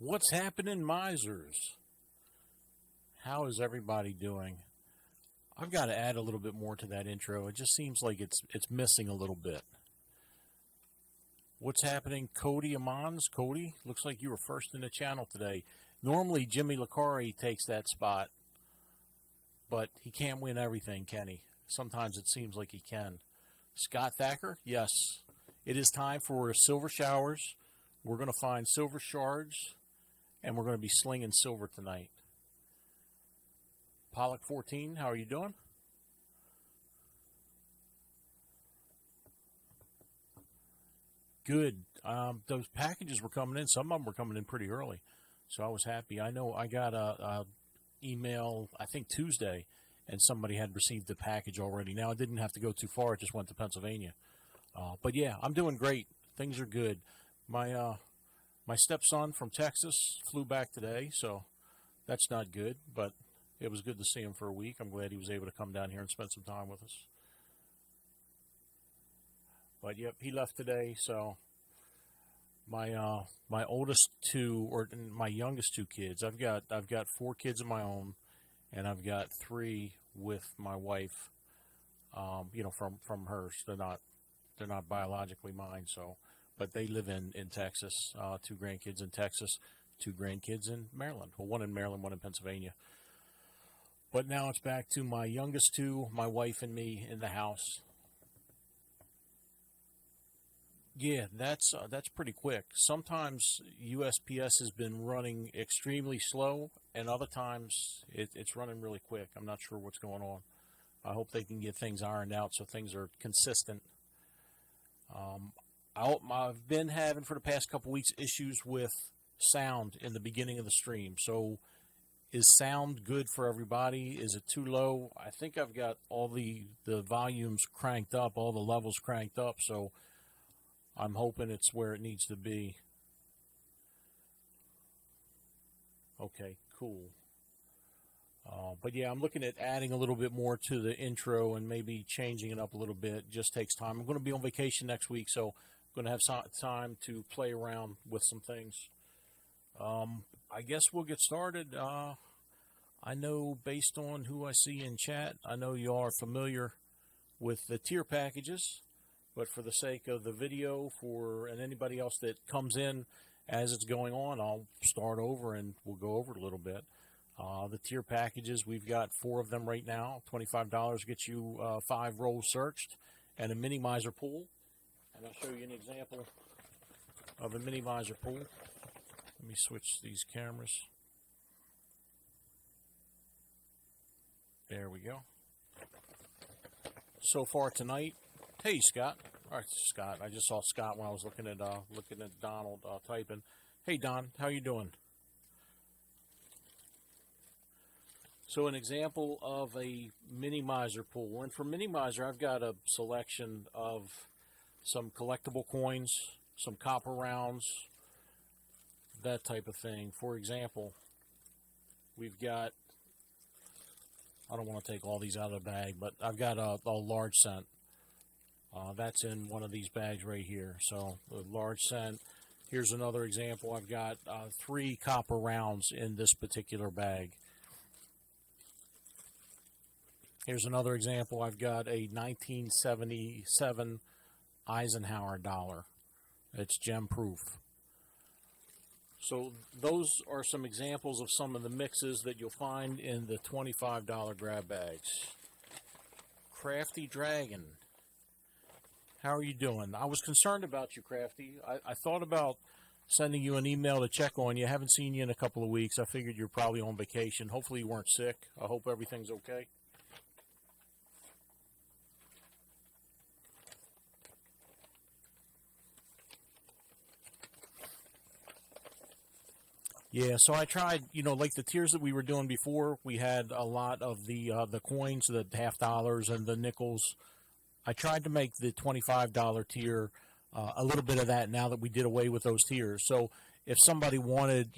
What's happening, misers? How is everybody doing? I've got to add a little bit more to that intro. It just seems like it's missing a little bit. What's happening, Cody Amons? Cody, looks like you were first in the channel today. Normally, Jimmy Licari takes that spot, but he can't win everything, can he? Sometimes it seems like he can. Scott Thacker, yes. It is time for silver showers. We're going to find silver shards, and we're going to be slinging silver tonight. Pollock 14, how are you doing? Good. Those packages were coming in. Some of them were coming in pretty early, so I was happy. I know I got a email, I think Tuesday, and somebody had received the package already. Now, it didn't have to go too far. It just went to Pennsylvania. But yeah, I'm doing great. Things are good. My stepson from Texas flew back today, so that's not good, but it was good to see him for a week. I'm glad he was able to come down here and spend some time with us. But yep, he left today, so my oldest two, or my youngest two kids, I've got 4 kids of my own, and I've got 3 with my wife. From hers. They're not biologically mine, so, but they live in Texas. 2 grandkids in Texas, 2 grandkids in Maryland. Well, 1 in Maryland, 1 in Pennsylvania. But now it's back to my youngest 2, my wife and me in the house. Yeah, that's pretty quick. Sometimes USPS has been running extremely slow, and other times it's running really quick. I'm not sure what's going on. I hope they can get things ironed out so things are consistent. I've been having for the past couple weeks issues with sound in the beginning of the stream. So is sound good for everybody? Is it too low? I think I've got all the volumes cranked up, all the levels cranked up, so I'm hoping it's where it needs to be. Okay, cool. But yeah, I'm looking at adding a little bit more to the intro and maybe changing it up a little bit. It just takes time. I'm going to be on vacation next week, so I'm going to have time to play around with some things. I guess we'll get started. I know based on who I see in chat, I know you are familiar with the tier packages, but for the sake of the video, and anybody else that comes in as it's going on, I'll start over and we'll go over it a little bit. The tier packages, we've got 4 of them right now. $25 gets you 5 rolls searched and a mini miser pool. And I'll show you an example of a mini miser pool. Let me switch these cameras. There we go. So far tonight, hey Scott. All right, Scott. I just saw Scott when I was looking at Donald typing. Hey Don, how you doing? So an example of a mini miser pool. And for mini miser, I've got a selection of some collectible coins, some copper rounds, that type of thing. For example, we've got, I don't want to take all these out of the bag, but I've got a large cent. That's in one of these bags right here. So the large cent. Here's another example. I've got 3 copper rounds in this particular bag. Here's another example. I've got a 1977 Eisenhower dollar. It's gem proof. So those are some examples of some of the mixes that you'll find in the $25 grab bags. Crafty Dragon. How are you doing? I was concerned about you, Crafty. I thought about sending you an email to check on you. I haven't seen you in a couple of weeks. I figured you're probably on vacation. Hopefully you weren't sick. I hope everything's okay. Yeah, so I tried, like the tiers that we were doing before, we had a lot of the coins, the $half and the nickels. I tried to make the $25 tier a little bit of that now that we did away with those tiers. So if somebody wanted,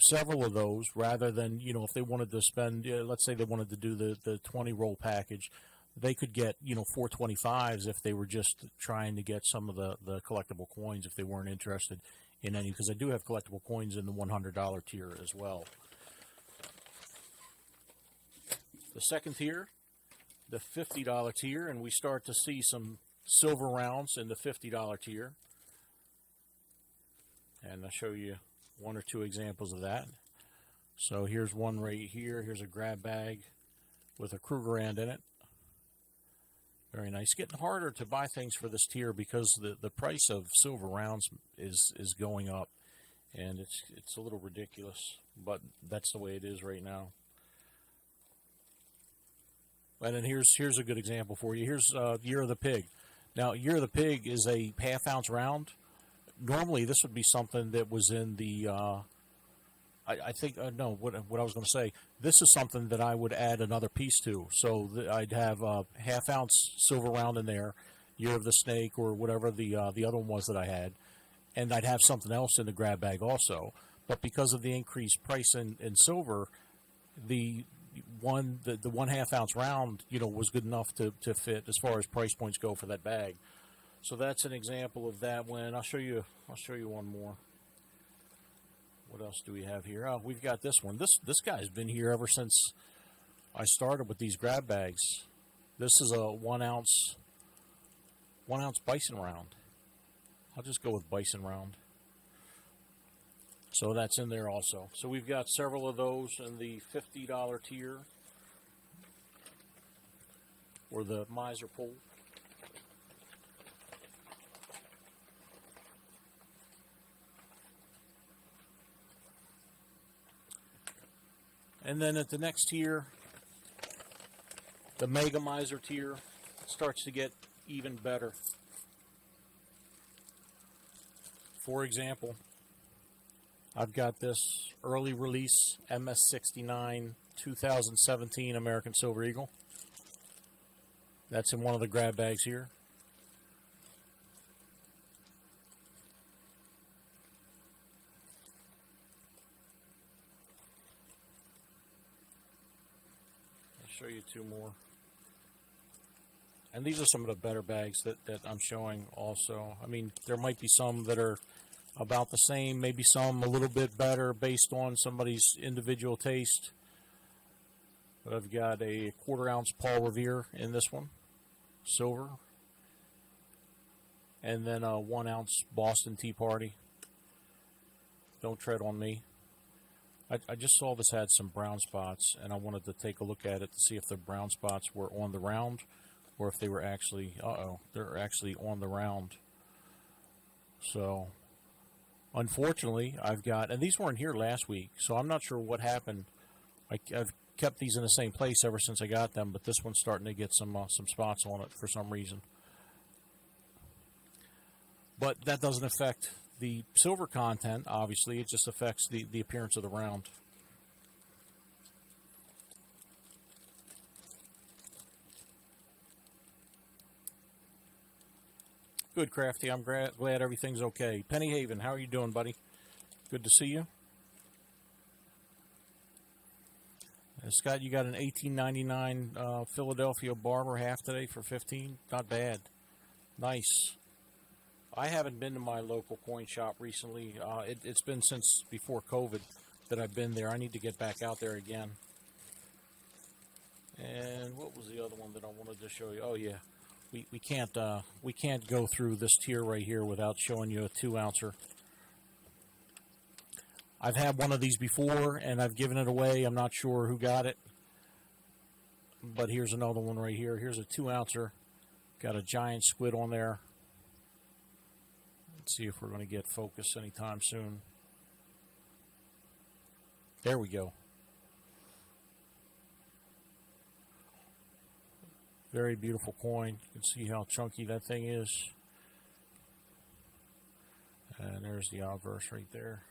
several of those, rather than, if they wanted to spend, let's say they wanted to do the 20 roll package, they could get, 425s if they were just trying to get some of the collectible coins if they weren't interested in any, because I do have collectible coins in the $100 tier as well. The second tier, the $50 tier, and we start to see some silver rounds in the $50 tier. And I'll show you one or two examples of that. So here's one right here. Here's a grab bag with a Krugerrand in it. Very nice. Getting harder to buy things for this tier because the price of silver rounds is going up, and it's a little ridiculous, but that's the way it is right now. And then here's a good example for you. Here's Year of the Pig. Now, Year of the Pig is a half-ounce round. Normally, this would be something that was in the, I think, no, what I was going to say, this is something that I would add another piece to. So I'd have a half-ounce silver round in there, Year of the Snake, or whatever the other one was that I had, and I'd have something else in the grab bag also. But because of the increased price in silver, the one half-ounce round, was good enough to fit as far as price points go for that bag. So that's an example of that one. I'll show you one more. What else do we have here? Oh, we've got this one. This guy's been here ever since I started with these grab bags. This is a 1 ounce bison round. I'll just go with bison round. So that's in there also. So we've got several of those in the $50 tier, or the miser pool. And then at the next tier, the Mega Miser tier, starts to get even better. For example, I've got this early release MS69 2017 American Silver Eagle. That's in one of the grab bags here. Show you two more, and these are some of the better bags that I'm showing also. I mean, there might be some that are about the same, maybe some a little bit better based on somebody's individual taste, but I've got a 1/4 ounce Paul Revere in this one, silver, and then a 1 ounce Boston Tea Party. Don't tread on me. I just saw this had some brown spots, and I wanted to take a look at it to see if the brown spots were on the round or if they were actually, they're actually on the round. So, unfortunately, I've got, and these weren't here last week, so I'm not sure what happened. I've kept these in the same place ever since I got them, but this one's starting to get some spots on it for some reason. But that doesn't affect the silver content, obviously. It just affects the appearance of the round. Good, Crafty. I'm glad everything's okay. Penny Haven, how are you doing, buddy? Good to see you. Scott, you got an $18.99 Philadelphia Barber half today for $15. Not bad. Nice. I haven't been to my local coin shop recently. It's been since before COVID that I've been there. I need to get back out there again. And what was the other one that I wanted to show you? Oh yeah, we can't go through this tier right here without showing you a 2 ouncer. I've had one of these before and I've given it away. I'm not sure who got it, but here's another one right here. Here's a 2 ouncer. Got a giant squid on there. Let's see if we're going to get focus anytime soon. There we go. Very beautiful coin. You can see how chunky that thing is. And there's the obverse right there.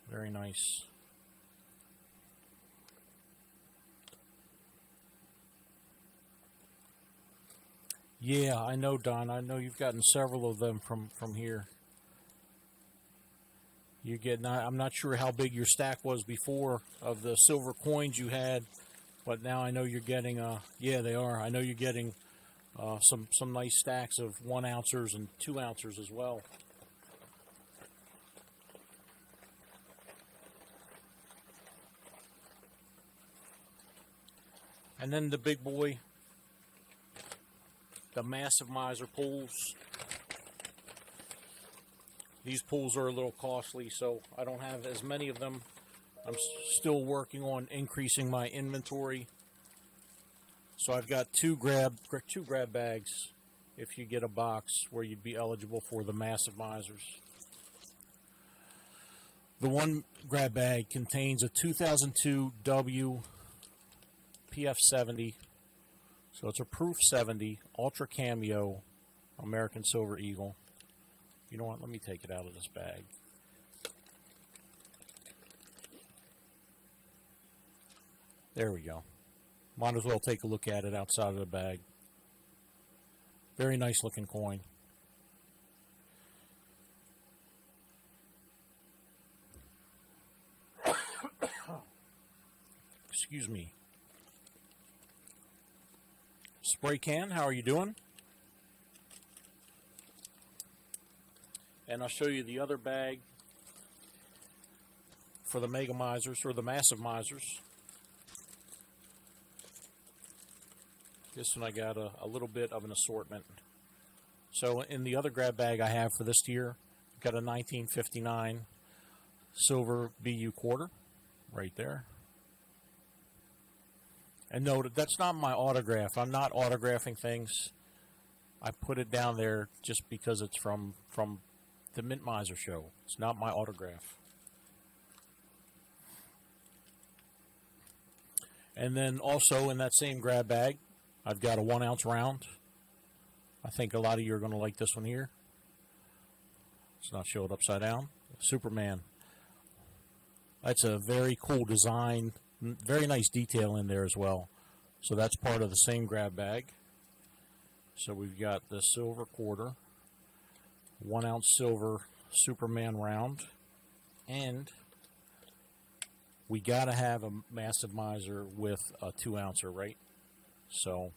Very nice. Yeah, I know, Don. I know you've gotten several of them from here. You're getting, I'm not sure how big your stack was before of the silver coins you had, but now I know you're getting, yeah, they are. I know you're getting some nice stacks of 1 ounces and 2 ounces as well. And then the big boy, the massive miser pools. These pools are a little costly, so I don't have as many of them. I'm still working on increasing my inventory. So I've got two grab bags if you get a box where you'd be eligible for the massive misers. The one grab bag contains a 2002 W PF70, so it's a Proof 70 Ultra Cameo American Silver Eagle. You know what? Let me take it out of this bag. There we go. Might as well take a look at it outside of the bag. Very nice looking coin. Excuse me. Spray Can, how are you doing? And I'll show you the other bag for the Mega Misers, or the Massive Misers. This one I got a little bit of an assortment. So in the other grab bag I have for this year, I've got a 1959 silver BU quarter right there. And note, that's not my autograph. I'm not autographing things. I put it down there just because it's from the Mint Miser show. It's not my autograph. And then also in that same grab bag, I've got a 1 ounce round. I think a lot of you are going to like this one here. Let's not show it upside down. Superman. That's a very cool design. Very nice detail in there as well. So that's part of the same grab bag. So we've got the silver quarter, 1 ounce silver Superman round, and we got to have a massive miser with a 2 ouncer, right? So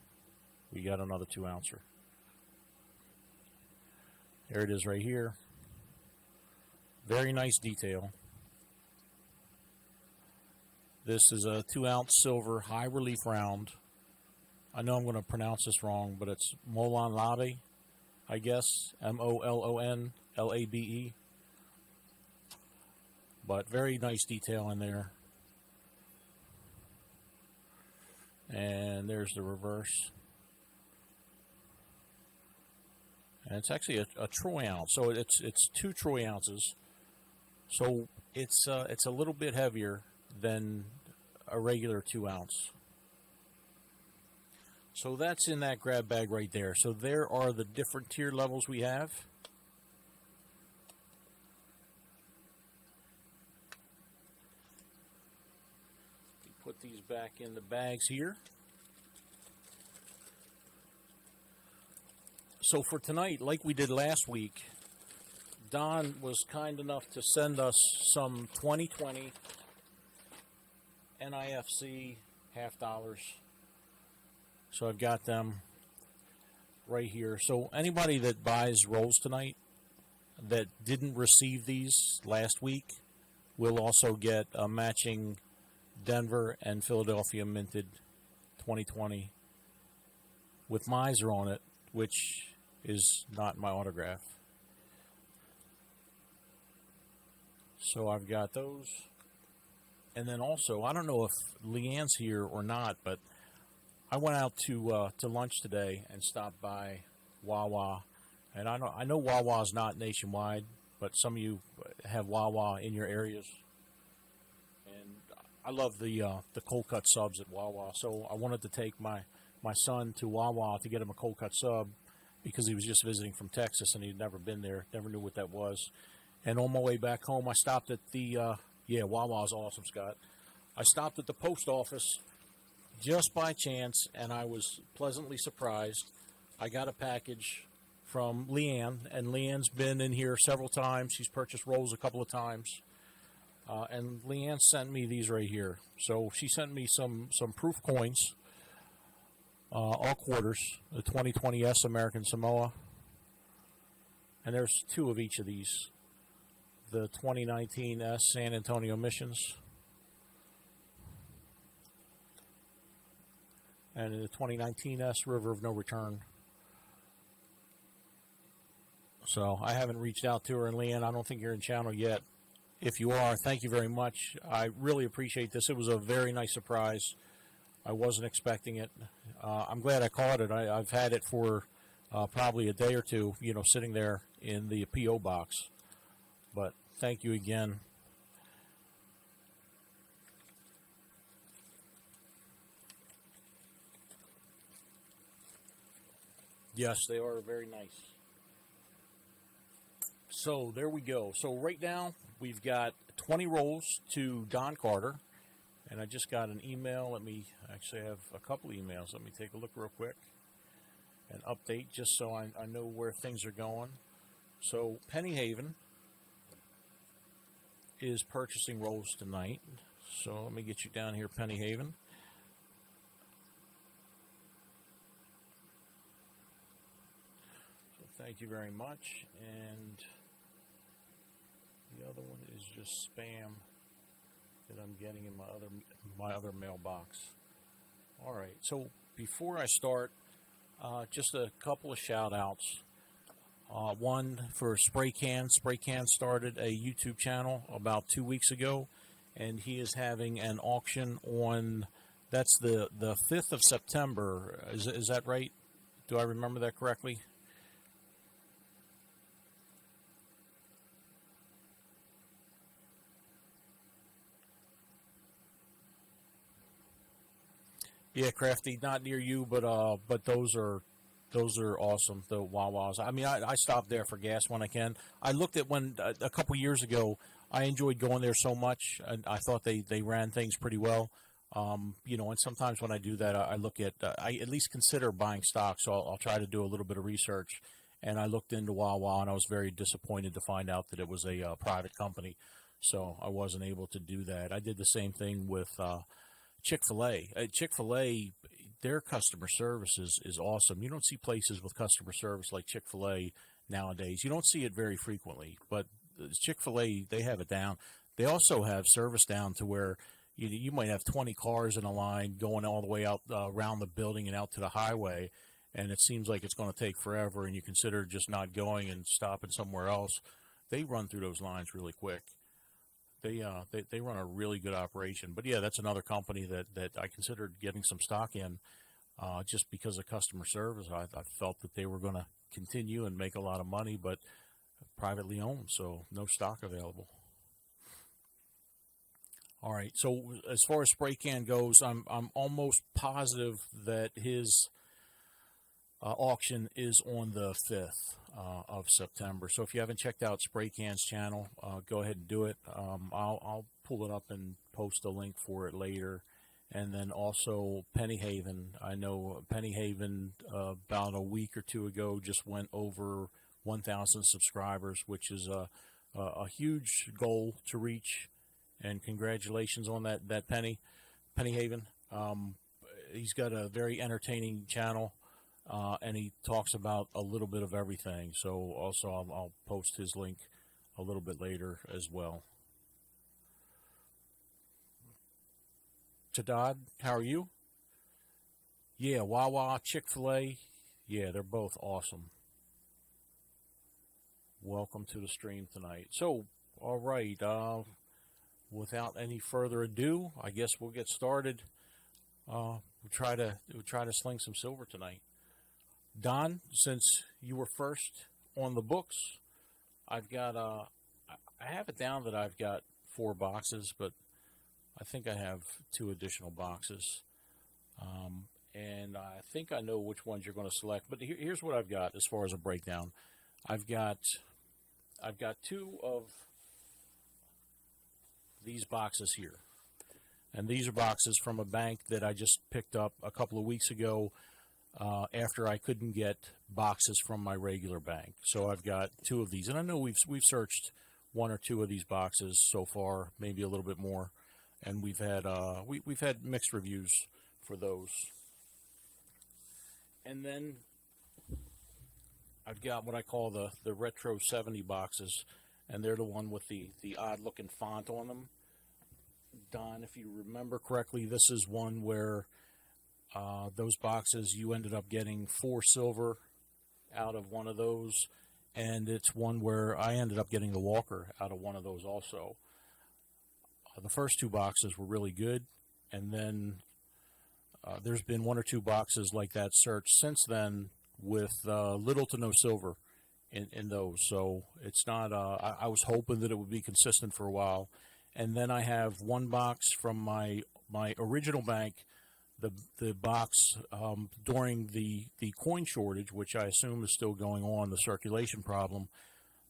we got another 2 ouncer. There it is right here. Very nice detail. This is a 2 ounce silver high relief round. I know I'm going to pronounce this wrong, but it's Molon Labe, I guess. Molonlabe. But very nice detail in there. And there's the reverse. And it's actually a troy ounce, so it's 2 troy ounces. So it's a little bit heavier than a regular 2 ounce. So that's in that grab bag right there. So there are the different tier levels we have. Put these back in the bags here. So for tonight, like we did last week, Don was kind enough to send us some 2020 NIFC half dollars. So I've got them right here. So anybody that buys rolls tonight that didn't receive these last week will also get a matching Denver and Philadelphia minted 2020 with Miser on it, which is not my autograph. So I've got those. And then also, I don't know if Leanne's here or not, but I went out to lunch today and stopped by Wawa. And I know Wawa's not nationwide, but some of you have Wawa in your areas. And I love the cold cut subs at Wawa. So I wanted to take my son to Wawa to get him a cold cut sub because he was just visiting from Texas and he'd never been there, never knew what that was. And on my way back home, I stopped at the, Wawa's awesome, Scott. I stopped at the post office just by chance, and I was pleasantly surprised. I got a package from Leanne, and Leanne's been in here several times. She's purchased rolls a couple of times. And Leanne sent me these right here. So she sent me some proof coins, all quarters, the 2020S American Samoa. And there's 2 of each of these. The 2019 S San Antonio Missions. and the 2019S River of No Return. So I haven't reached out to her. And Leanne, I don't think you're in channel yet. If you are, thank you very much. I really appreciate this. It was a very nice surprise. I wasn't expecting it. I'm glad I caught it. I've had it for probably a day or two, you know, sitting there in the P.O. box. But thank you again. Yes, they are very nice. So there we go. So right now we've got 20 rolls to Don Carter. And I just got an email. Let me actually have a couple emails. Let me take a look real quick and update just so I know where things are going. So Penny Haven is purchasing rolls tonight. So let me get you down here, Penny Haven. So thank you very much. And the other one is just spam that I'm getting in my other mailbox. All right, so before I start, just a couple of shout outs. One for Spray Can. Spray Can started a YouTube channel about 2 weeks ago, and he is having an auction on, that's the 5th of September. Is that right? Do I remember that correctly? Yeah, Crafty, not near you, but those are awesome. The Wawas. I mean, I stop there for gas when I can. I looked at one a couple years ago. I enjoyed going there so much, and I thought they ran things pretty well. You know, and sometimes when I do that, I look at I at least consider buying stock, so I'll try to do a little bit of research. And I looked into Wawa, and I was very disappointed to find out that it was a private company, so I wasn't able to do that. I did the same thing with Chick-fil-A. Chick-fil-A, their customer service is awesome. You don't see places with customer service like Chick-fil-A nowadays. You don't see it very frequently, but Chick-fil-A, they have it down. They also have service down to where you might have 20 cars in a line going all the way out around the building and out to the highway, and it seems like it's going to take forever, and you consider just not going and stopping somewhere else. They run through those lines really quick. They run a really good operation. But yeah, that's another company that I considered getting some stock in just because of customer service. I felt that they were going to continue and make a lot of money, but privately owned, so no stock available. All right, so as far as Spray Can goes, I'm almost positive that his auction is on the 5th of September. So if you haven't checked out Spray Can's channel, go ahead and do it. I'll pull it up and post a link for it later. And then also Penny Haven. I know Penny Haven about a week or two ago just went over 1,000 subscribers, which is a huge goal to reach. And congratulations on that Penny Haven. He's got a very entertaining channel. And he talks about a little bit of everything. So also I'll post his link a little bit later as well. Tadad, how are you? Yeah, Wawa, Chick-fil-A. Yeah, they're both awesome. Welcome to the stream tonight. So, all right. Without any further ado, I guess we'll get started. We'll try to sling some silver tonight. Don, since you were first on the books, I've got I have it down that I've got 4 boxes, but I think I have 2 additional boxes, and I think I know which ones you're going to select. But here's what I've got as far as a breakdown. I've got 2 of these boxes here, and these are boxes from a bank that I just picked up a couple of weeks ago. After I couldn't get boxes from my regular bank. So I've got 2 of these, and I know we've searched 1 or 2 of these boxes so far, maybe a little bit more, and we've had mixed reviews for those. And then I've got what I call the retro 70 boxes, and they're the one with the odd looking font on them. Don, if you remember correctly, this is one where Those boxes, you ended up getting 4 silver out of one of those, and it's one where I ended up getting the walker out of one of those also. The first 2 boxes were really good, and then there's been 1 or 2 boxes like that search since then with little to no silver in those. So it's not, I was hoping that it would be consistent for a while. And then I have 1 box from my original bank, the box during the coin shortage, which I assume is still going on, the circulation problem.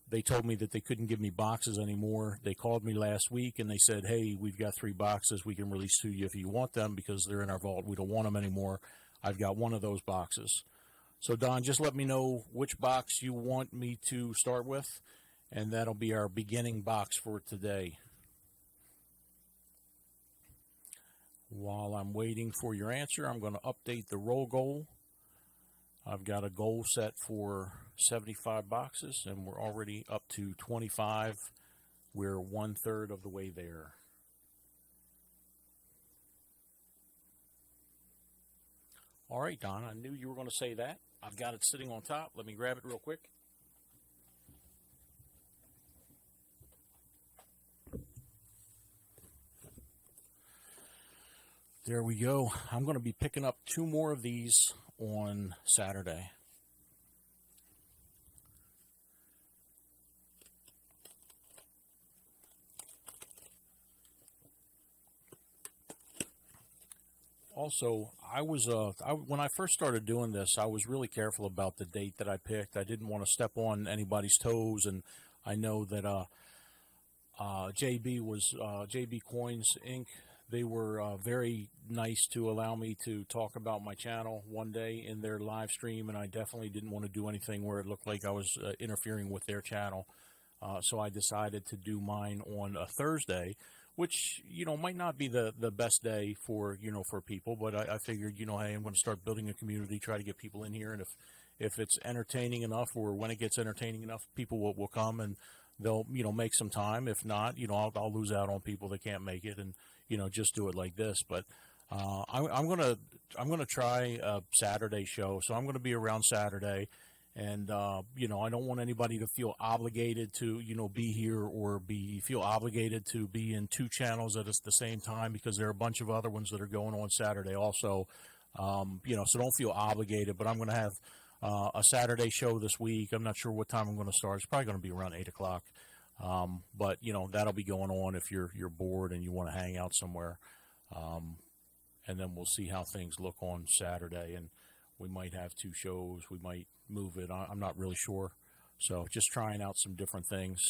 They told me that they couldn't give me boxes anymore. They called me last week and they said, hey, we've got 3 boxes we can release to you if you want them, because they're in our vault. We don't want them anymore. I've got 1 of those boxes. So Don, just let me know which box you want me to start with, and that'll be our beginning box for today. While I'm waiting for your answer, I'm going to update the roll goal. I've got a goal set for 75 boxes, and we're already up to 25. We're 1/3 of the way there. All right, Don, I knew you were going to say that. I've got it sitting on top. Let me grab it real quick. There we go. I'm going to be picking up 2 more of these on Saturday. Also, when I first started doing this, I was really careful about the date that I picked. I didn't want to step on anybody's toes, and I know that JB Coins Inc. They were very nice to allow me to talk about my channel one day in their live stream, and I definitely didn't want to do anything where it looked like I was interfering with their channel. So I decided to do mine on a Thursday, which, might not be the best day for, for people, but I figured, hey, I'm going to start building a community, try to get people in here, and if it's entertaining enough, or when it gets entertaining enough, people will come and they'll, make some time. If not, I'll lose out on people that can't make it, and, just do it like this. But I'm gonna try a Saturday show, so I'm gonna be around Saturday. And, I don't want anybody to feel obligated to, be here, or feel obligated to be in 2 channels at the same time, because there are a bunch of other ones that are going on Saturday also. So don't feel obligated, but I'm going to have a Saturday show this week. I'm not sure what time I'm going to start. It's probably going to be around 8 o'clock. But, that'll be going on if you're bored and you want to hang out somewhere. And then we'll see how things look on Saturday, and we might have 2 shows. We might move it. I'm not really sure. So just trying out some different things.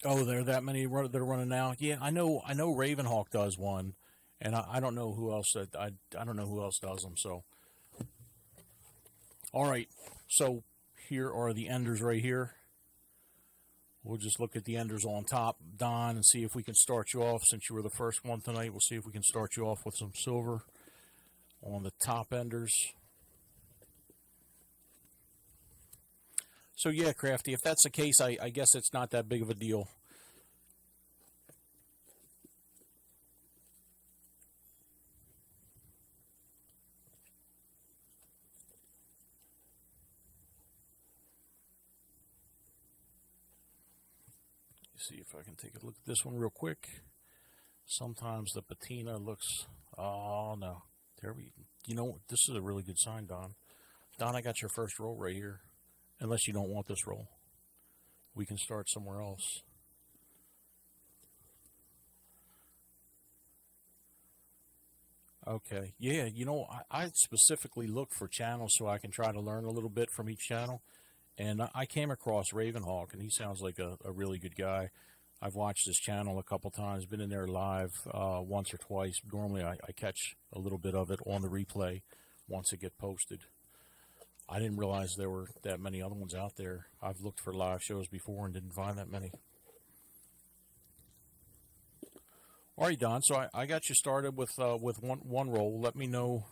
Oh, there are that many that are running now. Yeah, I know Ravenhawk does one, and I don't know who else I don't know who else does them. So, all right. So here are the enders right here. We'll just look at the enders on top, Don, and see if we can start you off. Since you were the first one tonight, we'll see if we can start you off with some silver on the top enders. So yeah, Crafty, if that's the case, I guess it's not that big of a deal. See if I can take a look at this one real quick. Sometimes the patina looks, oh no, there we, this is a really good sign, Don. Don, I got your first roll right here. Unless you don't want this roll, we can start somewhere else. Okay, yeah, I specifically look for channels so I can try to learn a little bit from each channel. And I came across Ravenhawk, and he sounds like a really good guy. I've watched his channel a couple times, been in there live once or twice. Normally I catch a little bit of it on the replay once it gets posted. I didn't realize there were that many other ones out there. I've looked for live shows before and didn't find that many. All right, Don, so I got you started with one roll. Let me know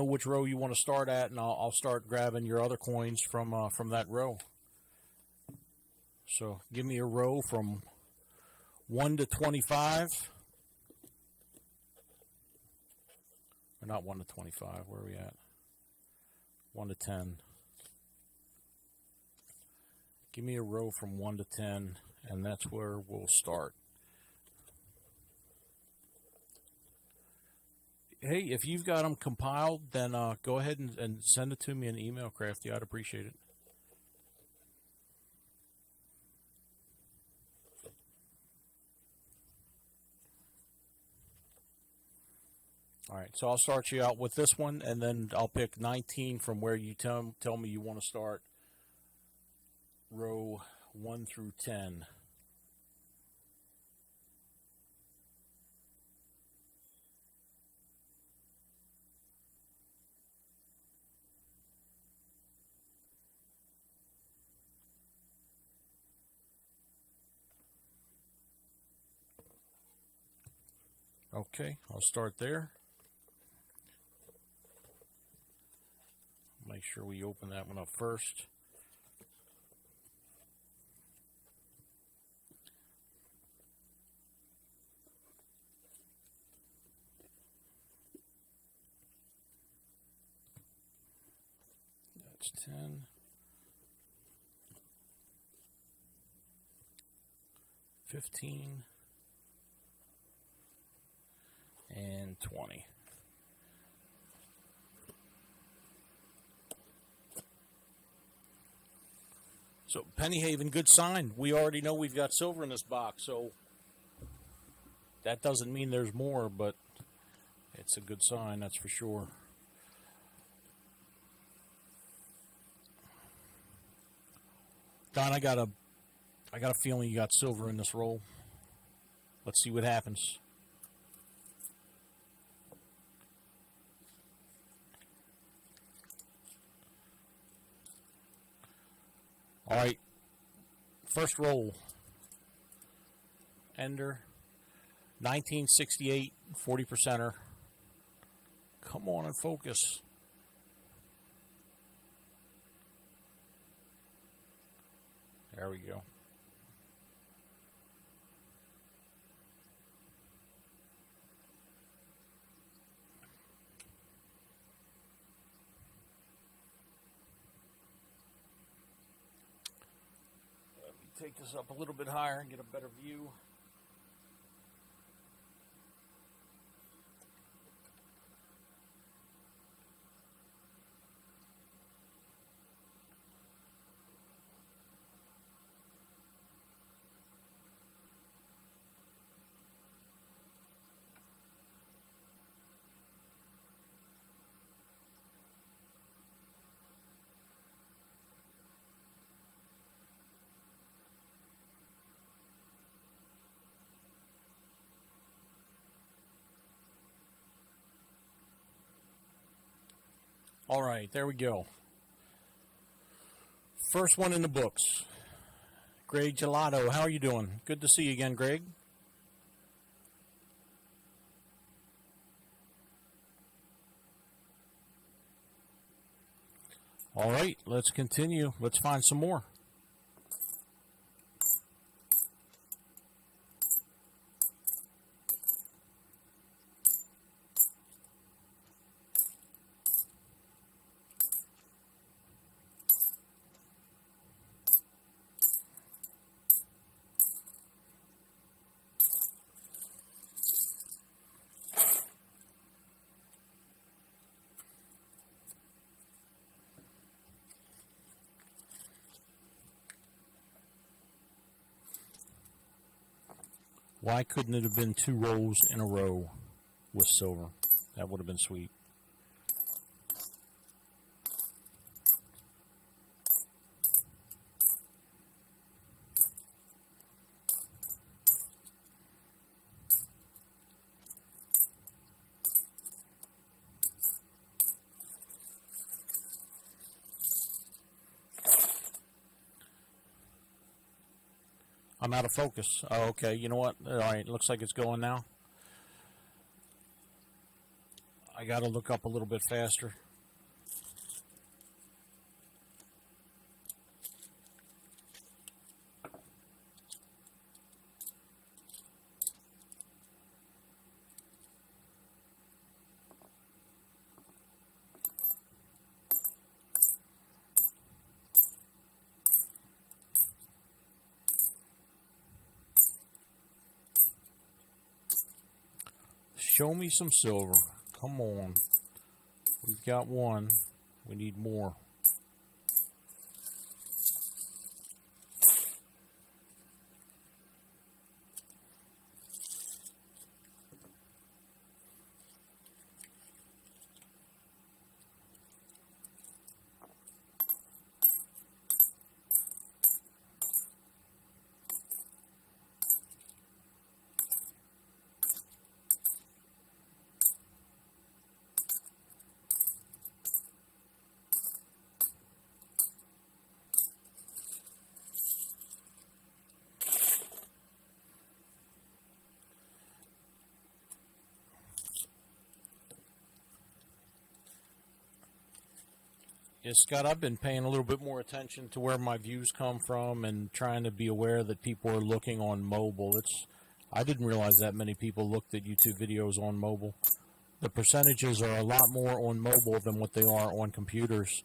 which row you want to start at, and I'll start grabbing your other coins from that row. So give me a row from 1 to 25. Or not 1 to 25. Where are we at? 1 to 10. Give me a row from 1 to 10, and that's where we'll start. Hey, if you've got them compiled, then go ahead and send it to me in email, Crafty. I'd appreciate it. All right, so I'll start you out with this one, and then I'll pick 19 from where you tell me you want to start row 1 through 10. Okay, I'll start there. Make sure we open that one up first. That's 10. 15. And 20. So Penny Haven, good sign. We already know we've got silver in this box, so that doesn't mean there's more, but it's a good sign, that's for sure. Don, I got a feeling you got silver in this roll. Let's see what happens. All right, first roll. Ender, 1968, 40%er. Come on and focus. There we go. Take this up a little bit higher and get a better view. All right, there we go. First one in the books. Greg Gelato, how are you doing? Good to see you again, Greg. All right, let's continue. Let's find some more. Why couldn't it have been 2 rolls in a row with silver? That would have been sweet. I'm out of focus. Oh, okay. You know what? All right. Looks like it's going now. I got to look up a little bit faster. Show me some silver. Come on. We've got one. We need more. Yeah, Scott, I've been paying a little bit more attention to where my views come from and trying to be aware that people are looking on mobile. I didn't realize that many people looked at YouTube videos on mobile. The percentages are a lot more on mobile than what they are on computers.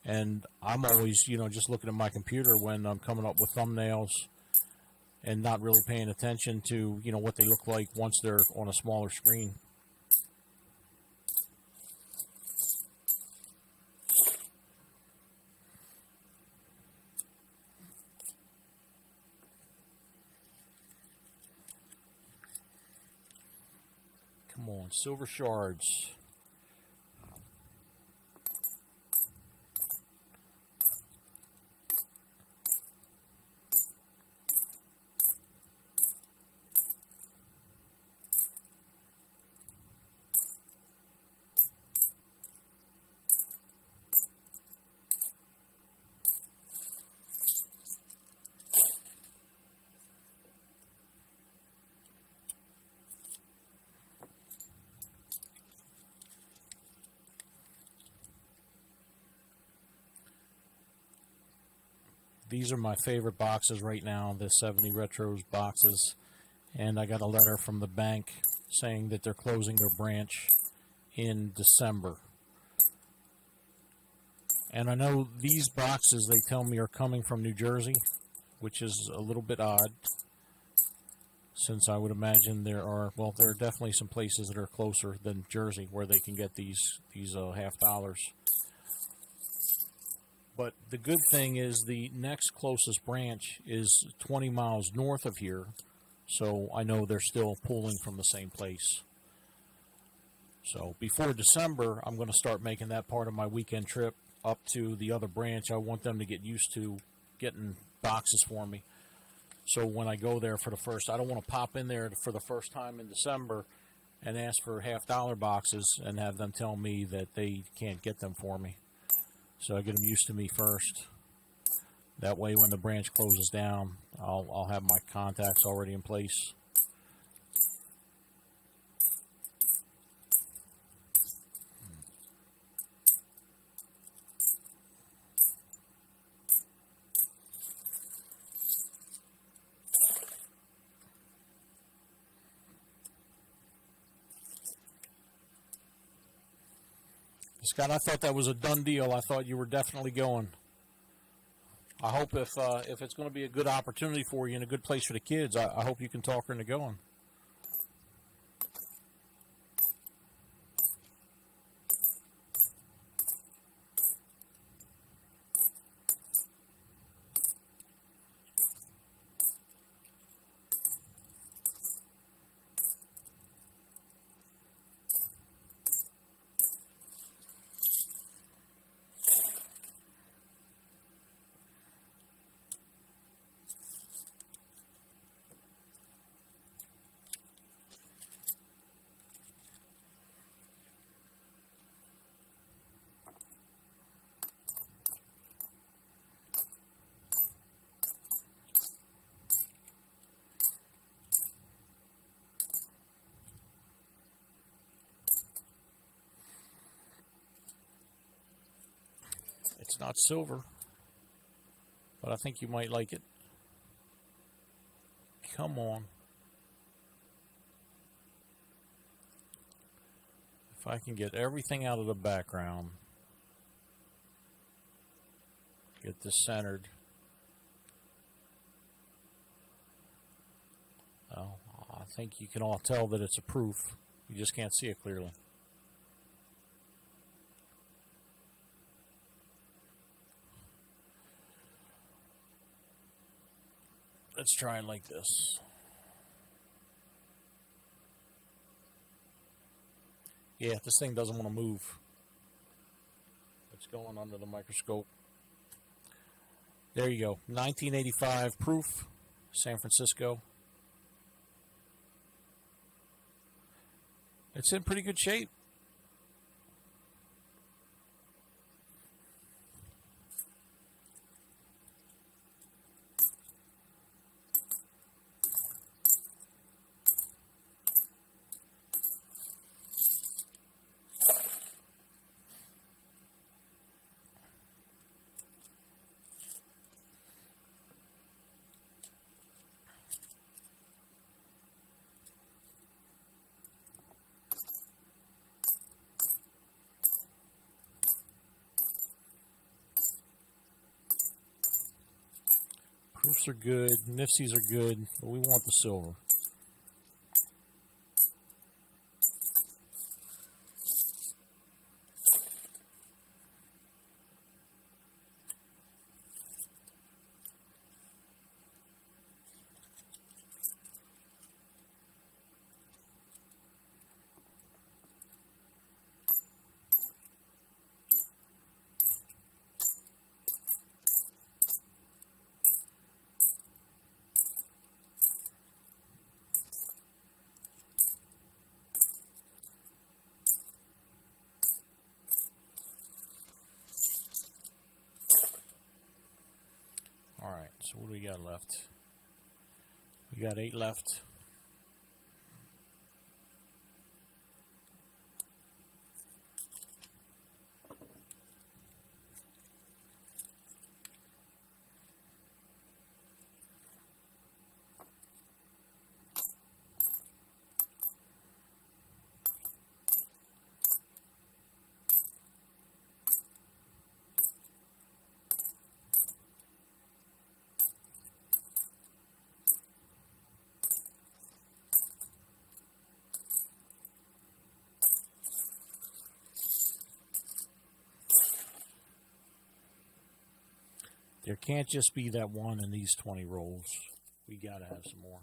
And I'm always, just looking at my computer when I'm coming up with thumbnails and not really paying attention to, what they look like once they're on a smaller screen. Come on, silver shards. These are my favorite boxes right now, the 70 Retros boxes. And I got a letter from the bank saying that they're closing their branch in December. And I know these boxes, they tell me, are coming from New Jersey, which is a little bit odd, since I would imagine there are definitely some places that are closer than Jersey where they can get these half dollars. But the good thing is the next closest branch is 20 miles north of here, so I know they're still pulling from the same place. So before December, I'm going to start making that part of my weekend trip up to the other branch. I want them to get used to getting boxes for me. So when I go there for the first, I don't want to pop in there for the first time in December and ask for half dollar boxes and have them tell me that they can't get them for me. So I get them used to me first. That way when the branch closes down, I'll have my contacts already in place. Scott, I thought that was a done deal. I thought you were definitely going. I hope if it's going to be a good opportunity for you and a good place for the kids, I hope you can talk her into going. It's not silver, but I think you might like it. Come on. If I can get everything out of the background, get this centered. Well, I think you can all tell that it's a proof. You just can't see it clearly. Let's try it like this. Yeah, this thing doesn't want to move. It's going under the microscope. There you go. 1985 proof, San Francisco. It's in pretty good shape. Proofs are good, Nifsies are good, but we want the silver. Alright, so what do we got left? We got 8 left. There can't just be that one in these 20 rolls. We gotta have some more.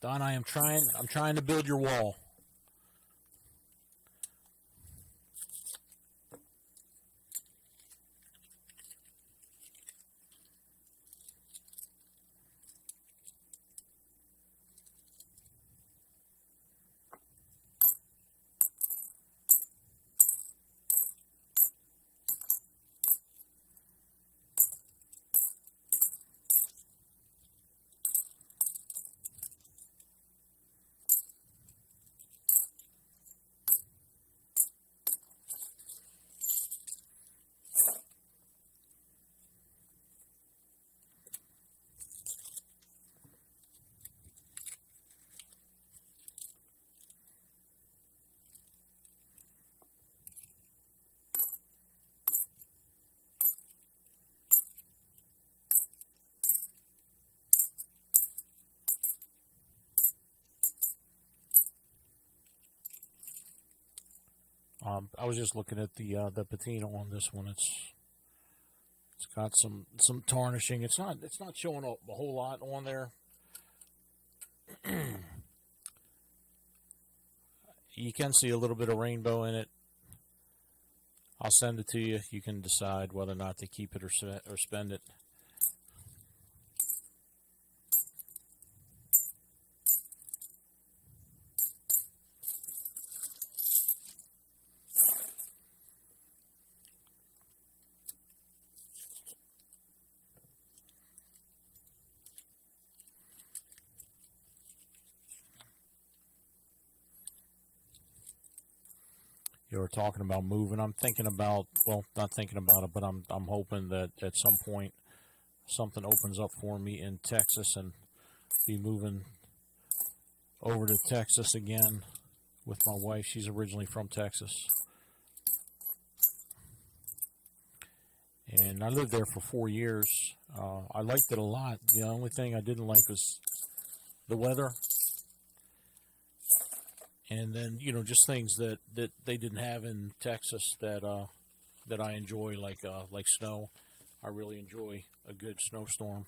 Don, I'm trying to build your wall. I was just looking at the patina on this one. It's got some tarnishing. It's not showing a whole lot on there. You can see a little bit of rainbow in it. I'll send it to you. You can decide whether or not to keep it or spend it. you were talking about moving. I'm thinking about, well, not thinking about it, but I'm hoping that at some point something opens up for me in Texas and be moving over to Texas again with my wife. She's originally from Texas. And I lived there for 4 years. I liked it a lot. The only thing I didn't like was the weather. And then, you know, just things that they didn't have in Texas that I enjoy, like snow. I really enjoy a good snowstorm.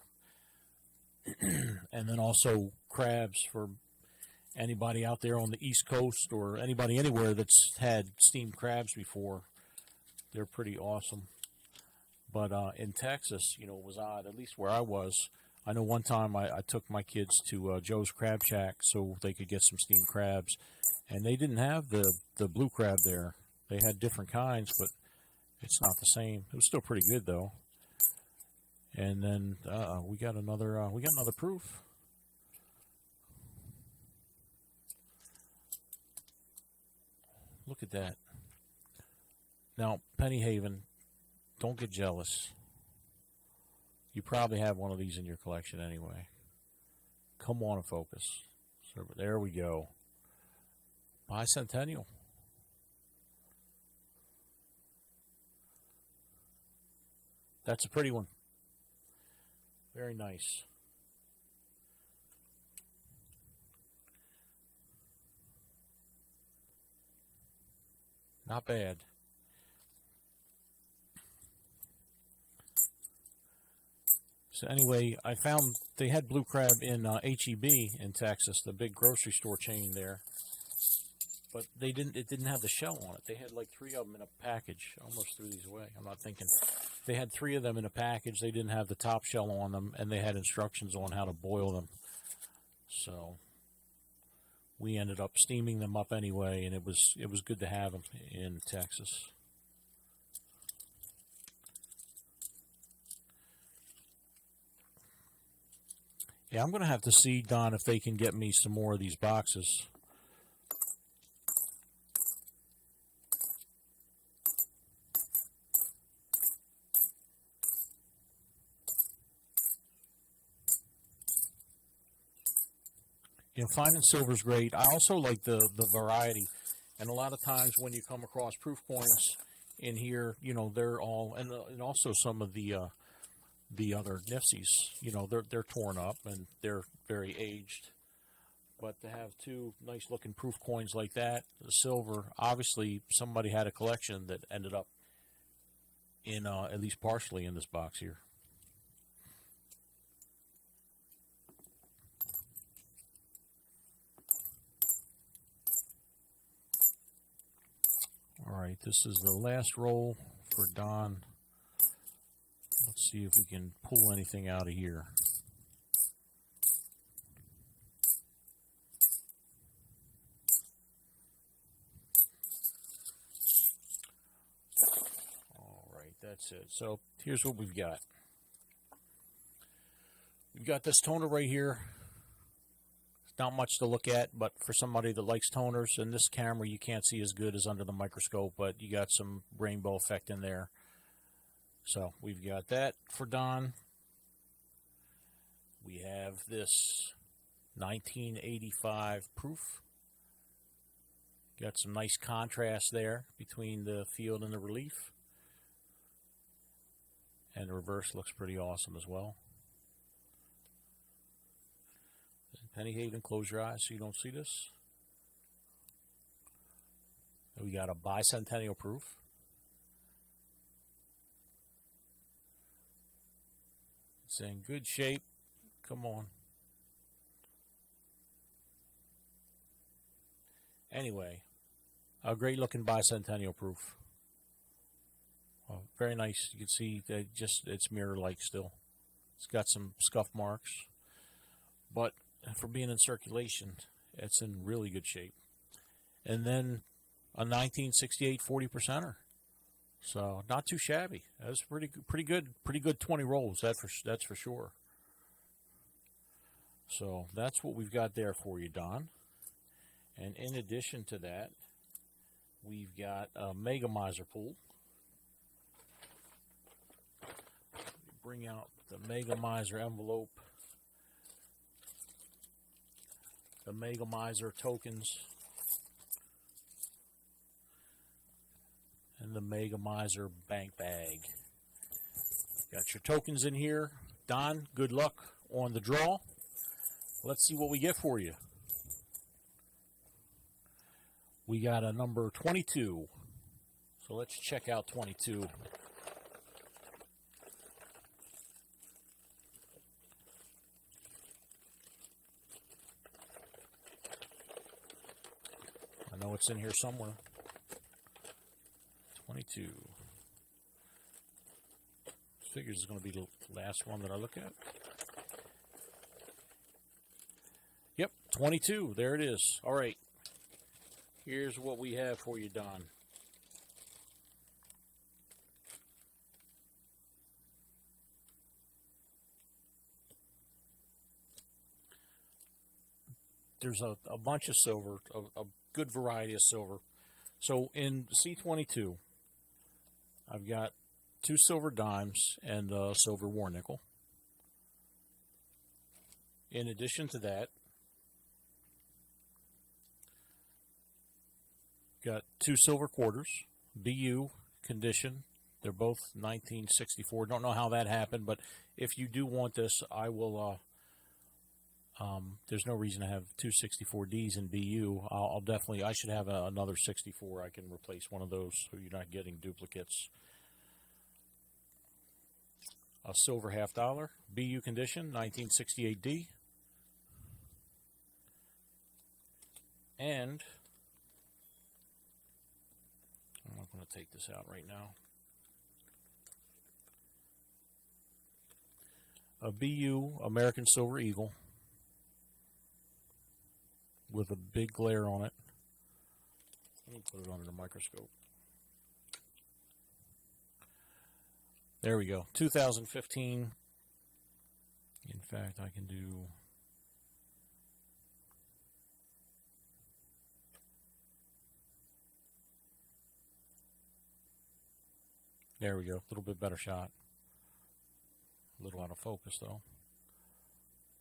And then also crabs, for anybody out there on the East Coast or anybody anywhere that's had steamed crabs before. They're pretty awesome. But in Texas, you know, it was odd, at least where I was. I know one time I took my kids to Joe's Crab Shack so they could get some steamed crabs. And they didn't have the blue crab there. They had different kinds, but it's not the same. It was still pretty good, though. And then we got another proof. Look at that. Now, Penny Haven, don't get jealous. You probably have one of these in your collection anyway. Come on and focus. So there we go. Bicentennial. That's a pretty one. Very nice. Not bad. So anyway, I found they had blue crab in H-E-B in Texas, the big grocery store chain there. But it didn't have the shell on it. They had like 3 of them in a package. I almost threw these away. I'm not thinking. They had 3 of them in a package. They didn't have the top shell on them, and they had instructions on how to boil them. So we ended up steaming them up anyway, and it was good to have them in Texas. Yeah, I'm going to have to see, Don, if they can get me some more of these boxes. You know, finding silver is great. I also like the variety. And a lot of times when you come across proof coins in here, you know, they're all, and also some of the other Nifsies, you know, they're torn up and they're very aged. But to have 2 nice looking proof coins like that, the silver, obviously somebody had a collection that ended up in at least partially in this box here. All right, this is the last roll for Don. Let's see if we can pull anything out of here. All right, that's it. So here's what we've got. We've got this toner right here. Not much to look at, but for somebody that likes toners, in this camera you can't see as good as under the microscope, but you got some rainbow effect in there. So we've got that for Don. We have this 1985 proof. Got some nice contrast there between the field and the relief. And the reverse looks pretty awesome as well. Penny Haven, close your eyes so you don't see this. And we got a bicentennial proof. It's in good shape. Come on. Anyway, a great looking bicentennial proof. Very nice. You can see that it's mirror like still. It's got some scuff marks, but for being in circulation, it's in really good shape. And then a 1968 40%er. So not too shabby. That's pretty good 20 rolls. That's for sure. So that's what we've got there for you, Don. And in addition to that, We've got a Mega Miser pool. Bring out the Mega Miser envelope, the Mega Miser tokens, and the Mega Miser bank bag. Got your tokens in here. Don, good luck on the draw. Let's see what we get for you. We got a number 22. So let's check out 22. I know it's in here somewhere. 22. Figures is going to be the last one that I look at. Yep, 22. There it is. All right. Here's what we have for you, Don. There's a bunch of silver, a good variety of silver. So in C22, I've got 2 silver dimes and a silver war nickel. In addition to that, got 2 silver quarters, BU condition. They're both 1964. Don't know how that happened, but if you do want this, I will. There's no reason to have 2 64Ds in BU. I'll definitely. I should have another 64. I can replace one of those, so you're not getting duplicates. A silver $50, BU condition, 1968D, and I'm not going to take this out right now. A BU American Silver Eagle with a big glare on it. Let me put it under the microscope. There we go. 2015. In fact, I can do... There we go. A little bit better shot. A little out of focus, though.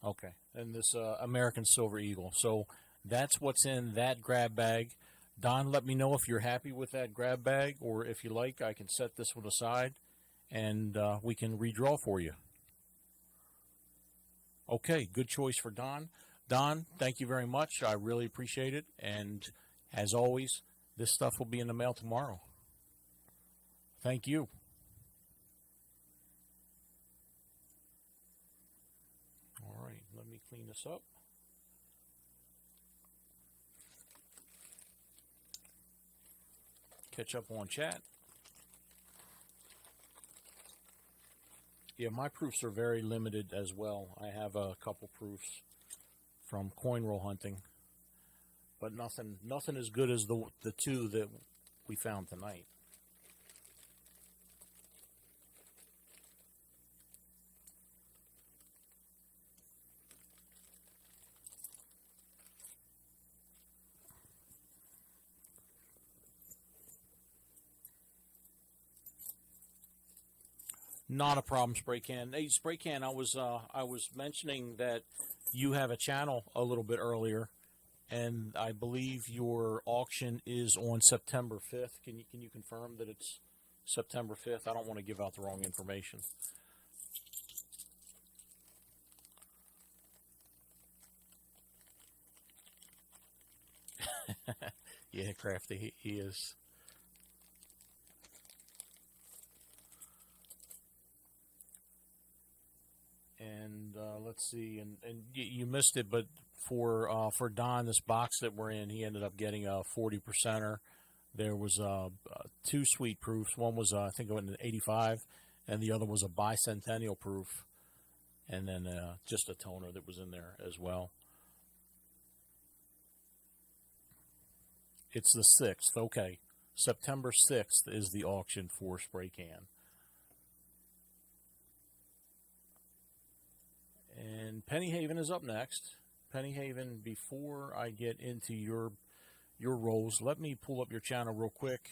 Okay. And this American Silver Eagle. So that's what's in that grab bag. Don, let me know if you're happy with that grab bag, or if you like, I can set this one aside and we can redraw for you. Okay, good choice for Don. Don, thank you very much. I really appreciate it. And as always, this stuff will be in the mail tomorrow. Thank you. All right, let me clean this up. Catch up on chat. Yeah, my proofs are very limited as well. I have a couple proofs from coin roll hunting, but nothing as good as the 2 that we found tonight. Not a problem, Spray Can. Hey, Spray Can, I was mentioning that you have a channel a little bit earlier, and I believe your auction is on September 5th. Can you confirm that it's September 5th? I don't want to give out the wrong information. Yeah, Crafty, he is. And let's see, and you missed it, but for Don, this box that we're in, he ended up getting a 40%er. There was 2 sweet proofs. One was I think an 85, and the other was a bicentennial proof, and then just a toner that was in there as well. It's the 6th. Okay, September 6th is the auction for Spray Can. And Penny Haven is up next. Penny Haven, before I get into your your rolls. Let me pull up your channel real quick,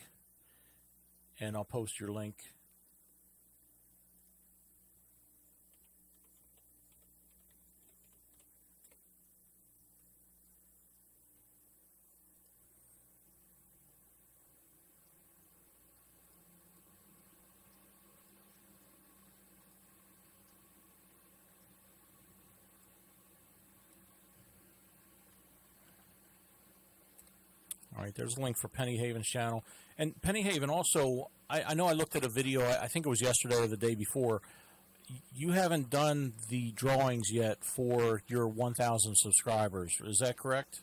and I'll post your link. All right, there's a link for Penny Haven's channel. And Penny Haven also, I know I looked at a video, I think it was yesterday or the day before. You haven't done the drawings yet for your 1,000 subscribers. Is that correct?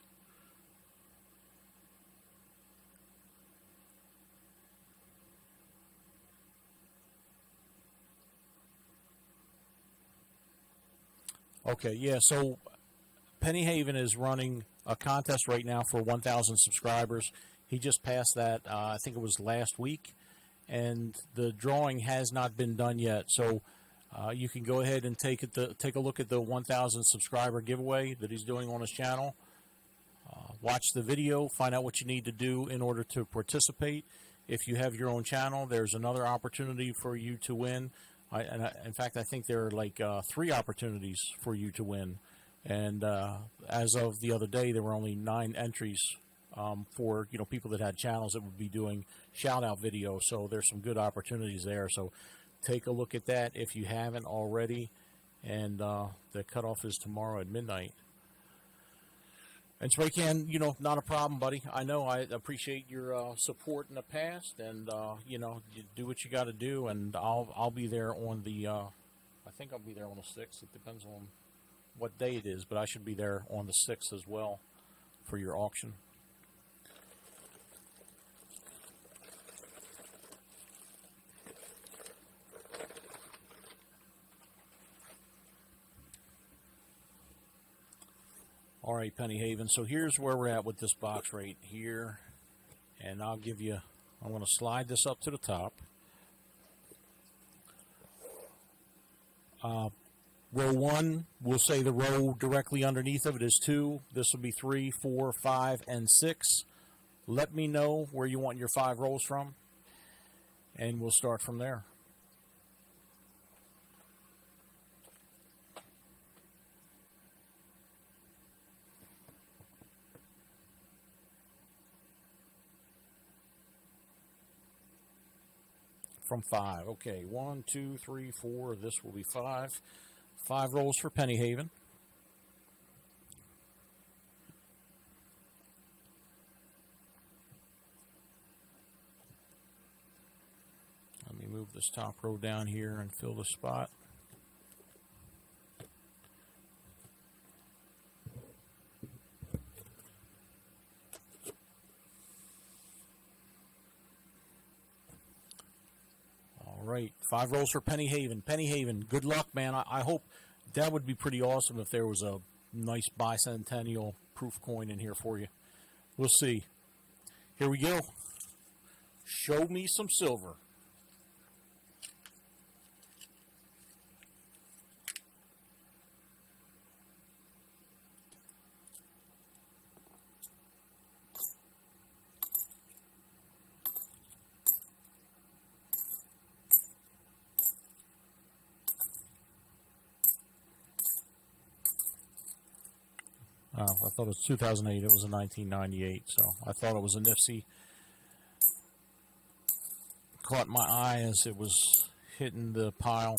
Okay, yeah, so Penny Haven is running a contest right now for 1,000 subscribers. He just passed that, I think it was last week, and the drawing has not been done yet. So you can go ahead and take a look at the 1,000 subscriber giveaway that he's doing on his channel. Watch the video, find out what you need to do in order to participate. If you have your own channel, there's another opportunity for you to win. In fact, I think there are like 3 opportunities for you to win. And as of the other day, there were only 9 entries for people that had channels that would be doing shout-out videos. So there's some good opportunities there. So take a look at that if you haven't already. And the cutoff is tomorrow at midnight. And Spray Can, not a problem, buddy. I know I appreciate your support in the past, and you do what you got to do. And I'll be there on the I think I'll be there on the 6th. It depends on what day it is, but I should be there on the 6th as well for your auction. All right, Penny Haven. So here's where we're at with this box right here, and I'm going to slide this up to the top. Row 1, we'll say the row directly underneath of it is 2. This will be 3, 4, 5, and 6. Let me know where you want your 5 rolls from, and we'll start from there. From 5. Okay, 1, 2, 3, 4. This will be 5. 5 rolls for Penny Haven. Let me move this top row down here and fill the spot. All right, 5 rolls for Penny Haven. Penny Haven, good luck, man. I hope that would be pretty awesome if there was a nice bicentennial proof coin in here for you. We'll see. Here we go. Show me some silver. I thought it was 2008. It was in 1998, so I thought it was a Nipsey. Caught my eye as it was hitting the pile.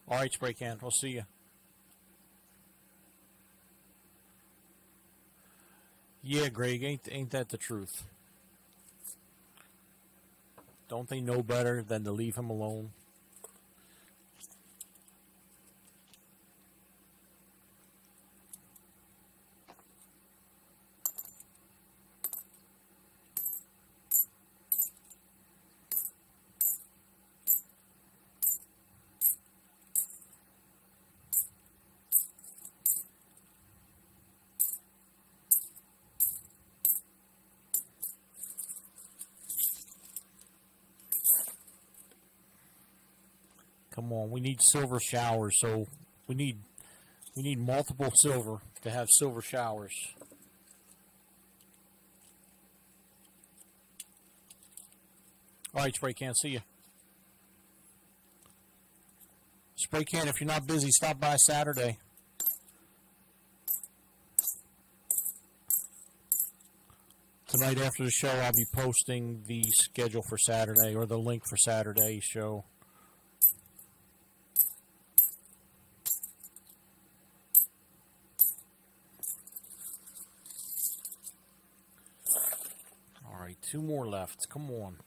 All right, Spray Can. We'll see you. Yeah, Greg, ain't that the truth? Don't they know better than to leave him alone? Come on, we need silver showers, so we need We need multiple silver to have silver showers. All right, spray can, see you. Spray can, if you're not busy, stop by Saturday. Tonight after the show, I'll be posting the schedule for Saturday, or the link for Saturday's show. All right, 2 more left. Come on.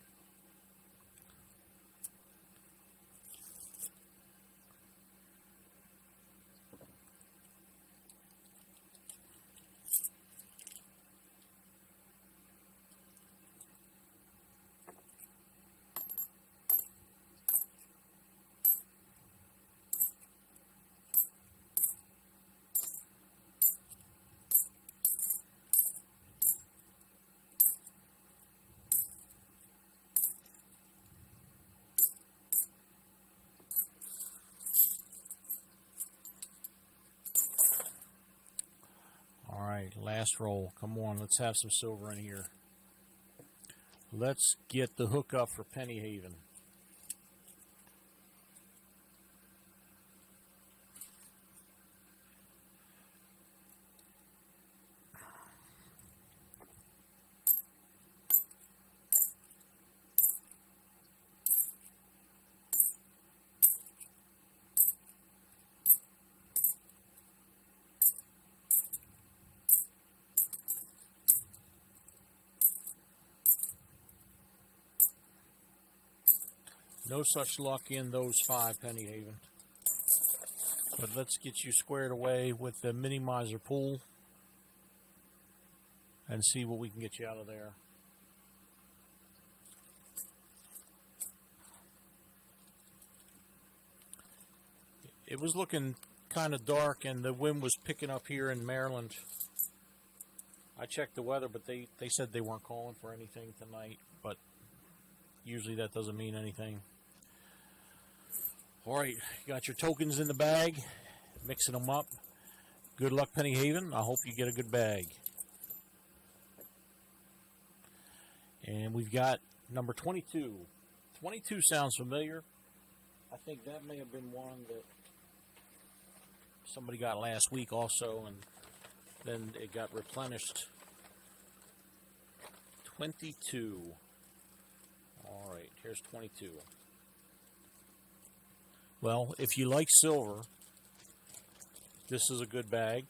Last roll. Come on, let's have some silver in here. Let's get the hook up for Penny Haven. No such luck in those 5, Penny Haven. But let's get you squared away with the minimizer pool and see what we can get you out of there. It was looking kind of dark, and the wind was picking up here in Maryland. I checked the weather, but they said they weren't calling for anything tonight, but usually that doesn't mean anything. All right, you got your tokens in the bag, mixing them up. Good luck, Penny Haven. I hope you get a good bag. And we've got number 22. 22 sounds familiar. I think that may have been one that somebody got last week also, and then it got replenished. 22. All right, here's 22. Well, if you like silver, this is a good bag.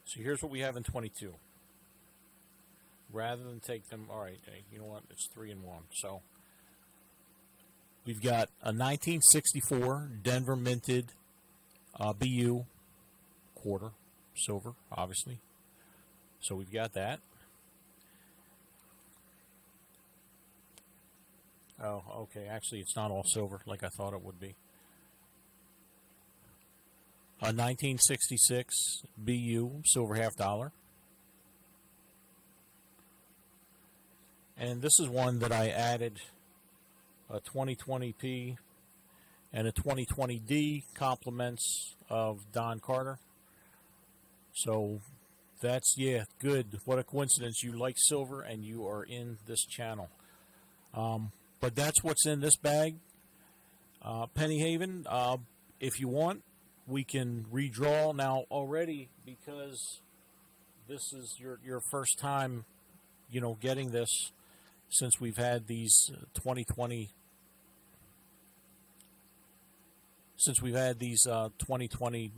So here's what we have in 22. Rather than take them, all right, you know what? It's 3 in 1. So we've got a 1964 Denver minted BU quarter, silver, obviously. So we've got that. Oh, okay. Actually, it's not all silver like I thought it would be. A 1966 BU silver $half. And this is one that I added a 2020P and a 2020D compliments of Don Carter. So that's, yeah, good. What a coincidence. You like silver and you are in this channel. But that's what's in this bag. Penny Haven, if you want, we can redraw now already, because this is your first time, you know, getting this since we've had these 2020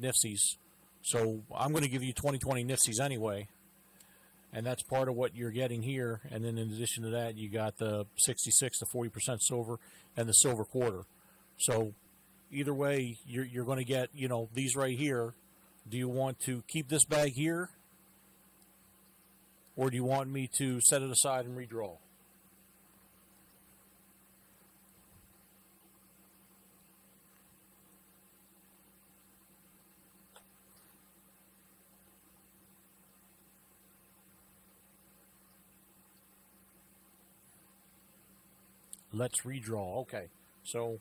NIFSIs. So I'm going to give you 2020 NIFSIs anyway. And that's part of what you're getting here. And then in addition to that, you got the 66 to 40% silver and the silver quarter. So either way, you're going to get, you know, these right here. Do you want to keep this bag here? Or do you want me to set it aside and redraw? Let's redraw. Okay, so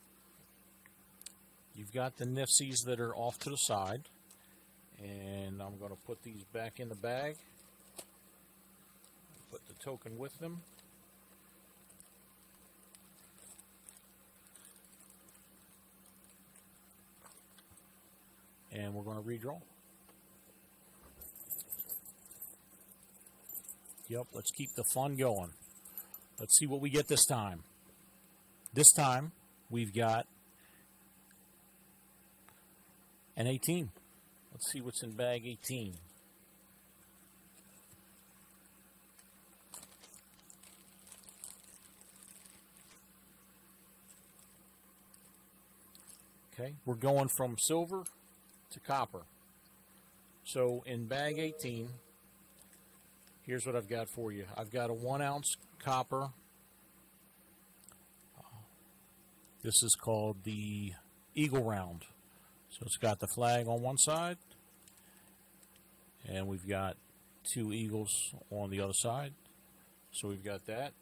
You've got the Nifsies that are off to the side, and I'm going to put these back in the bag. Put the token with them. And we're going to redraw. Yep, let's keep the fun going. Let's see what we get this time. This time, we've got an 18. Let's see what's in bag 18. Okay, we're going from silver to copper. So in bag 18, here's what I've got for you. I've got a 1 ounce copper. This is called the Eagle Round. So it's got the flag on one side, and we've got 2 eagles on the other side. So we've got that.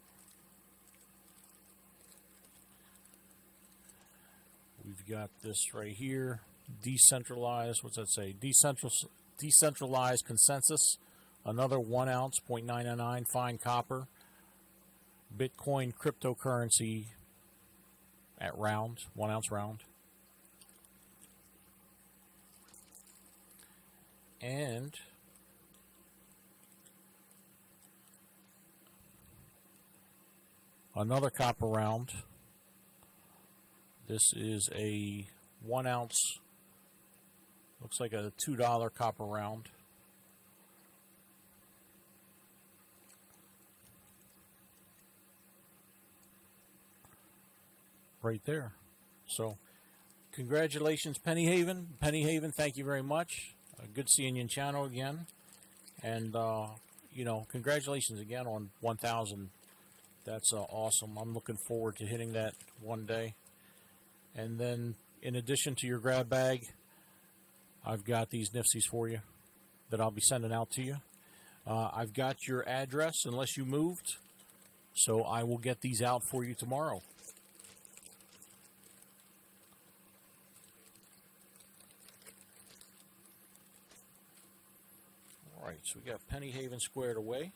We've got this right here, decentralized, what's that say? Decentralized consensus, another 1 ounce, 0.999 fine copper, Bitcoin cryptocurrency at round, 1 ounce round. And another copper round. This is a 1 ounce, looks like a $2 copper round. Right there. So, congratulations, Penny Haven. Penny Haven, thank you very much. Good seeing you in channel again. And, you know, congratulations again on 1,000. That's awesome. I'm looking forward to hitting that one day. And then, in addition to your grab bag, I've got these Nifsies for you that I'll be sending out to you. I've got your address, unless you moved, so I will get these out for you tomorrow. All right, so we got Penny Haven squared away.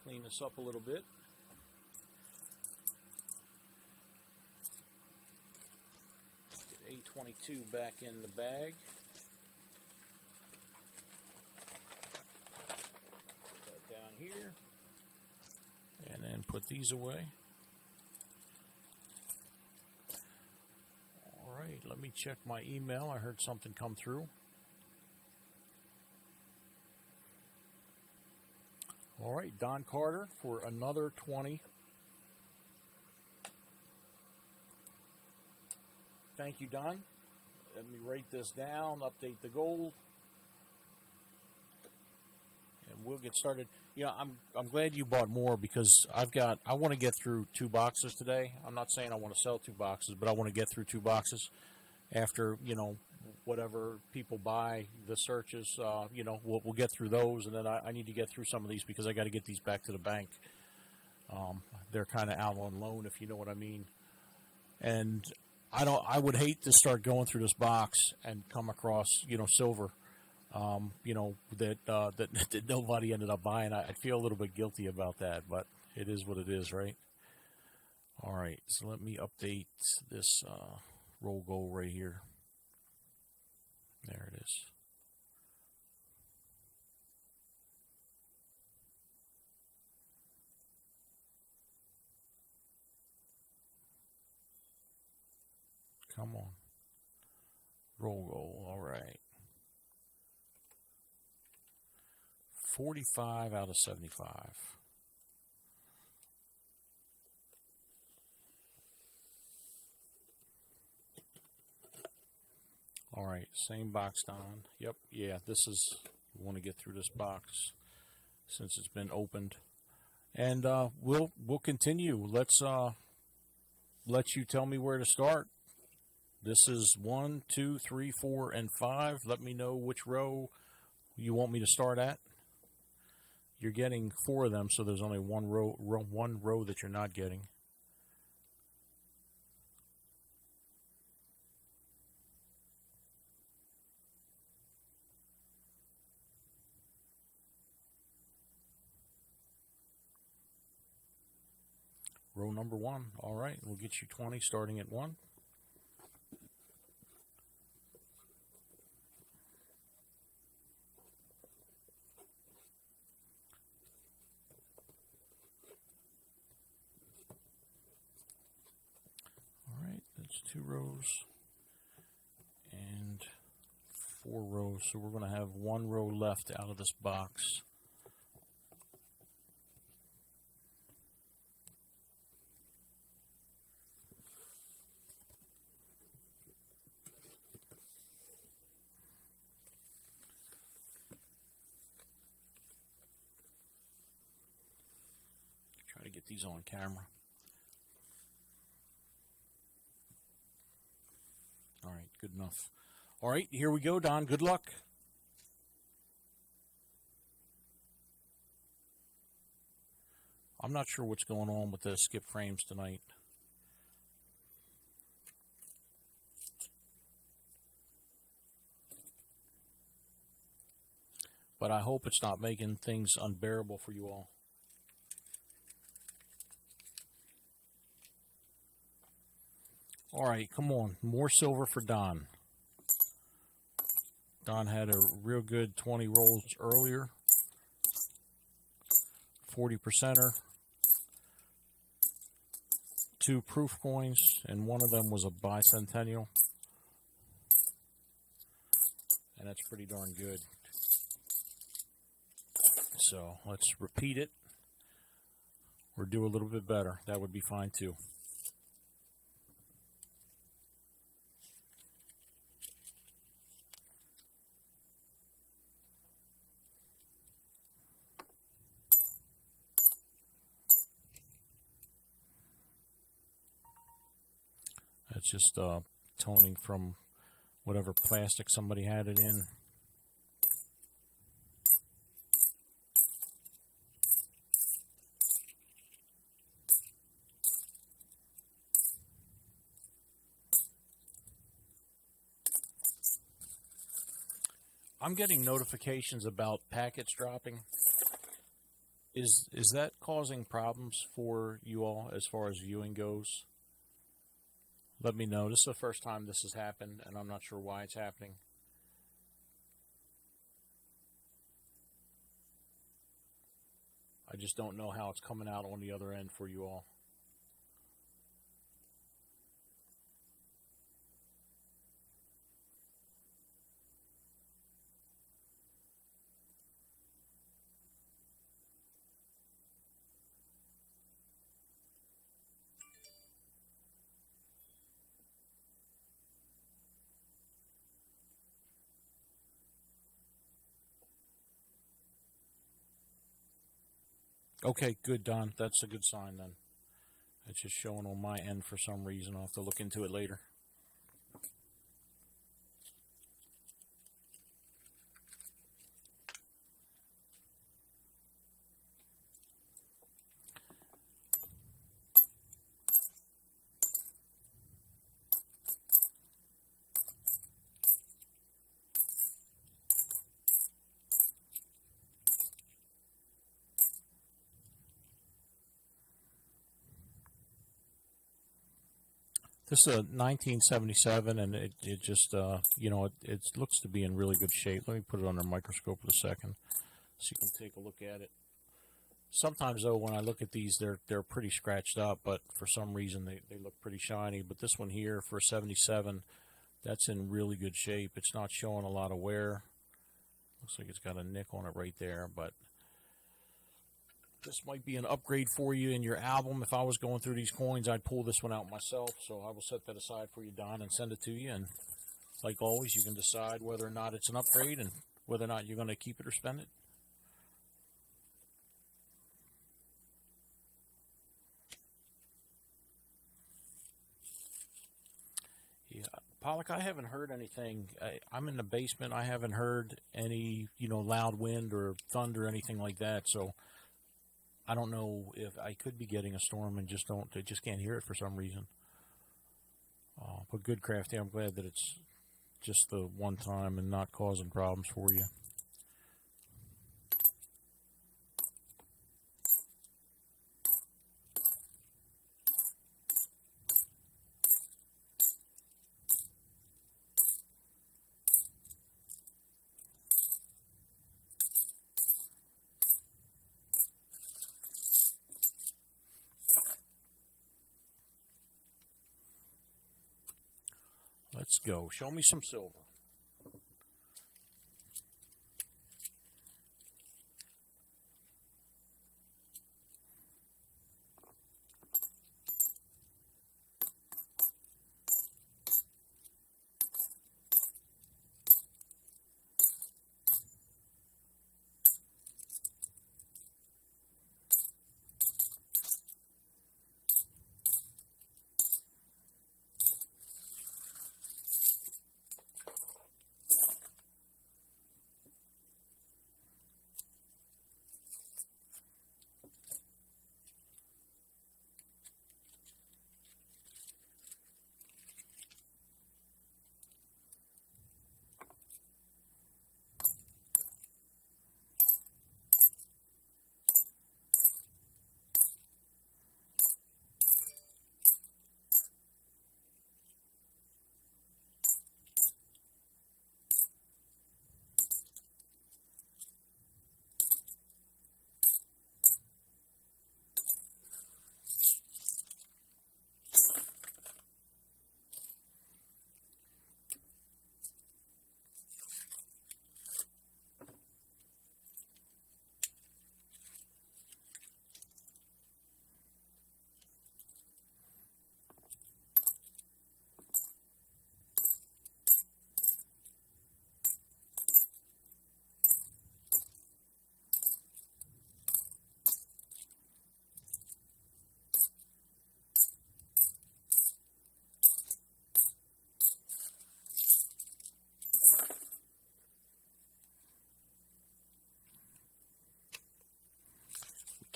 Clean this up a little bit. Get A22 back in the bag. Put that down here. And then put these away. All right, let me check my email. I heard something come through. All right, Don Carter for another 20. Thank you, Don. Let me write this down, update the goal, and we'll get started. You know, I'm glad you bought more because I want to get through 2 boxes today. I'm not saying I want to sell 2 boxes, but I want to get through 2 boxes after, you know, whatever people buy, the searches, you know, we'll get through those, and then I need to get through some of these because I got to get these back to the bank. They're kind of out on loan, if you know what I mean. And I would hate to start going through this box and come across, you know, silver, you know, that nobody ended up buying. I feel a little bit guilty about that, but it is what it is, right? All right, so let me update this roll goal right here. There it is. Come on. Roll goal. All right. 45 out of 75. All right, same box, Don. Yep, yeah, this is, we want to get through this box since it's been opened. And we'll continue. Let's let you tell me where to start. This is 1, 2, 3, 4, and 5. Let me know which row you want me to start at. you're getting 4 of them, so there's only one row that you're not getting. Row number 1. All right, we'll get you 20 starting at 1. All right, that's 2 rows and 4 rows. So we're going to have 1 row left out of this box. Try to get these on camera. All right, good enough. All right, here we go, Don. Good luck. I'm not sure what's going on with the skip frames tonight. But I hope it's not making things unbearable for you all. All right, come on. More silver for Don. Don had a real good 20 rolls earlier. 40%er. 2 proof coins, and one of them was a bicentennial. And that's pretty darn good. So let's repeat it or do a little bit better. That would be fine too. That's just toning from whatever plastic somebody had it in. I'm getting notifications about packets dropping. Is that causing problems for you all as far as viewing goes? Let me know. This is the first time this has happened, and I'm not sure why it's happening. I just don't know how it's coming out on the other end for you all. Okay, good, Don. That's a good sign then. It's just showing on my end for some reason. I'll have to look into it later. This is a 1977, and it just, you know, it looks to be in really good shape. Let me put it under a microscope for a second so you can take a look at it. Sometimes, though, when I look at these, they're pretty scratched up, but for some reason they look pretty shiny. But this one here for 77, that's in really good shape. It's not showing a lot of wear. Looks like it's got a nick on it right there, but this might be an upgrade for you in your album. If I was going through these coins, I'd pull this one out myself. So I will set that aside for you, Don, and send it to you. And like always, you can decide whether or not it's an upgrade and whether or not you're going to keep it or spend it. Yeah, Pollock, I haven't heard anything. I'm in the basement. I haven't heard any, loud wind or thunder or anything like that. So I don't know if I could be getting a storm and just can't hear it for some reason. But good, Crafty. I'm glad that it's just the one time and not causing problems for you. Let's go. Show me some silver.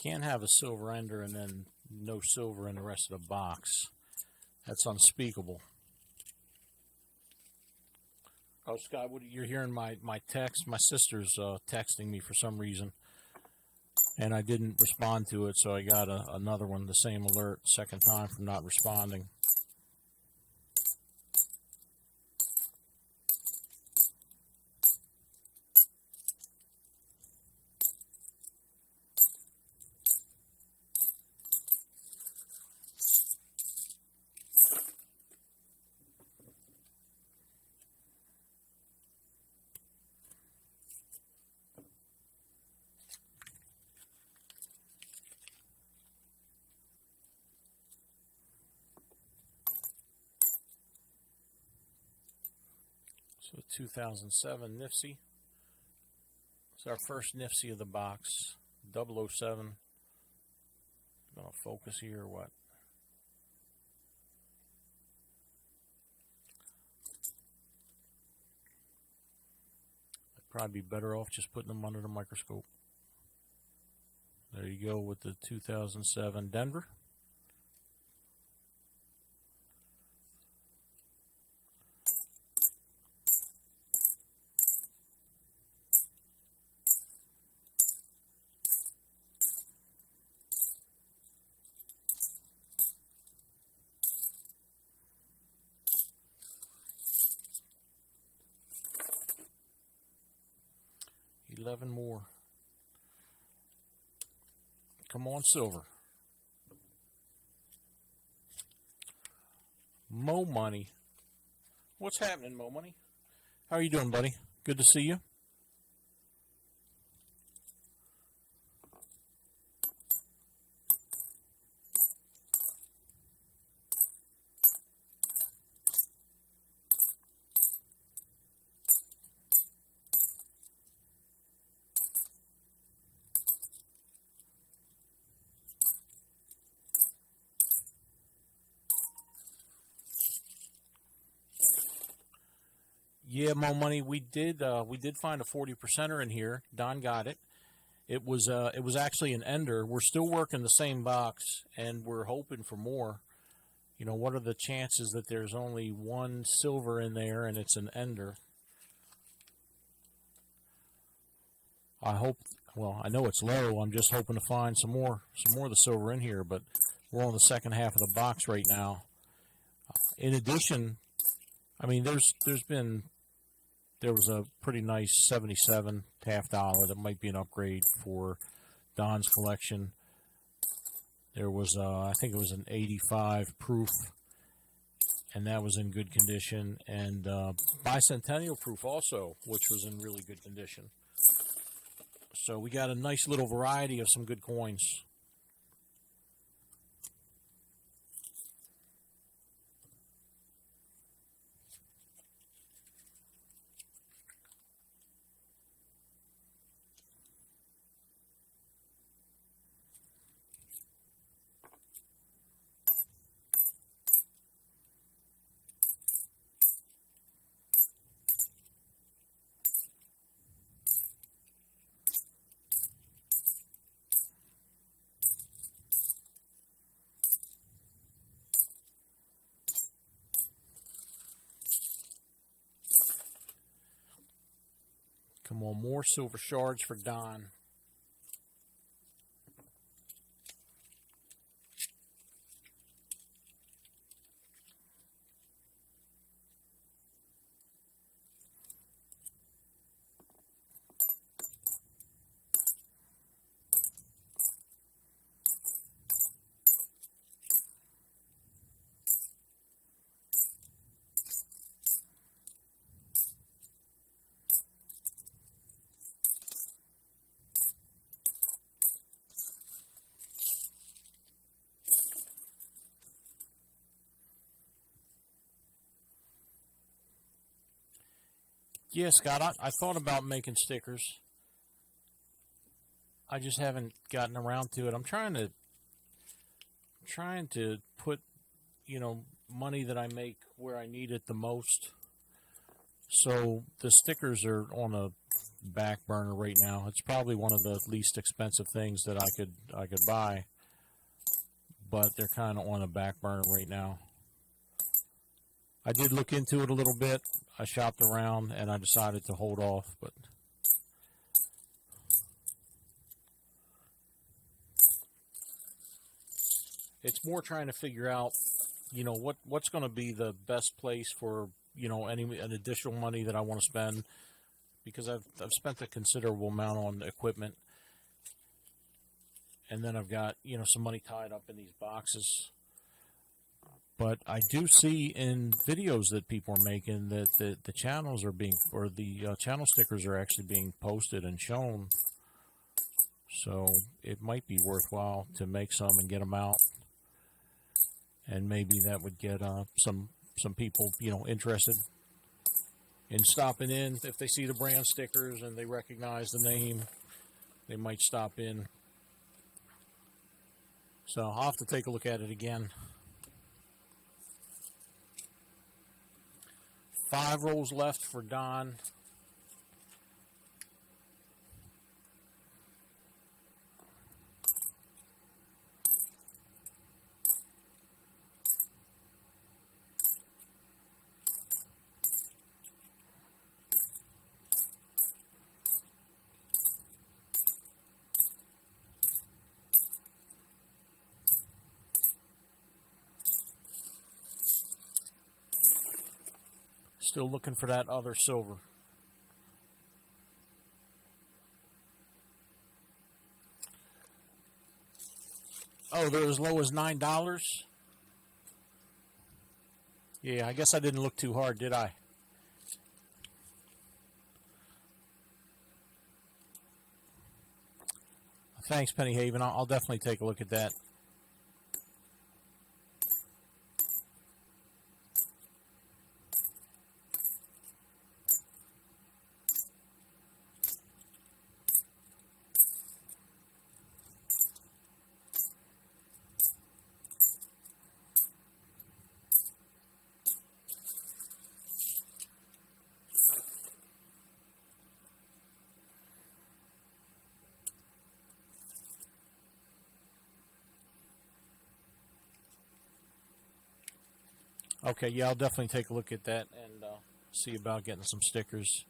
Can't have a silver ender and then no silver in the rest of the box. That's unspeakable. Oh, Scott, you're hearing my text? My sister's texting me for some reason, and I didn't respond to it, so I got another one, the same alert, second time from not responding. So 2007 Nifty. It's our first Nifty of the box. 007. Gonna focus here or what? I'd probably be better off just putting them under the microscope. There you go with the 2007 Denver. $11 more. Come on, silver. Mo Money. What's happening, Mo Money? How are you doing, buddy? Good to see you. Yeah, Mo Money, we did find a 40%er in here. Don got it. It was actually an ender. We're still working the same box, and we're hoping for more. You know, what are the chances that there's only one silver in there and it's an ender? I hope. Well, I know it's low. I'm just hoping to find some more of the silver in here. But we're on the second half of the box right now. In addition, I mean, there was a pretty nice 77 half dollar that might be an upgrade for Don's collection. There was, I think it was an 85 proof, and that was in good condition, and bicentennial proof also, which was in really good condition. So we got a nice little variety of some good coins. Come on, more silver shards for Don. Yeah, Scott, I thought about making stickers. I just haven't gotten around to it. I'm trying to put, you know, money that I make where I need it the most. So the stickers are on a back burner right now. It's probably one of the least expensive things that I could buy, but they're kind of on a back burner right now. I did look into it a little bit. I shopped around and I decided to hold off, but it's more trying to figure out, you know, what's going to be the best place for, you know, an additional money that I want to spend, because I've spent a considerable amount on equipment, and then I've got, you know, some money tied up in these boxes. But I do see in videos that people are making that the channels are being, or the channel stickers are actually being posted and shown. So it might be worthwhile to make some and get them out. And maybe that would get some people, you know, interested in stopping in. If they see the brand stickers and they recognize the name, they might stop in. So I'll have to take a look at it again. 5 rolls left for Don. Still looking for that other silver. Oh, they're as low as $9? Yeah, I guess I didn't look too hard, did I? Thanks, Penny Haven. I'll definitely take a look at that. Okay, yeah, I'll definitely take a look at that and see about getting some stickers.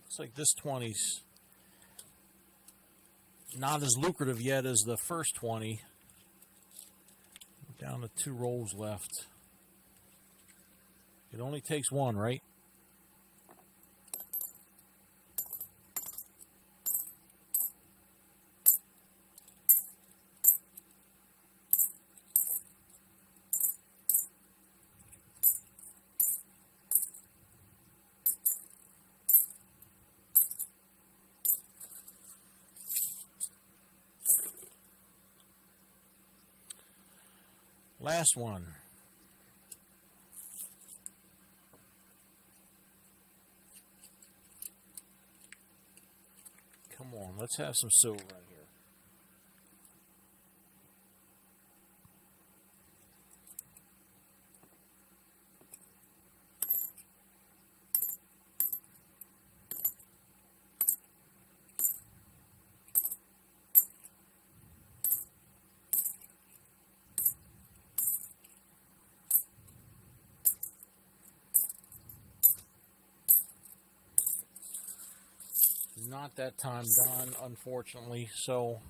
Looks like this 20's not as lucrative yet as the first 20. Down to 2 rolls left. It only takes one, right? Last one. Come on, let's have some silver in here. Not that time done, unfortunately, so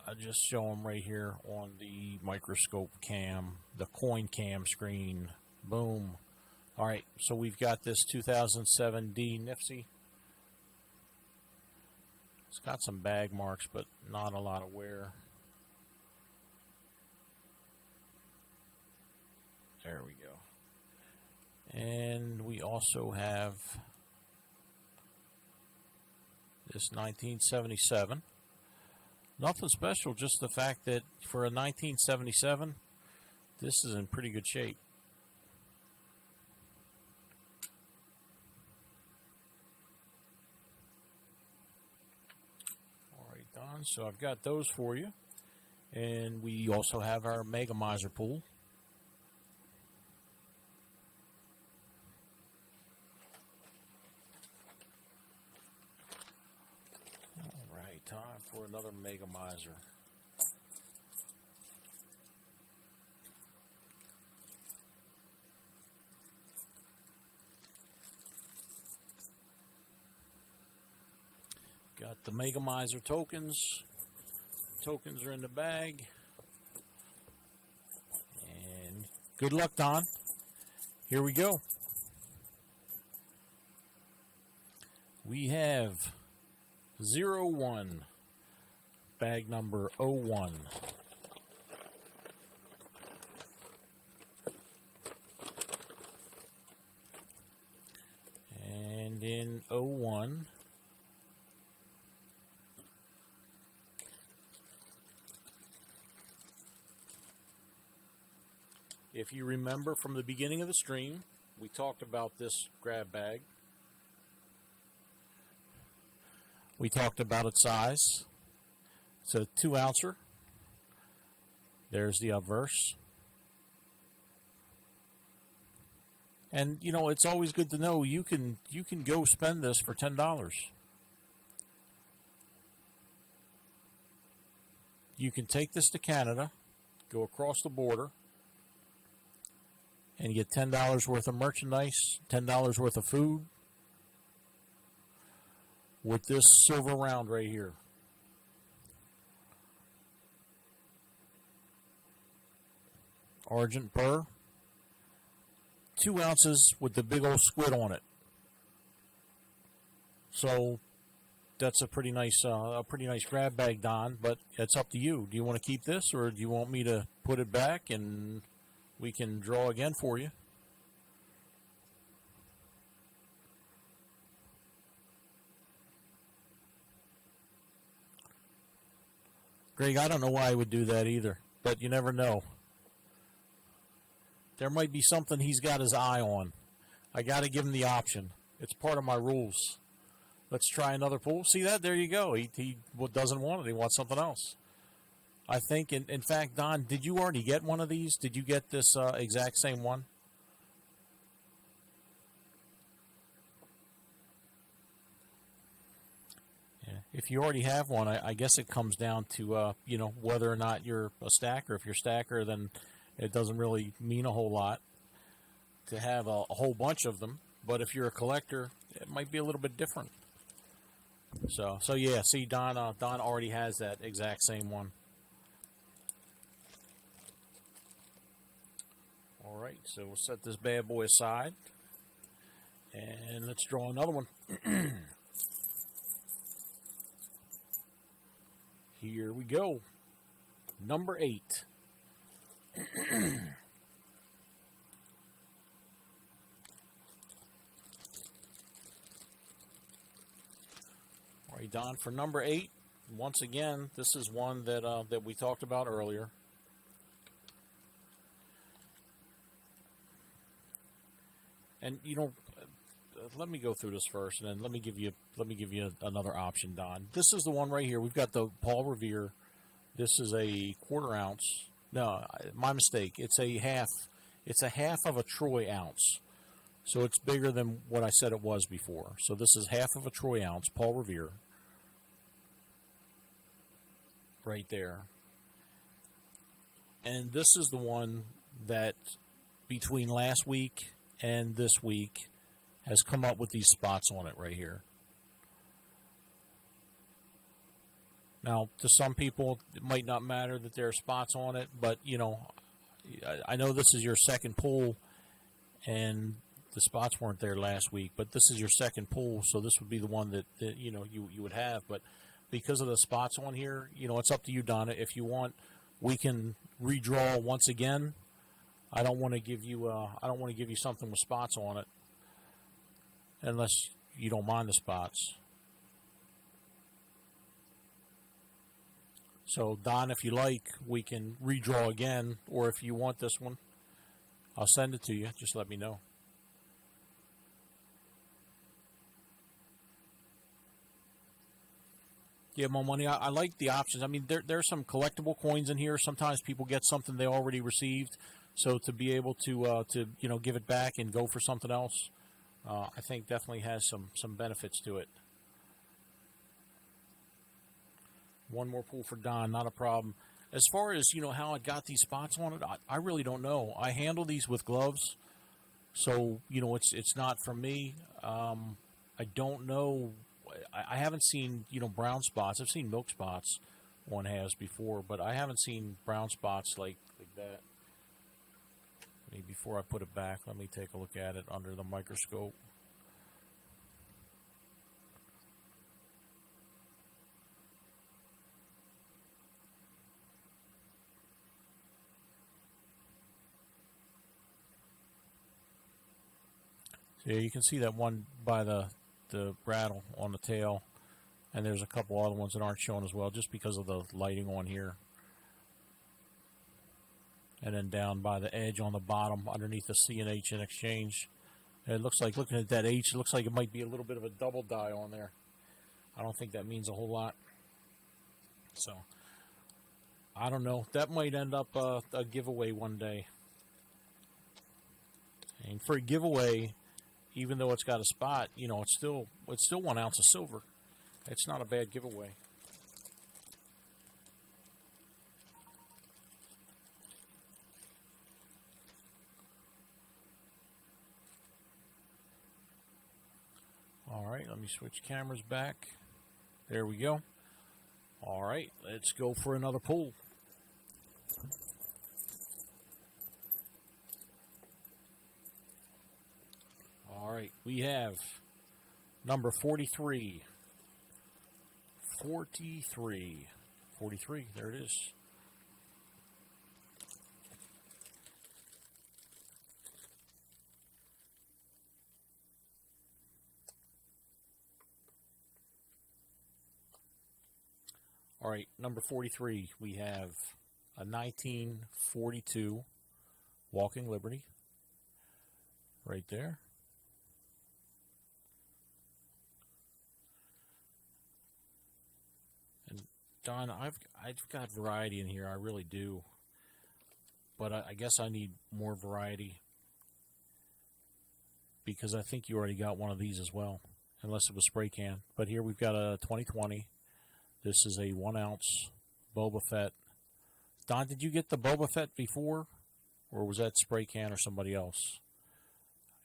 I just show them right here on the microscope cam, the coin cam screen. Boom. All right, so we've got this 2007 D Nifty. It's got some bag marks, but not a lot of wear. There we go. And we also have this 1977. Nothing special, just the fact that for a 1977, this is in pretty good shape. All right, Don, so I've got those for you. And we also have our Mega Miser pool. Time for another Mega Miser. Got the Mega Miser tokens. Tokens are in the bag. And good luck, Don. Here we go. We have 01, bag number 01. And in 01, if you remember from the beginning of the stream, we talked about this grab bag. We talked about its size. It's a 2-ouncer. There's the obverse. And you know, it's always good to know you can go spend this for $10. You can take this to Canada, go across the border, and get $10 worth of merchandise, $10 worth of food, with this silver round right here. Argent burr. 2 ounces with the big old squid on it. So that's a pretty nice grab bag, Don, but it's up to you. Do you want to keep this, or do you want me to put it back and we can draw again for you? Greg, I don't know why I would do that either, but you never know. There might be something he's got his eye on. I got to give him the option. It's part of my rules. Let's try another pool. See that? There you go. He doesn't want it. He wants something else. I think, in fact, Don, did you already get one of these? Did you get this exact same one? Yeah. If you already have one, I guess it comes down to, you know, whether or not you're a stacker. If you're a stacker, then it doesn't really mean a whole lot to have a whole bunch of them. But if you're a collector, it might be a little bit different. So yeah, see, Don already has that exact same one. All right, so we'll set this bad boy aside, and let's draw another one. Here we go. Number 8. All right, Don, for number 8, once again, this is one that we talked about earlier. And you know, let me go through this first, and then let me give you another option, Don. This is the one right here. We've got the Paul Revere. This is a 1/4 ounce. No, my mistake. It's a half. It's a half of a troy ounce. So it's bigger than what I said it was before. So this is half of a troy ounce, Paul Revere. Right there. And this is the one that between last week and this week has come up with these spots on it right here. Now, to some people, it might not matter that there are spots on it, but, you know, I know this is your second pull, and the spots weren't there last week, but this is your second pull, so this would be the one that you know, you would have. But because of the spots on here, you know, it's up to you, Donna. If you want, we can redraw once again. I don't want to give you something with spots on it, unless you don't mind the spots. So, Don, if you like, we can redraw again, or if you want this one, I'll send it to you. Just let me know. Yeah, more money. I like the options. I mean, there's some collectible coins in here. Sometimes people get something they already received, so to be able to you know, give it back and go for something else, I think definitely has some benefits to it. One more pull for Don, not a problem. As far as, you know, how I got these spots on it, I really don't know. I handle these with gloves, so, you know, it's not from me. I don't know. I haven't seen, you know, brown spots. I've seen milk spots on halves before, but I haven't seen brown spots like that. Maybe before I put it back, let me take a look at it under the microscope. So yeah, you can see that one by the rattle on the tail, and there's a couple other ones that aren't shown as well, just because of the lighting on here. And then down by the edge on the bottom, underneath the C and H in exchange, and it looks like, looking at that H, it looks like it might be a little bit of a double die on there. I don't think that means a whole lot. So, I don't know. That might end up a giveaway one day. And for a giveaway, even though it's got a spot, you know, it's still 1 ounce of silver. It's not a bad giveaway. All right, let me switch cameras back. There we go. All right, let's go for another pull. All right, we have number 43. 43. 43, there it is. All right, number 43, we have a 1942 Walking Liberty right there. Don, I've got variety in here. I really do, but I guess I need more variety because I think you already got one of these as well, unless it was spray can. But here we've got a 2020. This is a 1 ounce Boba Fett. Don, did you get the Boba Fett before, or was that spray can or somebody else?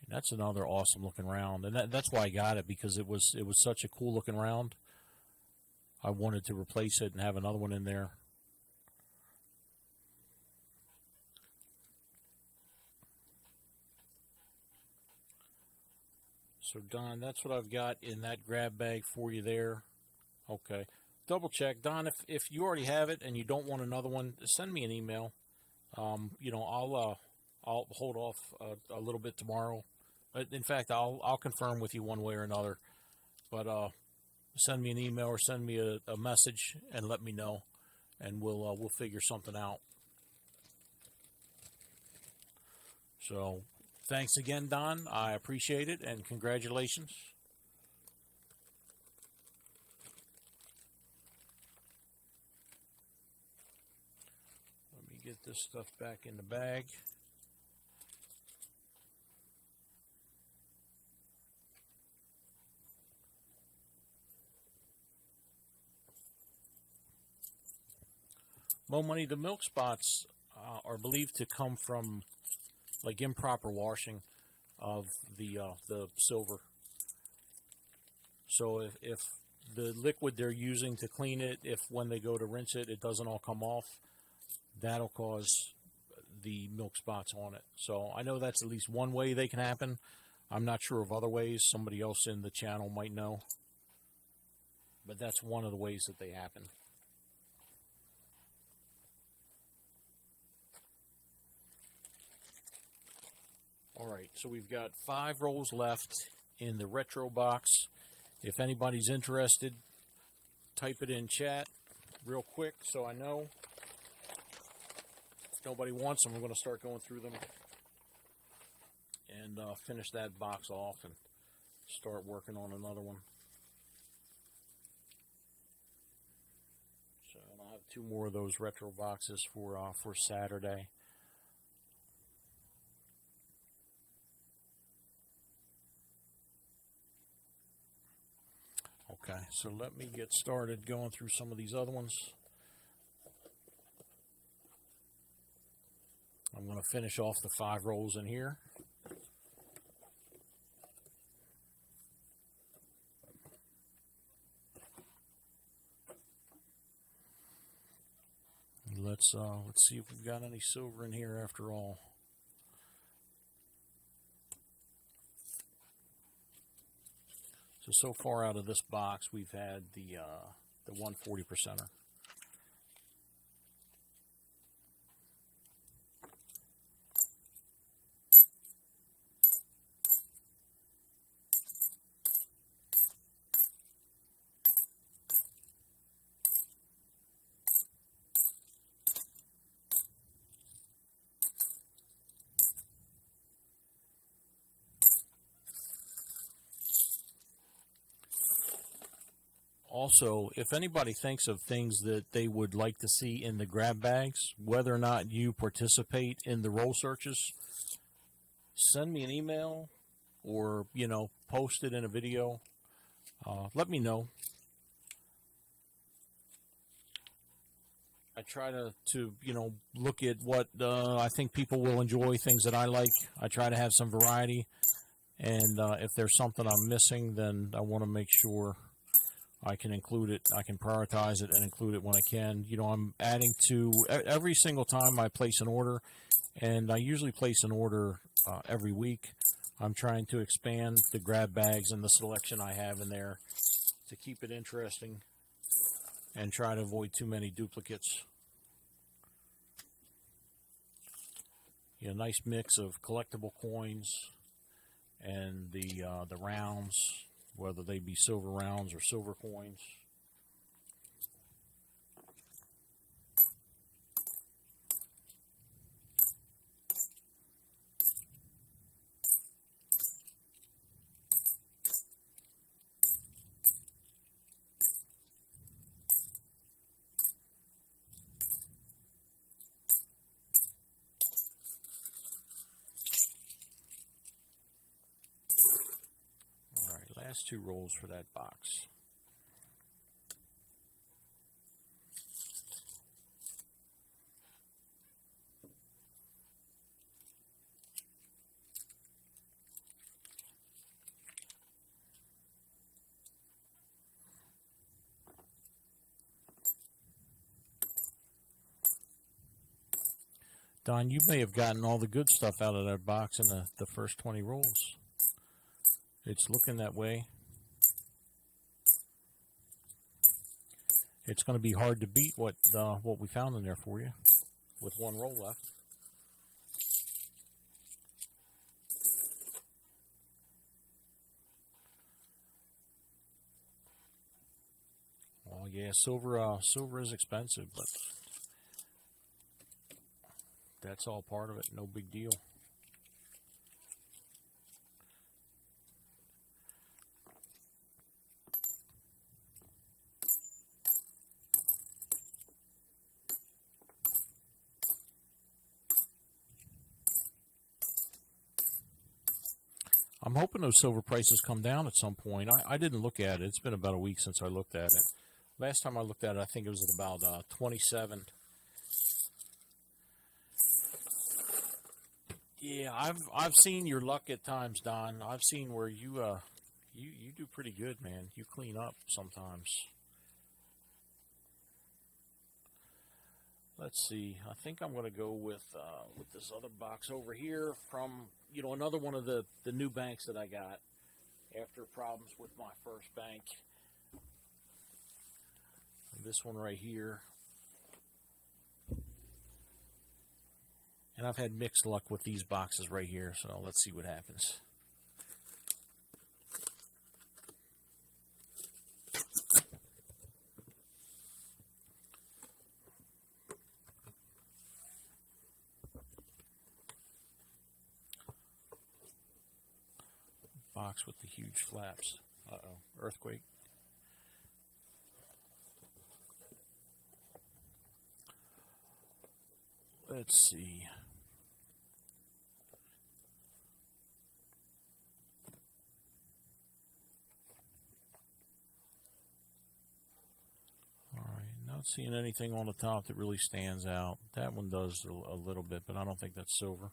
That's another awesome looking round, and that's why I got it, because it was such a cool looking round. I wanted to replace it and have another one in there. So Don, that's what I've got in that grab bag for you there. Okay, double check, Don. If you already have it and you don't want another one, send me an email. You know, I'll hold off a little bit tomorrow. In fact, I'll confirm with you one way or another. But send me an email or send me a message and let me know, and we'll figure something out. So thanks again, Don. I appreciate it, and congratulations. Let me get this stuff back in the bag. Mo Money, the milk spots are believed to come from like improper washing of the silver. So if the liquid they're using to clean it, if when they go to rinse it, it doesn't all come off, that'll cause the milk spots on it. So I know that's at least one way they can happen. I'm not sure of other ways. Somebody else in the channel might know. But that's one of the ways that they happen. All right, so we've got 5 rolls left in the retro box. If anybody's interested, type it in chat real quick so I know. If nobody wants them, we're going to start going through them and finish that box off and start working on another one. So I'll have 2 more of those retro boxes for Saturday. Okay, so let me get started going through some of these other ones. I'm going to finish off the 5 rolls in here. Let's see if we've got any silver in here after all. So far out of this box, we've had the 140%er. Also, if anybody thinks of things that they would like to see in the grab bags, whether or not you participate in the roll searches, send me an email or, you know, post it in a video. Let me know. I try to you know, look at what I think people will enjoy, things that I like. I try to have some variety. And if there's something I'm missing, then I want to make sure I can include it. I can prioritize it and include it when I can. You know, I'm adding to every single time I place an order, and I usually place an order every week. I'm trying to expand the grab bags and the selection I have in there to keep it interesting and try to avoid too many duplicates. You know, nice mix of collectible coins and the rounds, whether they be silver rounds or silver coins. last 2 rolls for that box. Don, you may have gotten all the good stuff out of that box in the first 20 rolls. It's looking that way. It's going to be hard to beat what we found in there for you with 1 roll left. Well, yeah, silver is expensive, but that's all part of it. No big deal. I'm hoping those silver prices come down at some point. I didn't look at it. It's been about a week since I looked at it. Last time I looked at it, I think it was at about 27. Yeah, I've seen your luck at times, Don. I've seen where you do pretty good, man. You clean up sometimes. Let's see. I think I'm going to go with this other box over here from, another one of the new banks that I got after problems with my first bank. This one right here. And I've had mixed luck with these boxes right here, so let's see what happens. Box with the huge flaps. Uh-oh, earthquake. Let's see. All right, not seeing anything on the top that really stands out. That one does a little bit, but I don't think that's silver.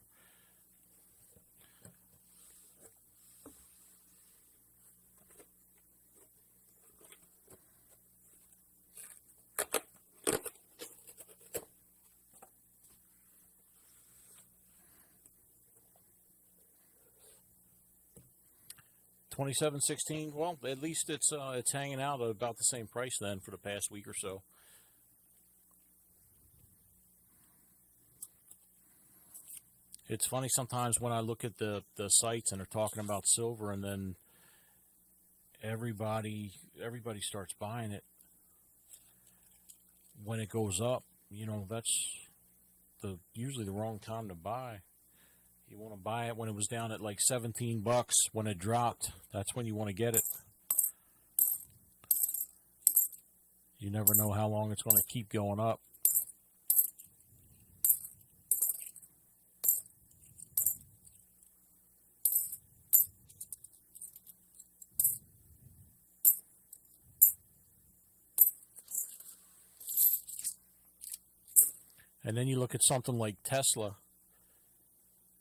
$27.16. Well, at least it's hanging out at about the same price then for the past week or so. It's funny sometimes when I look at the sites and they're talking about silver, and then everybody starts buying it when it goes up. That's usually the wrong time to buy. You want to buy it when it was down at like 17 bucks. When it dropped, that's when you want to get it. You never know how long it's going to keep going up. And then you look at something like Tesla,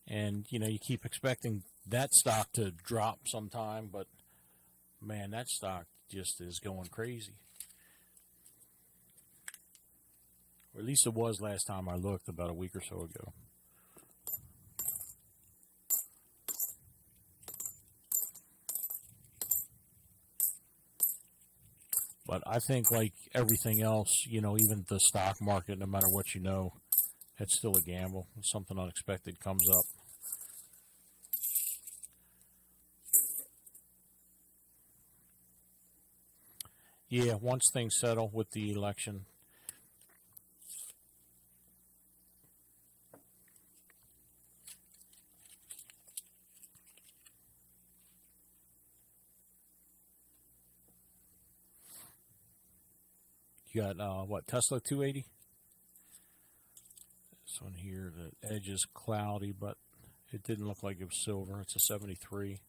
and you keep expecting that stock to drop sometime, but man, that stock just is going crazy. Or at least it was last time I looked, about a week or so ago. But I think, like everything else, even the stock market, no matter what it's still a gamble. Something unexpected comes up. Yeah, once things settle with the election. You got, what, Tesla 280? This one here, the edge is cloudy, but it didn't look like it was silver. It's a 73.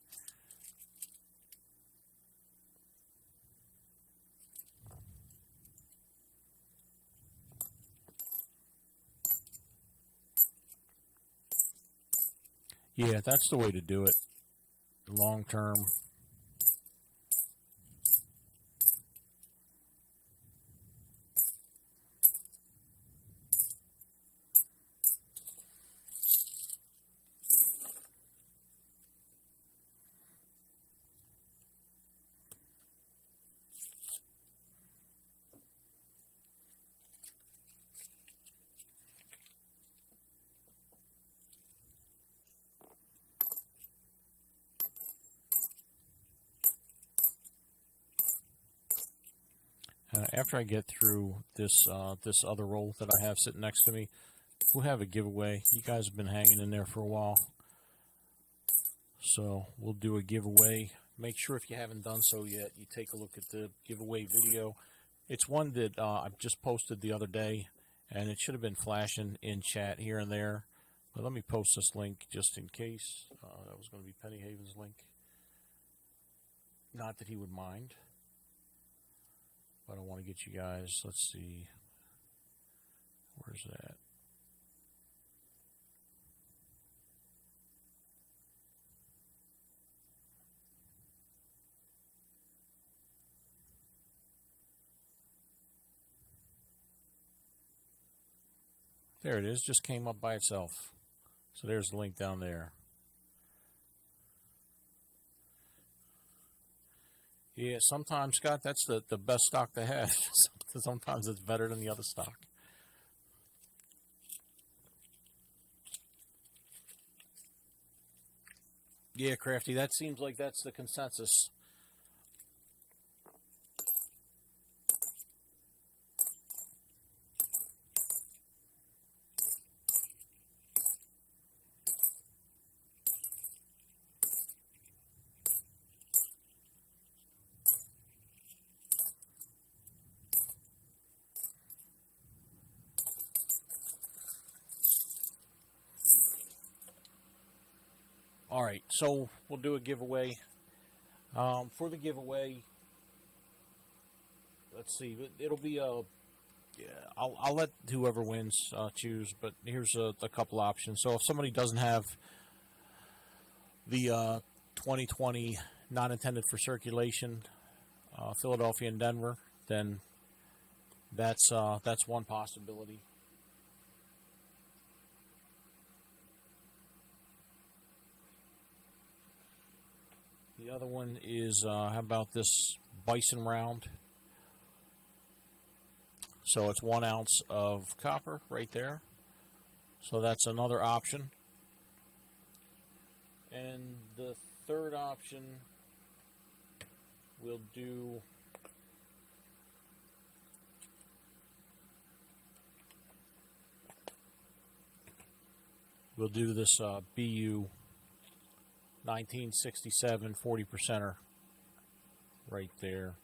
Yeah, that's the way to do it. Long term. After I get through this this other roll that I have sitting next to me, we'll have a giveaway. You guys have been hanging in there for a while, so we'll do a giveaway. Make sure if you haven't done so yet, you take a look at the giveaway video. It's one that I've just posted the other day, and it should have been flashing in chat here and there. But let me post this link just in case. That was going to be Penny Haven's link. Not that he would mind. But I want to get you guys, let's see, where's that? There it is, just came up by itself. So there's the link down there. Yeah, sometimes, Scott, that's the best stock to have. Sometimes it's better than the other stock. Yeah, Crafty, that seems like that's the consensus. All right, so we'll do a giveaway. For the giveaway, let's see, it'll be a. Yeah, I'll let whoever wins choose, but here's a couple options. So if somebody doesn't have the 2020 not intended for circulation Philadelphia and Denver, then that's one possibility. The other one is, how about this bison round? So it's 1 ounce of copper right there. So that's another option. And the third option we'll do this BU 1967 40%er right there.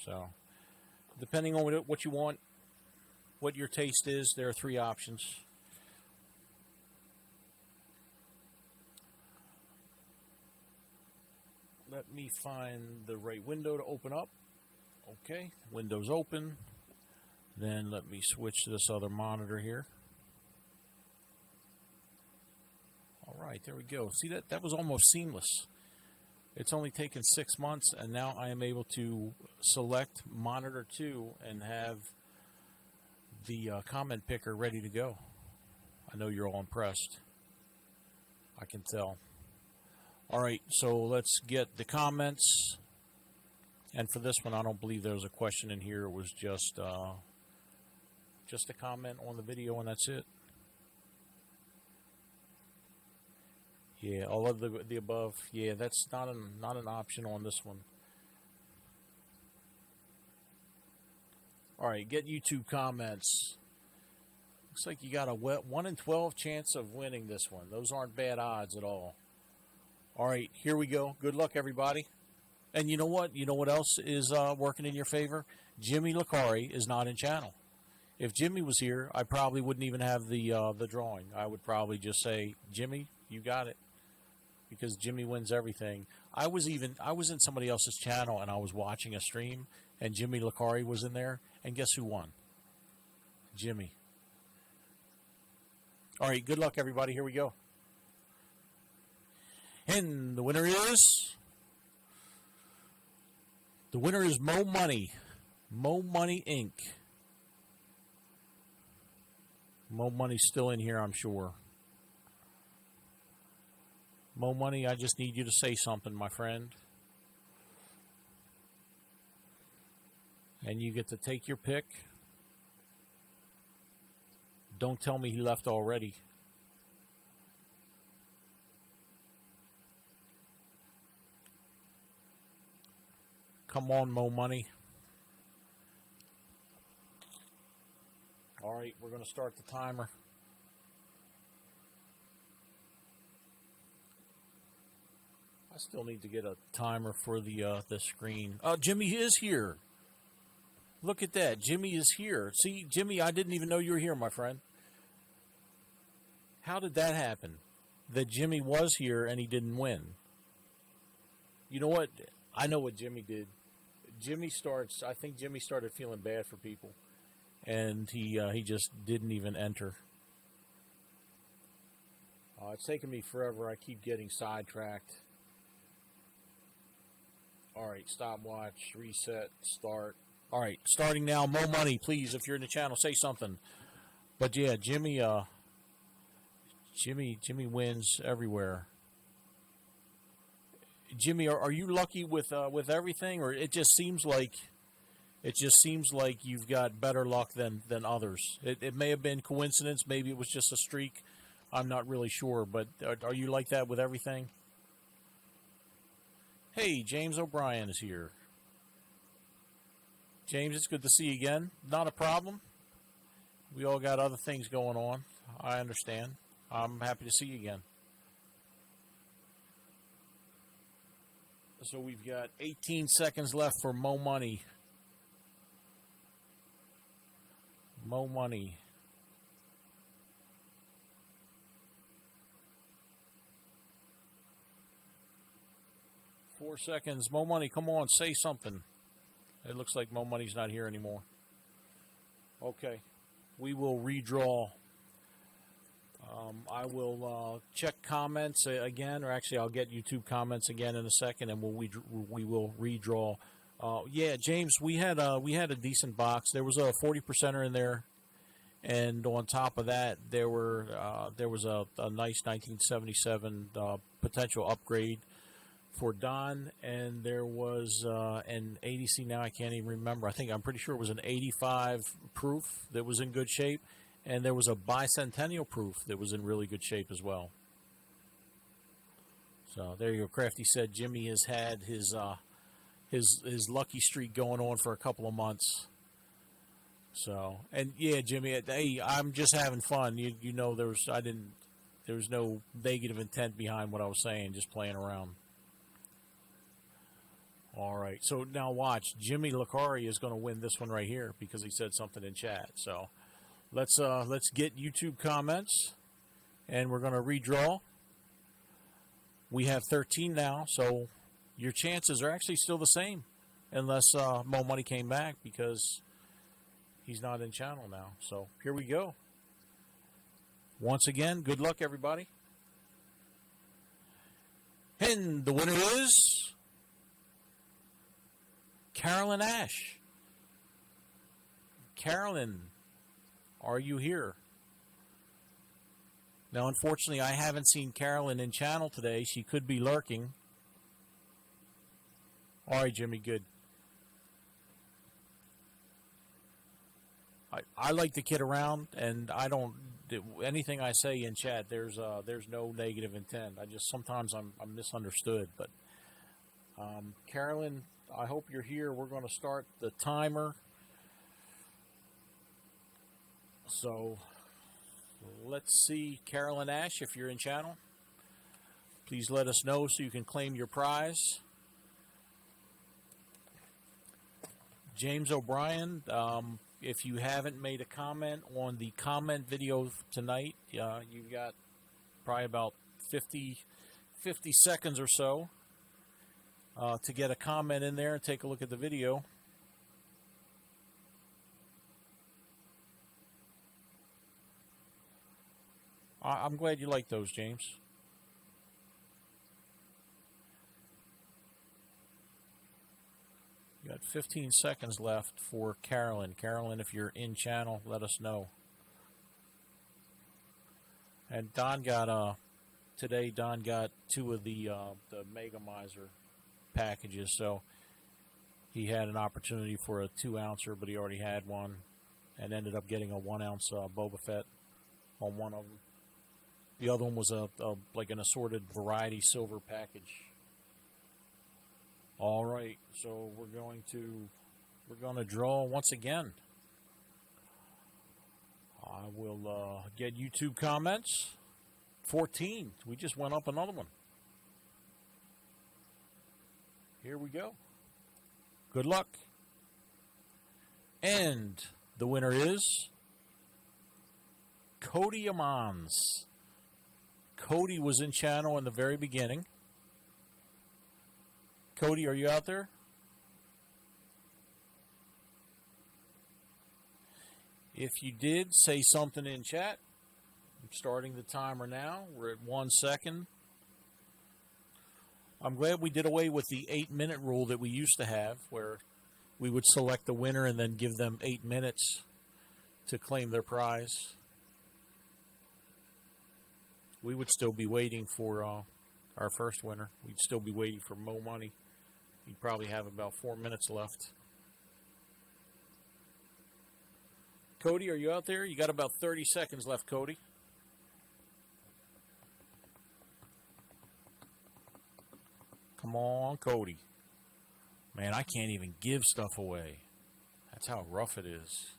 So depending on what you want, what your taste is, there are 3 options. Let me find the right window to open up. Okay, window's open. Then let me switch to this other monitor here. All right, there we go. See, that was almost seamless. It's only taken 6 months, and now I am able to select monitor 2 and have the comment picker ready to go. I know you're all impressed. I can tell. All right, so let's get the comments. And for this one, I don't believe there was a question in here. It was just a comment on the video, and that's it. Yeah, all of the above. Yeah, that's not an option on this one. All right, get YouTube comments. Looks like you got a 1 in 12 chance of winning this one. Those aren't bad odds at all. All right, here we go. Good luck, everybody. And you know what? You know what else is working in your favor? Jimmy Licari is not in channel. If Jimmy was here, I probably wouldn't even have the drawing. I would probably just say, Jimmy, you got it. Because Jimmy wins everything. I was in somebody else's channel and I was watching a stream and Jimmy Licari was in there, and guess who won? Jimmy. All right, good luck, everybody. Here we go. And the winner is Mo Money. Mo Money Inc. Mo Money's still in here, I'm sure. Mo Money, I just need you to say something, my friend. And you get to take your pick. Don't tell me he left already. Come on, Mo Money. All right, we're going to start the timer. I still need to get a timer for the screen. Oh, Jimmy is here. Look at that. Jimmy is here. See, Jimmy, I didn't even know you were here, my friend. How did that happen? That Jimmy was here and he didn't win. You know what? I know what Jimmy did. I think Jimmy started feeling bad for people. And he just didn't even enter. It's taken me forever. I keep getting sidetracked. All right, stopwatch, reset, start. All right, starting now. Mo Money, please, if you're in the channel, say something. But yeah, Jimmy wins everywhere. Jimmy, are you lucky with everything, or it just seems like you've got better luck than others? It may have been coincidence, maybe it was just a streak. I'm not really sure, but are you like that with everything? Hey, James O'Brien is here. James, it's good to see you again. Not a problem. We all got other things going on. I understand. I'm happy to see you again. So we've got 18 seconds left for Mo Money. Mo Money. Four seconds. Mo Money, come on, say something. It looks like Mo Money's not here anymore. Okay. We will redraw. I will check comments again, or actually I'll get YouTube comments again in a second, and we will redraw. Yeah, James, we had a decent box. There was a 40%er in there, and on top of that, there was a nice 1977 potential upgrade for Don, and there was an 80C. Now I can't even remember. I'm pretty sure it was an 85 proof that was in good shape. And there was a bicentennial proof that was in really good shape as well. So there you go. Crafty said Jimmy has had his lucky streak going on for a couple of months. So, and yeah, Jimmy, hey, I'm just having fun. You know, there was no negative intent behind what I was saying. Just playing around. All right. So now watch. Jimmy Lacari is going to win this one right here because he said something in chat. So. Let's get YouTube comments, and we're going to redraw. We have 13 now, so your chances are actually still the same, unless Mo Money came back because he's not in channel now. So here we go. Once again, good luck, everybody. And the winner is Carolyn Ash. Carolyn, are you here? Now, unfortunately, I haven't seen Carolyn in channel today. She could be lurking. All right, Jimmy, good. I like to kid around, and I don't anything I say in chat. There's no negative intent. Sometimes I'm misunderstood. But Carolyn, I hope you're here. We're going to start the timer. So let's see, Carolyn Ash, if you're in channel, please let us know so you can claim your prize. James O'Brien, if you haven't made a comment on the comment video tonight, you've got probably about 50 seconds or so to get a comment in there and take a look at the video. I'm glad you like those, James. We got 15 seconds left for Carolyn. Carolyn, if you're in channel, let us know. And Don got today. Don got 2 of the Mega Miser packages, so he had an opportunity for a 2-ouncer, but he already had one, and ended up getting a 1-ounce Boba Fett on one of them. The other one was like an assorted variety silver package. All right, so we're going to draw once again. I will get YouTube comments. 14. We just went up another one. Here we go. Good luck. And the winner is Cody Amons. Cody was in channel in the very beginning. Cody, are you out there? If you did, say something in chat. I'm starting the timer now. We're at 1 second. I'm glad we did away with the 8-minute rule that we used to have, where we would select the winner and then give them 8 minutes to claim their prize. We would still be waiting for our first winner. We'd still be waiting for Mo Money. He'd probably have about 4 minutes left. Cody, are you out there? You got about 30 seconds left, Cody. Come on, Cody. Man, I can't even give stuff away. That's how rough it is.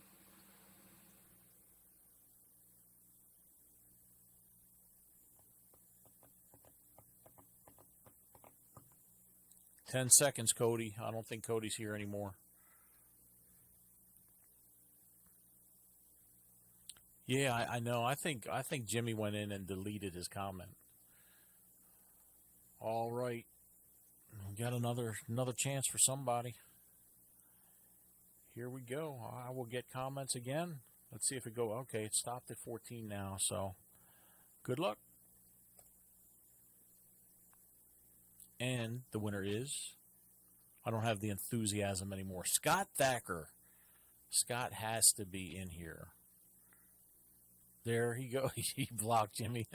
Ten seconds, Cody. I don't think Cody's here anymore. Yeah, I know. I think Jimmy went in and deleted his comment. All right. We got another chance for somebody. Here we go. I will get comments again. Let's see if it go. Okay, it stopped at 14 now, so good luck. And the winner is, I don't have the enthusiasm anymore, Scott Thacker. Scott has to be in here. There he goes. He blocked Jimmy.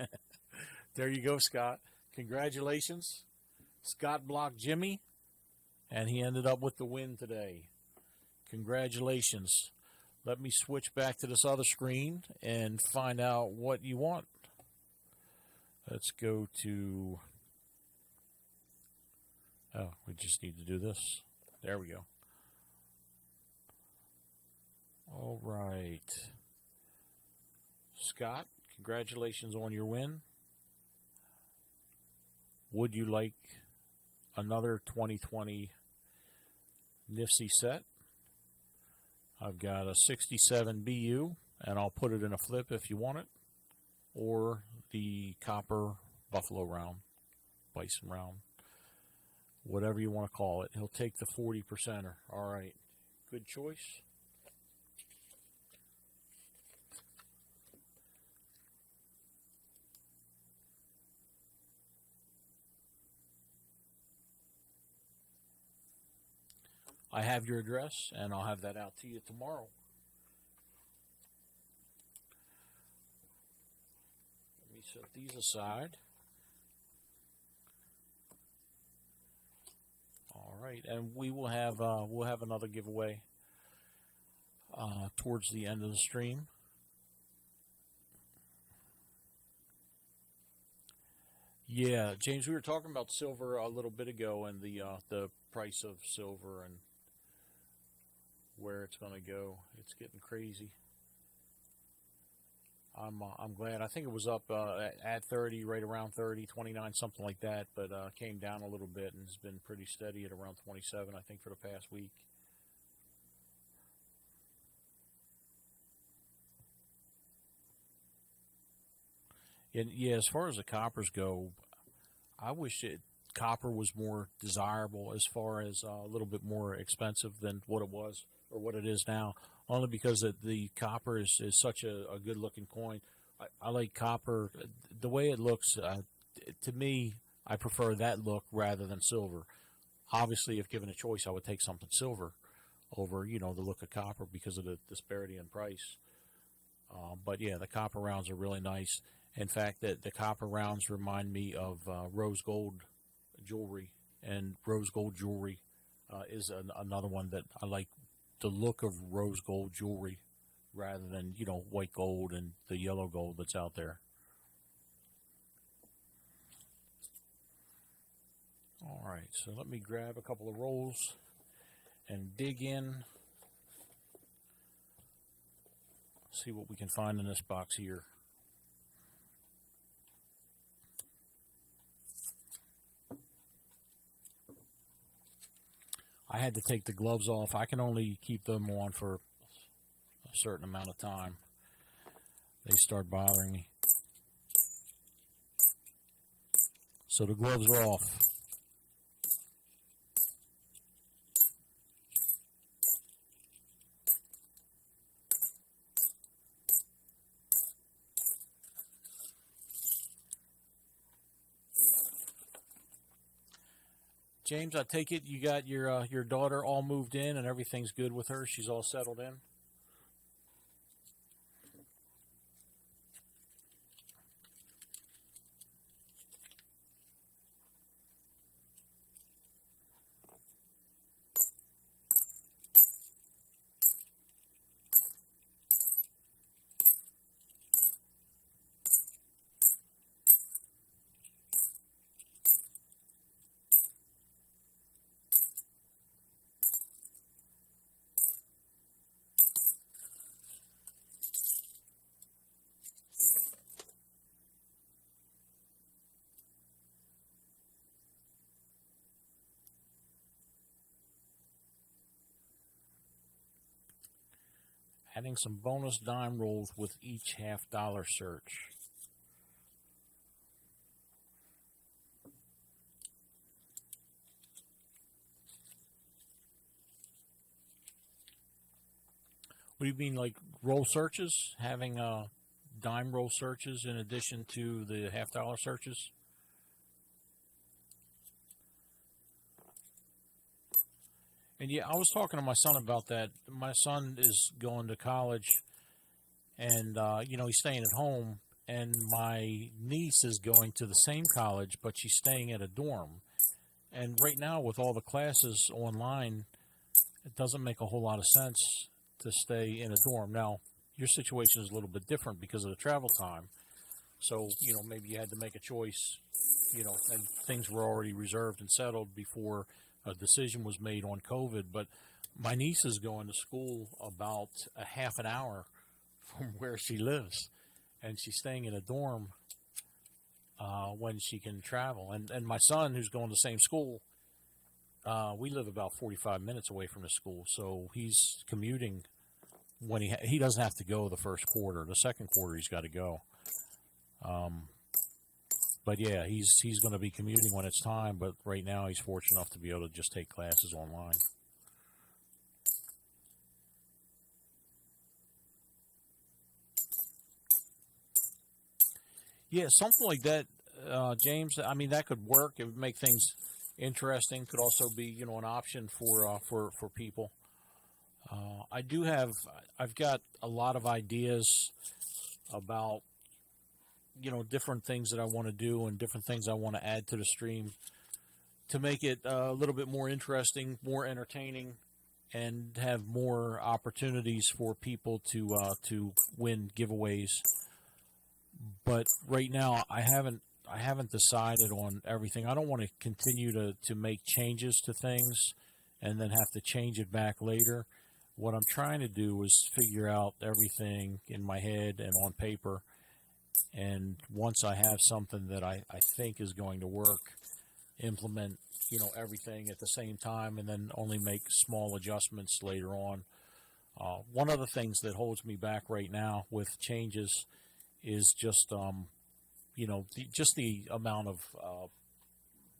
There you go, Scott. Congratulations. Scott blocked Jimmy, and he ended up with the win today. Congratulations. Let me switch back to this other screen and find out what you want. Let's go to... Oh, we just need to do this. There we go. All right. Scott, congratulations on your win. Would you like another 2020 Nifty set? I've got a 67 BU, and I'll put it in a flip if you want it, or the copper buffalo round, bison round, whatever you want to call it. He'll take the 40%er. All right, good choice. I have your address, and I'll have that out to you tomorrow. Let me set these aside. All right, and we'll have another giveaway towards the end of the stream. Yeah, James, we were talking about silver a little bit ago, and the price of silver and where it's going to go. It's getting crazy. I'm glad. I think it was up at 30, right around 30, 29, something like that, but came down a little bit and has been pretty steady at around 27, I think, for the past week. And yeah, as far as the coppers go, I wish copper was more desirable, as far as a little bit more expensive than what it was or what it is now, only because the copper is such a good looking coin. I like copper, the way it looks. To me, I prefer that look rather than silver. Obviously, if given a choice, I would take something silver over, the look of copper because of the disparity in price. But yeah, the copper rounds are really nice. In fact, that the copper rounds remind me of rose gold jewelry, and rose gold jewelry is another one that I like the look of rose gold jewelry rather than white gold and the yellow gold that's out there. All right, so let me grab a couple of rolls and dig in. See what we can find in this box here. I had to take the gloves off. I can only keep them on for a certain amount of time. They start bothering me. So the gloves are off. James, I take it you got your daughter all moved in and everything's good with her? She's all settled in? Adding some bonus dime rolls with each $50 search. What do you mean, like roll searches? Having dime roll searches in addition to the $50 searches? And yeah, I was talking to my son about that. My son is going to college, and he's staying at home. And my niece is going to the same college, but she's staying at a dorm. And right now, with all the classes online, it doesn't make a whole lot of sense to stay in a dorm. Now, your situation is a little bit different because of the travel time. So, maybe you had to make a choice, and things were already reserved and settled before a decision was made on COVID. But my niece is going to school about a half an hour from where she lives, and she's staying in a dorm when she can travel. And my son, who's going to the same school, we live about 45 minutes away from the school, so he's commuting when he doesn't have to go the first quarter. The second quarter, he's got to go. But yeah, he's going to be commuting when it's time, but right now he's fortunate enough to be able to just take classes online. Yeah, something like that, James. I mean, that could work. It would make things interesting. Could also be, an option for people. I've got a lot of ideas about, different things that I want to do and different things I want to add to the stream to make it a little bit more interesting, more entertaining, and have more opportunities for people to win giveaways. But right now, I haven't decided on everything. I don't want to continue to make changes to things and then have to change it back later. What I'm trying to do is figure out everything in my head and on paper. And once I have something that I think is going to work, implement, everything at the same time, and then only make small adjustments later on. One of the things that holds me back right now with changes is just, just the amount of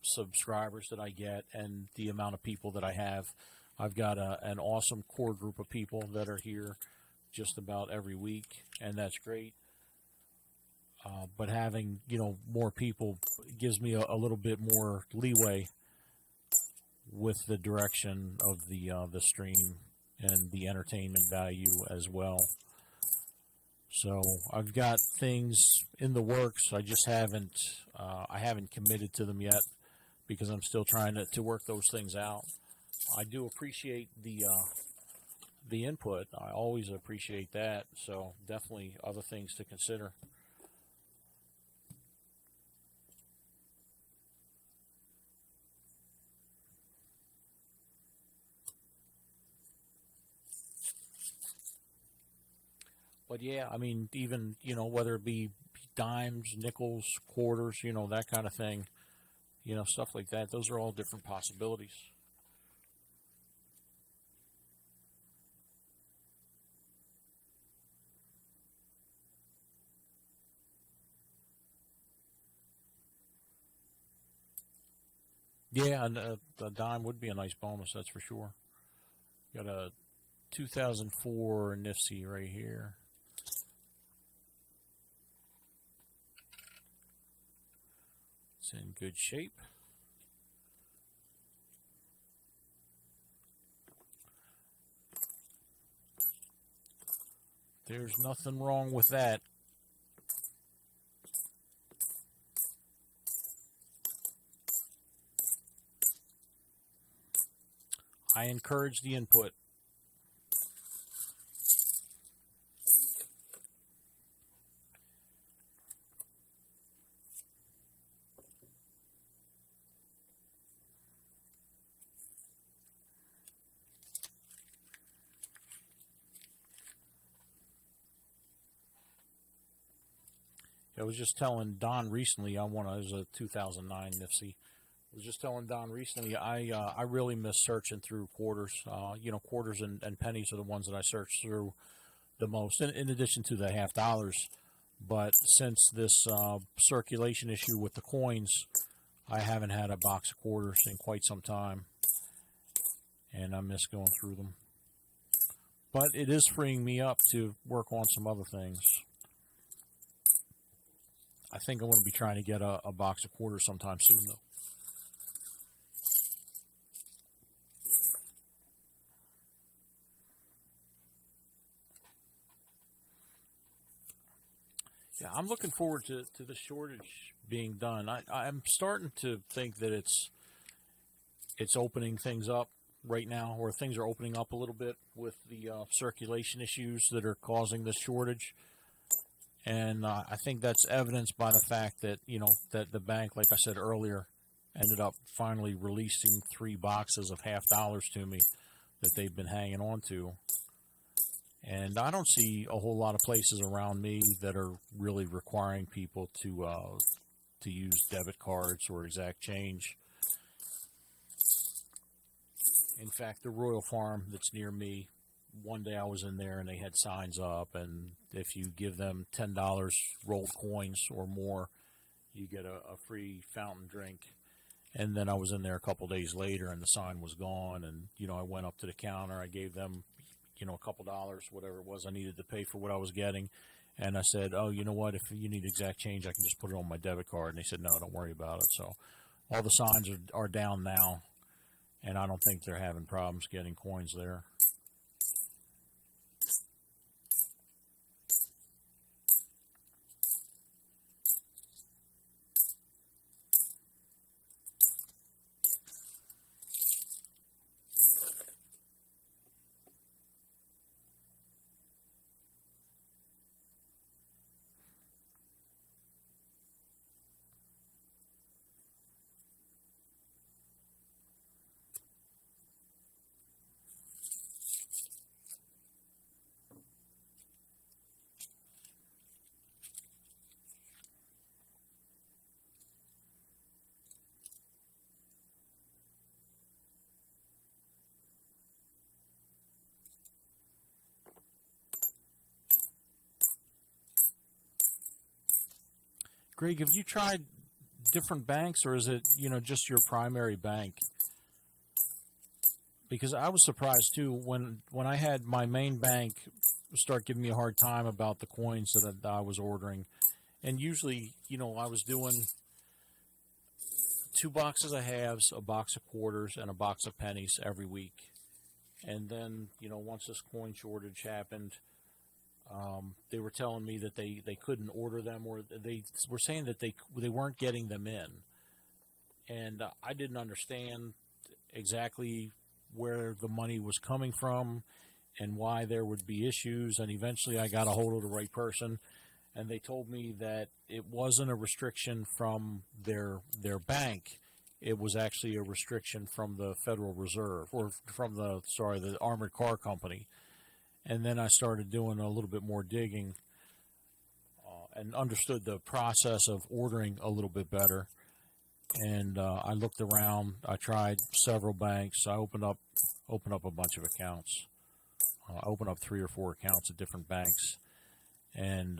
subscribers that I get and the amount of people that I have. I've got an awesome core group of people that are here just about every week, and that's great. But having, more people gives me a little bit more leeway with the direction of the stream and the entertainment value as well. So I've got things in the works. I just haven't committed to them yet because I'm still trying to work those things out. I do appreciate the input. I always appreciate that. So definitely other things to consider. But yeah, I mean, even, whether it be dimes, nickels, quarters, that kind of thing, stuff like that. Those are all different possibilities. Yeah, and a dime would be a nice bonus, that's for sure. Got a 2004 Nifty right here. It's in good shape. There's nothing wrong with that. I encourage the input. I was just telling Don recently, it was a 2009 Nifty. I was just telling Don recently, I really miss searching through quarters. Quarters and pennies are the ones that I search through the most, in addition to the half dollars. But since this circulation issue with the coins, I haven't had a box of quarters in quite some time, and I miss going through them. But it is freeing me up to work on some other things. I think I'm going to be trying to get a box of quarters sometime soon, though. Yeah, I'm looking forward to the shortage being done. I'm starting to think that it's opening things up right now, or things are opening up a little bit with the circulation issues that are causing this shortage. And I think that's evidenced by the fact that, that the bank, like I said earlier, ended up finally releasing 3 boxes of half dollars to me that they've been hanging on to. And I don't see a whole lot of places around me that are really requiring people to use debit cards or exact change. In fact, the Royal Farm that's near me, one day I was in there and they had signs up, and if you give them $10 rolled coins or more, you get a free fountain drink. And then I was in there a couple days later and the sign was gone, and I went up to the counter, I gave them a couple dollars, whatever it was I needed to pay for what I was getting, and I said, oh, you know what, if you need exact change, I can just put it on my debit card. And they said, no, don't worry about it. So all the signs are down now, and I don't think they're having problems getting coins there. Greg, have you tried different banks, or is it, just your primary bank? Because I was surprised too when I had my main bank start giving me a hard time about the coins that I was ordering. And usually, I was doing 2 boxes of halves, a box of quarters, and a box of pennies every week. And then, once this coin shortage happened, they were telling me that they couldn't order them, or they were saying that they weren't getting them in. And I didn't understand exactly where the money was coming from and why there would be issues. And eventually I got a hold of the right person, and they told me that it wasn't a restriction from their bank. It was actually a restriction from the Federal Reserve, or from the Armored Car Company. And then I started doing a little bit more digging and understood the process of ordering a little bit better. And I looked around. I tried several banks. I opened up a bunch of accounts. I opened up 3 or 4 accounts at different banks. And,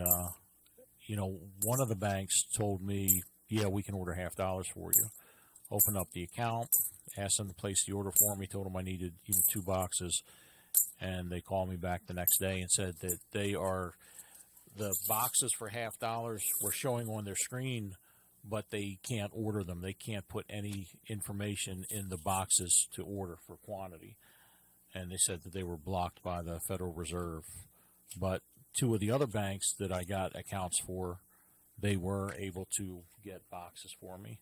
one of the banks told me, yeah, we can order $half for you. Opened up the account, asked them to place the order for me, told them I needed 2 boxes. And they called me back the next day and said that the boxes for $half were showing on their screen, but they can't order them. They can't put any information in the boxes to order for quantity. And they said that they were blocked by the Federal Reserve. But 2 of the other banks that I got accounts for, they were able to get boxes for me.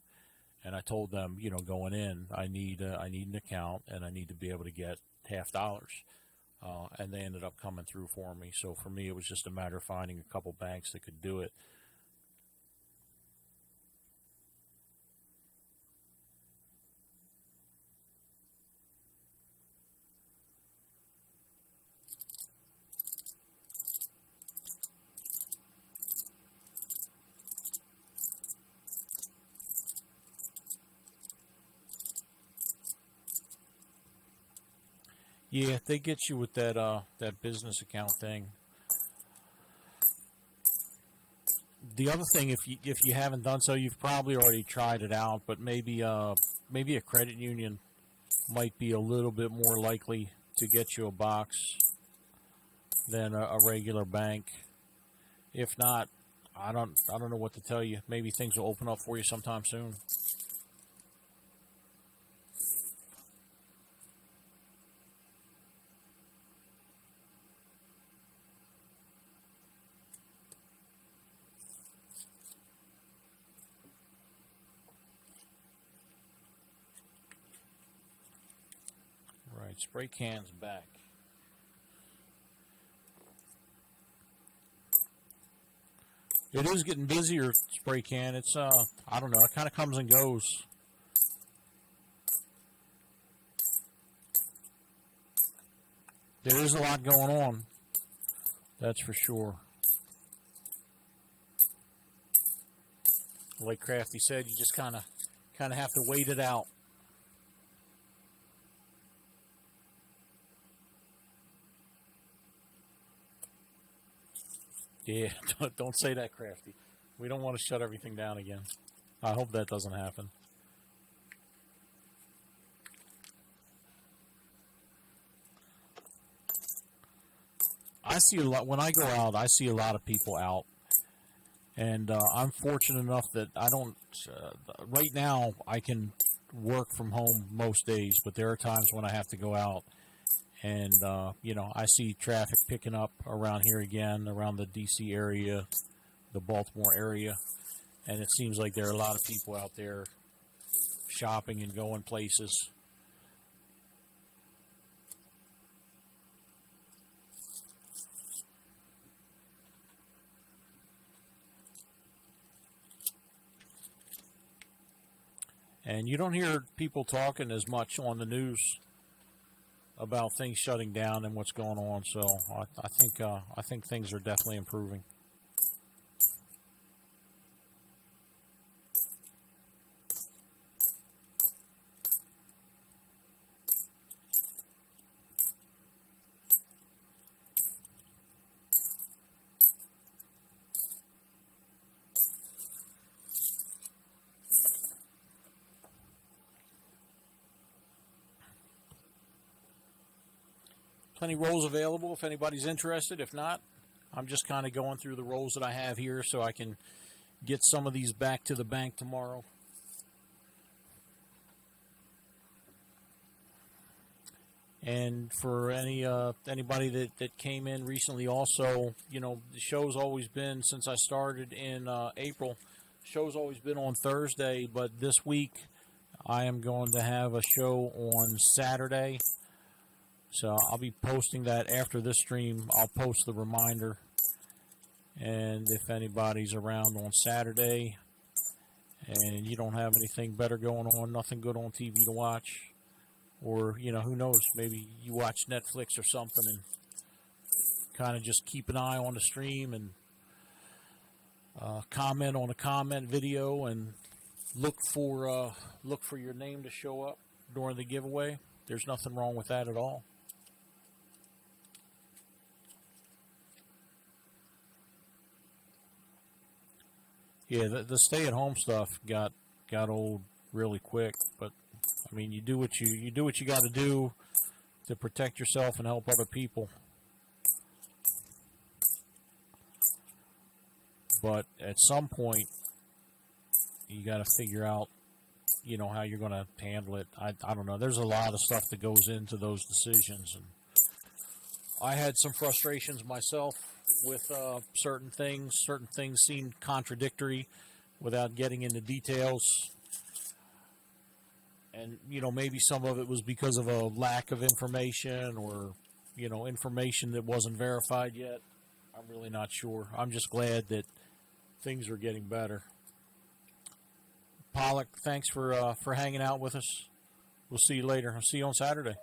And I told them, going in, I need an account, and I need to be able to get $half. And they ended up coming through for me. So for me, it was just a matter of finding a couple banks that could do it. Yeah, they get you with that business account thing. The other thing, if you haven't done so, you've probably already tried it out, but maybe a credit union might be a little bit more likely to get you a box than a regular bank. If not, I don't know what to tell you. Maybe things will open up for you sometime soon. Right, spray can's back. It is getting busier, spray can. It's I don't know, it kind of comes and goes. There is a lot going on, that's for sure. Like Crafty said, you just kind of have to wait it out. Yeah, don't say that, Crafty. We don't want to shut everything down again. I hope that doesn't happen. I see a lot when I go out. I see a lot of people out, and I'm fortunate enough that I don't. Right now, I can work from home most days, but there are times when I have to go out. And, I see traffic picking up around here again, around the D.C. area, the Baltimore area. And it seems like there are a lot of people out there shopping and going places. And you don't hear people talking as much on the news about things shutting down and what's going on. So I think things are definitely improving. Plenty of rolls available if anybody's interested. If not, I'm just kind of going through the rolls that I have here so I can get some of these back to the bank tomorrow. And for anybody that came in recently, also, the show's always been, since I started in April, show's always been on Thursday, but this week I am going to have a show on Saturday. So I'll be posting that after this stream. I'll post the reminder. And if anybody's around on Saturday and you don't have anything better going on, nothing good on TV to watch, or, who knows, maybe you watch Netflix or something and kind of just keep an eye on the stream and comment on a comment video and look for your name to show up during the giveaway. There's nothing wrong with that at all. Yeah, the stay-at-home stuff got old really quick, but I mean, you do what you got to do to protect yourself and help other people. But at some point, you got to figure out, how you're going to handle it. I don't know. There's a lot of stuff that goes into those decisions, and I had some frustrations myself with certain things. Certain things seemed contradictory without getting into details. And, maybe some of it was because of a lack of information or, information that wasn't verified yet. I'm really not sure. I'm just glad that things are getting better. Pollock, thanks for hanging out with us. We'll see you later. I'll see you on Saturday.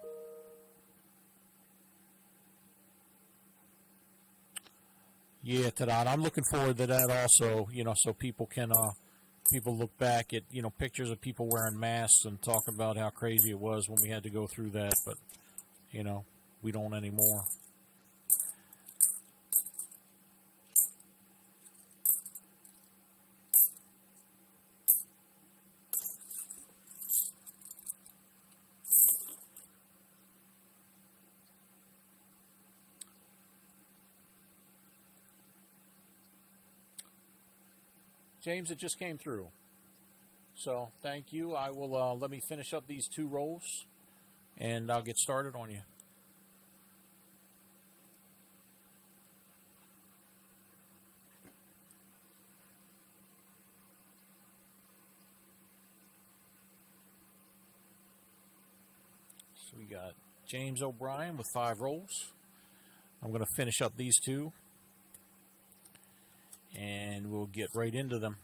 Yeah, Tadad, I'm looking forward to that also, so people can people look back at, pictures of people wearing masks and talk about how crazy it was when we had to go through that, but, we don't anymore. James, it just came through. So thank you. I will let me finish up these 2 rolls, and I'll get started on you. So we got James O'Brien with 5 rolls. I'm going to finish up these 2, and we'll get right into them.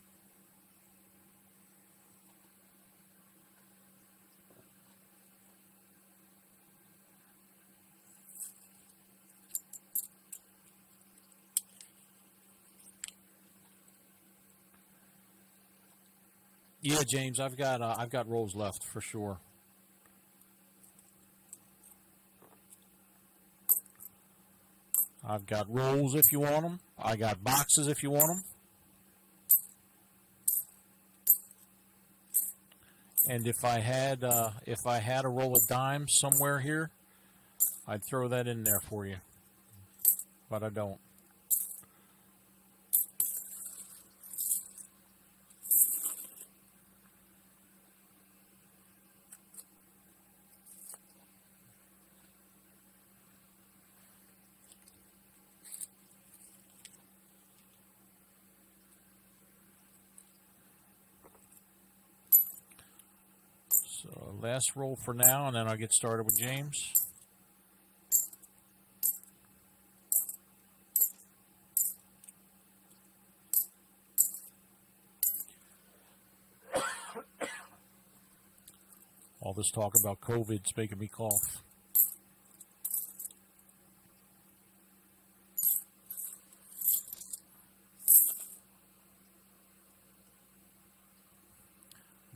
Yeah, James, I've got rolls left for sure. I've got rolls if you want them. I got boxes if you want them. And if I had a roll of dimes somewhere here, I'd throw that in there for you. But I don't. So last roll for now, and then I'll get started with James. All this talk about COVID's making me cough.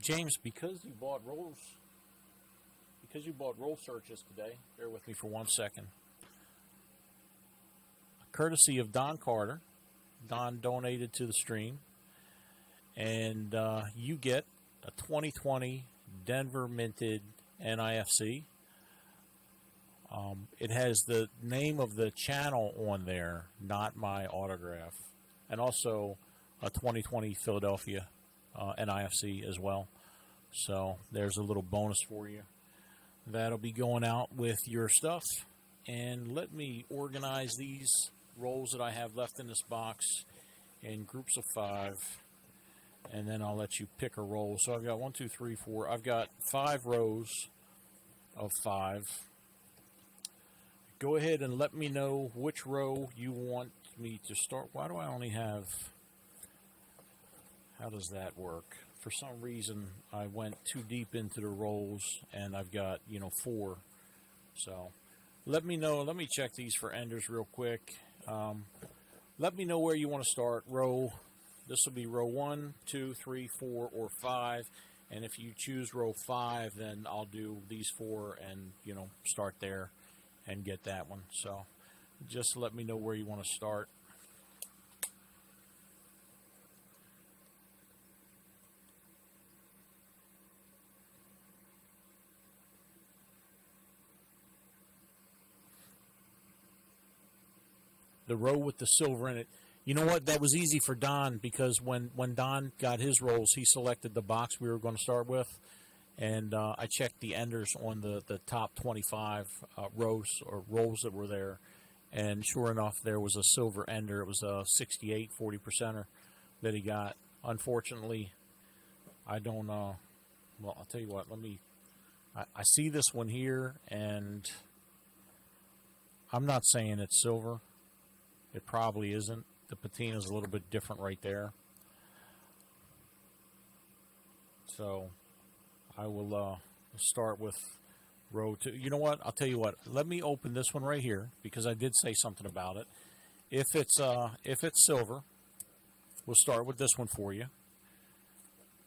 James, because you bought roll searches today, bear with me for 1 second. Courtesy of Don Carter. Don donated to the stream. And you get a 2020 Denver minted NIFC. It has the name of the channel on there, not my autograph. And also a 2020 Philadelphia NIFC as well. So there's a little bonus for you. That'll be going out with your stuff. And let me organize these rolls that I have left in this box in groups of 5. And then I'll let you pick a roll. So I've got 1, 2, 3, 4. I've got 5 rows of 5. Go ahead and let me know which row you want me to start. Why do I only have... How does that work? For some reason, I went too deep into the rolls, and I've got, 4. So let me know. Let me check these for enders real quick. Let me know where you want to start. This will be row 1, 2, 3, 4, or 5. And if you choose row 5, then I'll do these 4 and, start there and get that one. So just let me know where you want to start. The row with the silver in it. You know what? That was easy for Don, because when Don got his rolls, he selected the box we were going to start with. And I checked the enders on the top 25 rows or rolls that were there. And sure enough, there was a silver ender. It was a 68 40%er that he got. Unfortunately, I don't... well, I'll tell you what. I see this one here, and I'm not saying it's silver. It probably isn't. The patina is a little bit different right there. So I will start with row 2. You know what? I'll tell you what. Let me open this one right here, because I did say something about it. If it's silver, we'll start with this one for you.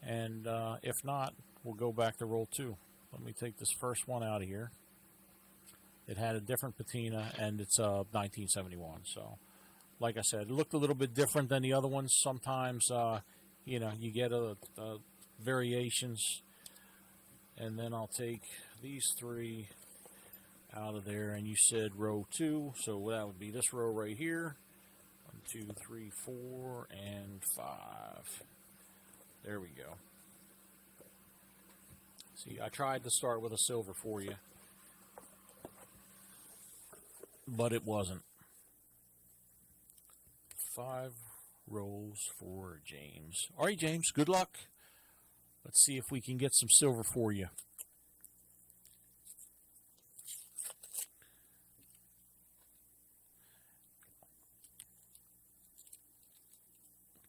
And if not, we'll go back to roll 2. Let me take this first one out of here. It had a different patina, and it's 1971. So, like I said, it looked a little bit different than the other ones. Sometimes, you get variations. And then I'll take these 3 out of there, and you said row 2, so that would be this row right here. 1, 2, 3, 4, and 5. There we go. See, I tried to start with a silver for you, but it wasn't. 5 rolls for James. All right, James, good luck. Let's see if we can get some silver for you.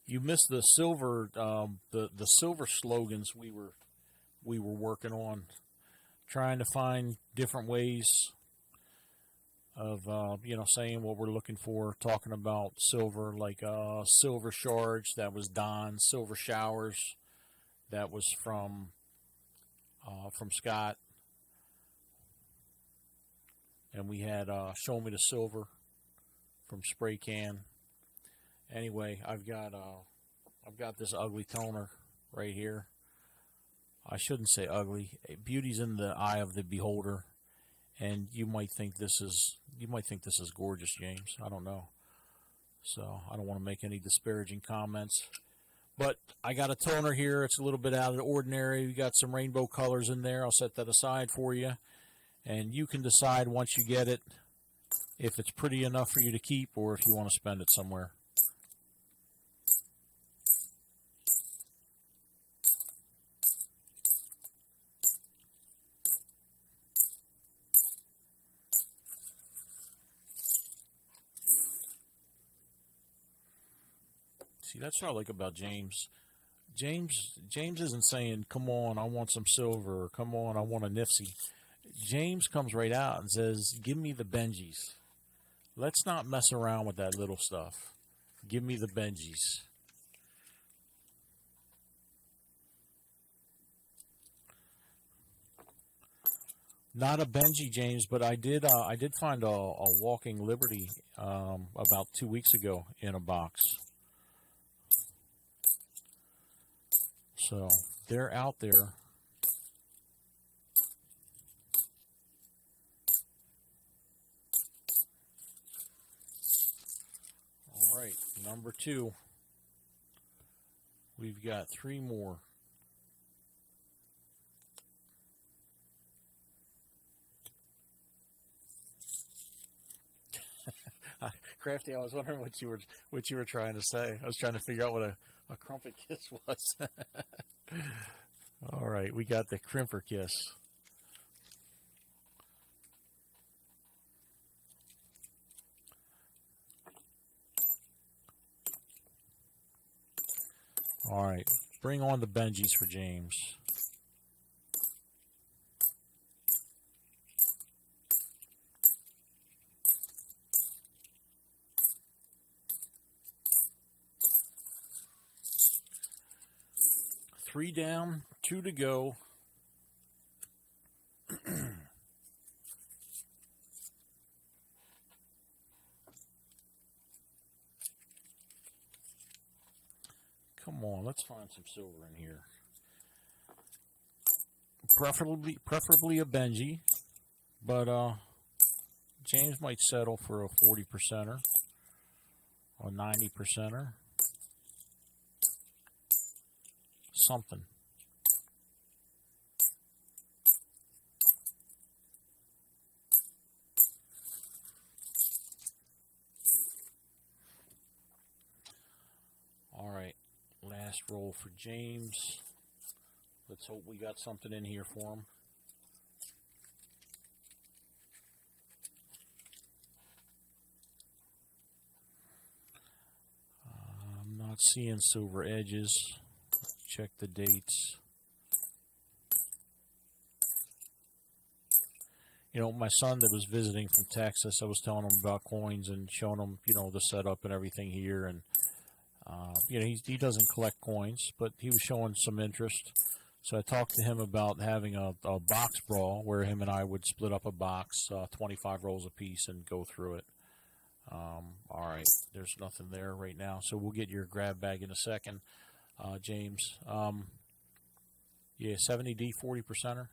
You missed the silver, the silver slogans we were working on, trying to find different ways of saying what we're looking for, talking about silver, like silver shards, that was Don. Silver showers, that was from Scott. And we had Show Me the Silver from Spray Can. Anyway, I've got this ugly toner right here. I shouldn't say ugly. Beauty's in the eye of the beholder, and you might think this is gorgeous, James. I don't know. So I don't want to make any disparaging comments. But I got a toner here. It's a little bit out of the ordinary. We got some rainbow colors in there. I'll set that aside for you. And you can decide once you get it if it's pretty enough for you to keep or if you want to spend it somewhere. See, that's what I like about James. James isn't saying, come on, I want some silver, or come on, I want a Nifty. James comes right out and says, give me the Benjis. Let's not mess around with that little stuff. Give me the Benjis. Not a Benji, James, but I did find a Walking Liberty about 2 weeks ago in a box. So they're out there. All right, number 2. We've got 3 more. Crafty, I was wondering what you were trying to say. I was trying to figure out what a crumpet kiss was. All right, we got the crimper kiss. All right, bring on the Benjis for James. Three down, two to go. Come on, let's find some silver in here. Preferably a Benji, but James might settle for a 40%er or 90%er. Something. All right, last roll for James. Let's hope we got something in here for him. I'm not seeing silver edges. Check the dates. You know, my son that was visiting from Texas, I was telling him about coins and showing him, you know, the setup and everything here. And, you know, he doesn't collect coins, but he was showing some interest. So I talked to him about having a box brawl where him and I would split up a box, 25 rolls apiece, and go through it. All right, there's nothing there right now. So we'll get your grab bag in a second. James, yeah, 70D 40%er.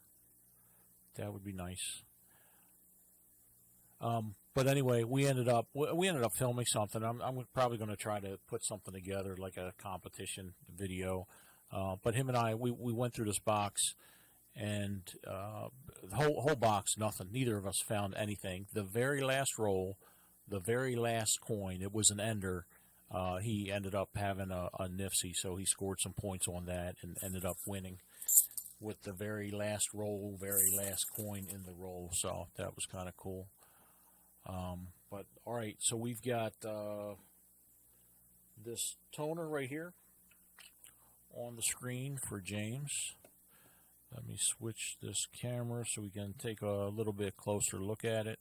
That would be nice. But anyway, we ended up filming something. I'm probably going to try to put something together like a competition video. But him and I, we went through this box, and the whole box, nothing. Neither of us found anything. The very last roll, the very last coin, it was an ender. He ended up having a nifty, so he scored some points on that and ended up winning with the very last roll, very last coin in the roll. So that was kind of cool. But all right, so we've got this toner right here on the screen for James. Let me switch this camera so we can take a little bit closer look at it.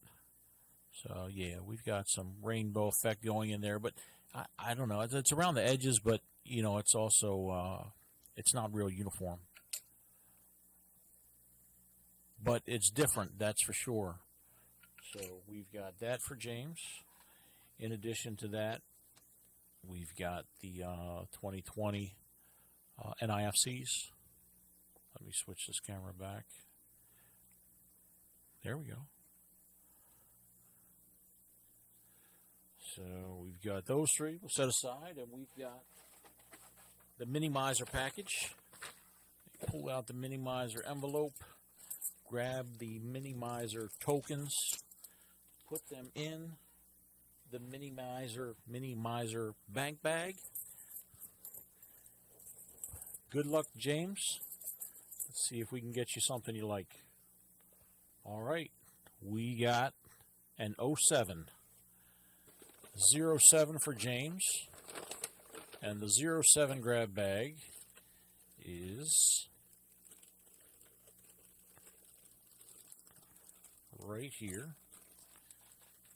So yeah, we've got some rainbow effect going in there, but I don't know. It's around the edges, but you know, it's also it's not real uniform. But it's different, that's for sure. So we've got that for James. In addition to that, we've got the 2020 NIFCs. Let me switch this camera back. There we go. So we've got those three. We'll set aside, and we've got the Minimizer package. Pull out the Minimizer envelope. Grab the Minimizer tokens. Put them in the Minimizer bank bag. Good luck, James. Let's see if we can get you something you like. All right. We got an 07. 07 for James. And the 07 grab bag is right here.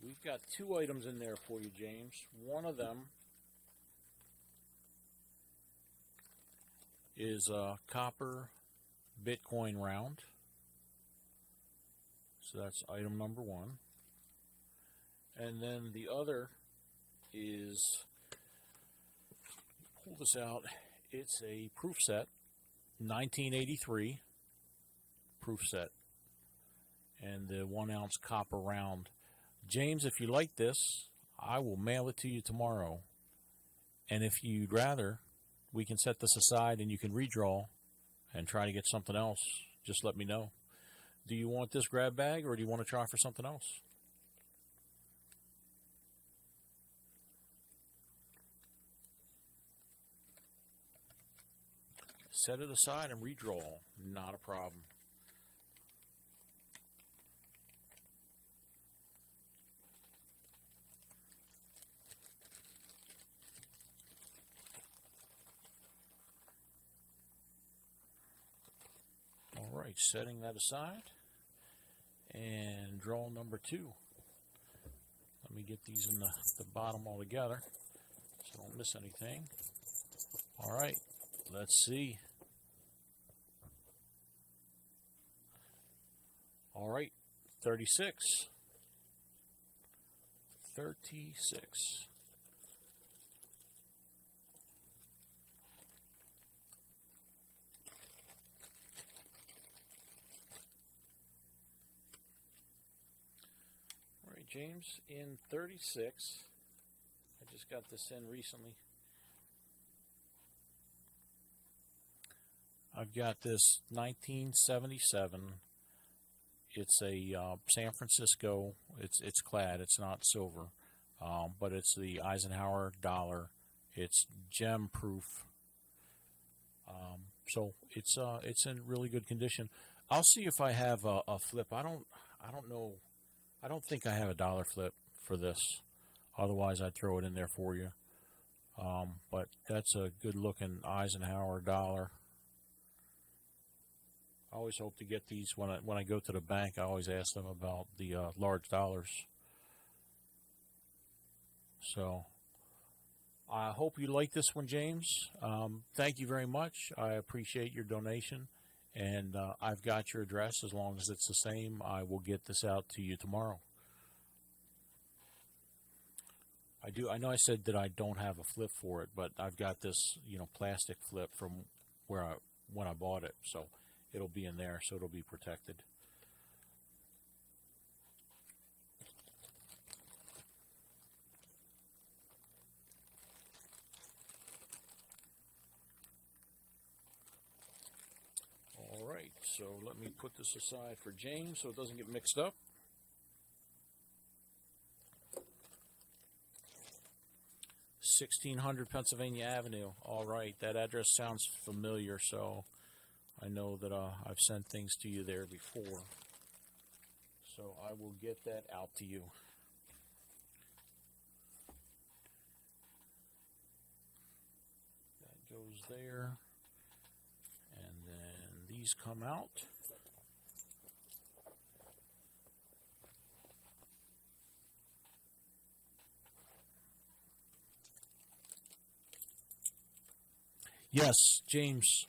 We've got two items in there for you, James. One of them is a copper Bitcoin round. So that's item number one. And then the other is, pull this out, it's a proof set, 1983 proof set. And the 1 ounce copper round. James, if you like this, I will mail it to you tomorrow. And if you'd rather, we can set this aside and you can redraw and try to get something else. Just let me know. Do you want this grab bag or do you want to try for something else? set it aside and redraw. Not a problem. All right, setting that aside. And draw number 2. Let me get these in the bottom all together so I don't miss anything. All right, let's see. All right, 36. 36. All right, James, in 36, I just got this in recently. I've got this 1977. It's a San Francisco. It's clad. It's not silver, but it's the Eisenhower dollar. It's gem proof. So it's in really good condition. I'll see if I have a flip. I don't know. I don't think I have a dollar flip for this. Otherwise, I'd throw it in there for you. But that's a good looking Eisenhower dollar. I always hope to get these when I go to the bank. I always ask them about the large dollars. So I hope you like this one, James. Thank you very much. I appreciate your donation, and I've got your address. As long as it's the same, I will get this out to you tomorrow. I know I said that I don't have a flip for it, but I've got this, plastic flip from when I bought it, so it'll be in there, so it'll be protected. All right, so let me put this aside for James so it doesn't get mixed up. $1,600 Pennsylvania Avenue. All right, that address sounds familiar, so I know that I've sent things to you there before. So I will get that out to you. That goes there. And then these come out. Yes, James,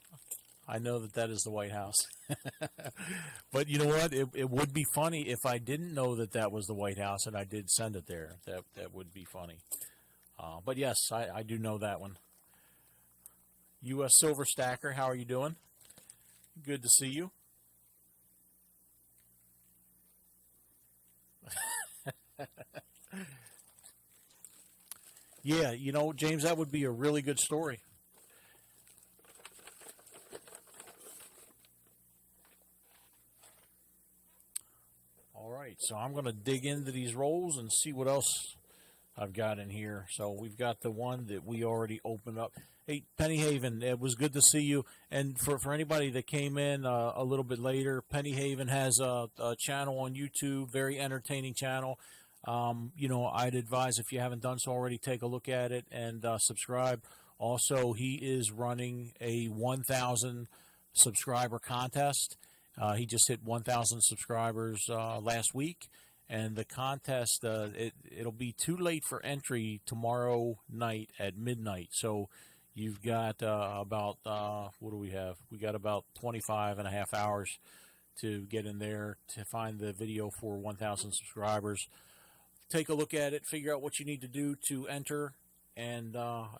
I know that is the White House. But you know what? It would be funny if I didn't know that was the White House and I did send it there. That would be funny. But yes, I do know that one. U.S. Silver Stacker, how are you doing? Good to see you. Yeah, James, that would be a really good story. All right, so I'm going to dig into these rolls and see what else I've got in here. So we've got the one that we already opened up. Hey, Penny Haven, it was good to see you. And for anybody that came in a little bit later, Penny Haven has a channel on YouTube, very entertaining channel. I'd advise, if you haven't done so already, take a look at it and subscribe. Also, he is running a 1,000 subscriber contest. He just hit 1,000 subscribers last week, and the contest, it'll be too late for entry tomorrow night at midnight. So you've got about, what do we have? We got about 25 and a half hours to get in there to find the video for 1,000 subscribers. Take a look at it, figure out what you need to do to enter, and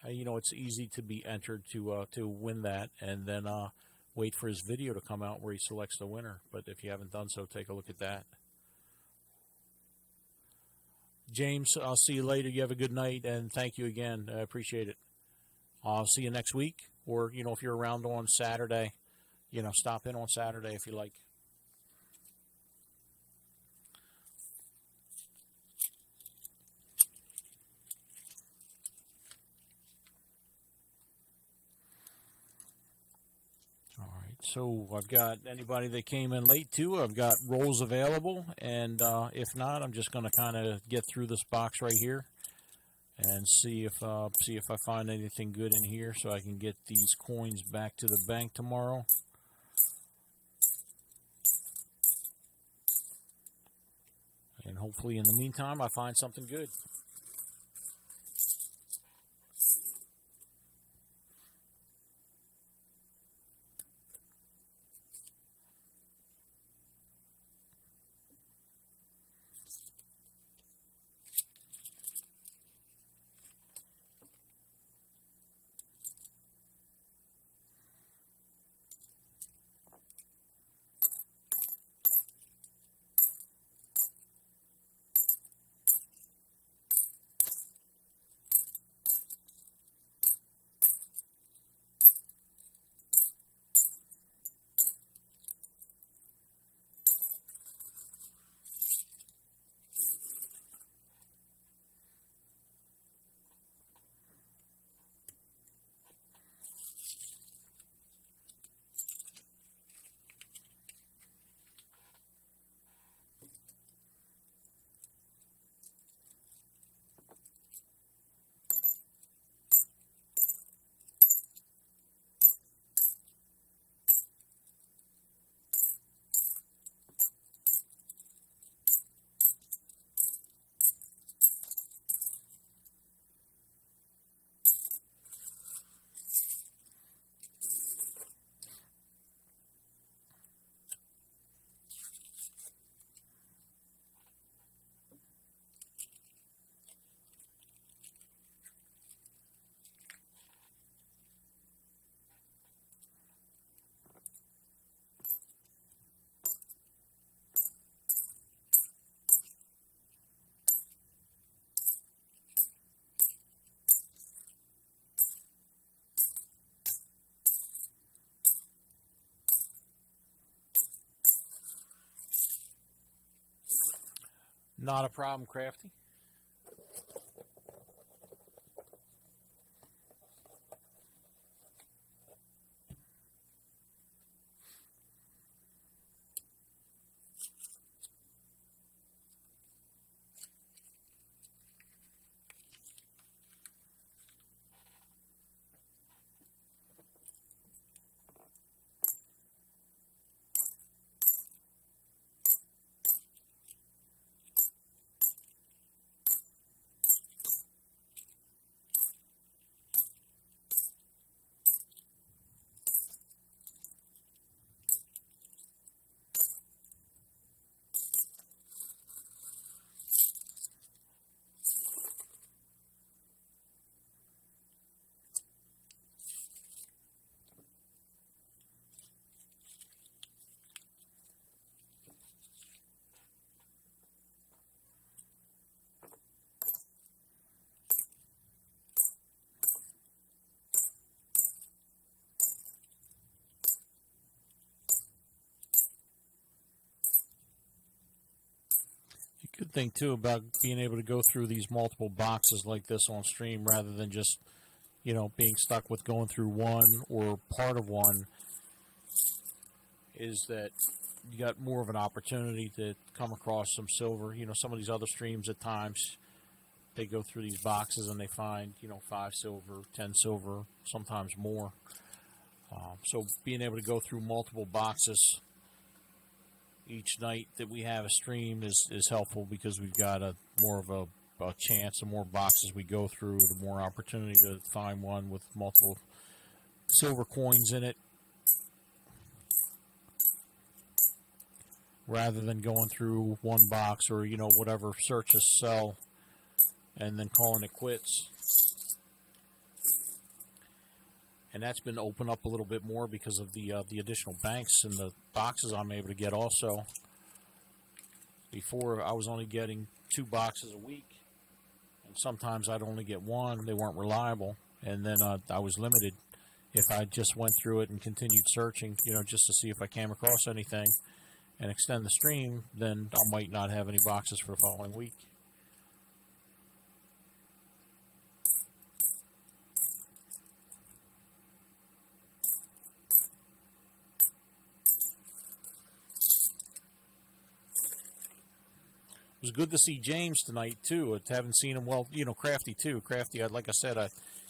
it's easy to be entered to win that, and then wait for his video to come out where he selects the winner. But if you haven't done so, take a look at that. James, I'll see you later. You have a good night, and thank you again. I appreciate it. I'll see you next week, or if you're around on Saturday, stop in on Saturday if you like. So I've got anybody that came in late too. I've got rolls available, and if not, I'm just going to kind of get through this box right here and see if I find anything good in here, so I can get these coins back to the bank tomorrow. And hopefully, in the meantime, I find something good. Not a problem, Crafty. Good thing too about being able to go through these multiple boxes like this on stream, rather than just, being stuck with going through one or part of one, is that you got more of an opportunity to come across some silver. Some of these other streams at times, they go through these boxes and they find, 5 silver, 10 silver, sometimes more. So being able to go through multiple boxes each night that we have a stream is helpful, because we've got more of a chance. The more boxes we go through, the more opportunity to find one with multiple silver coins in it, rather than going through one box or whatever searches sell and then calling it quits. And that's been opened up a little bit more because of the additional banks and the boxes I'm able to get also. Before, I was only getting 2 boxes a week, and sometimes I'd only get 1. They weren't reliable, and then I was limited. If I just went through it and continued searching, just to see if I came across anything and extend the stream, then I might not have any boxes for the following week. was good to see James tonight too. I haven't seen him. Well, you know, Crafty too. Crafty, like I said, I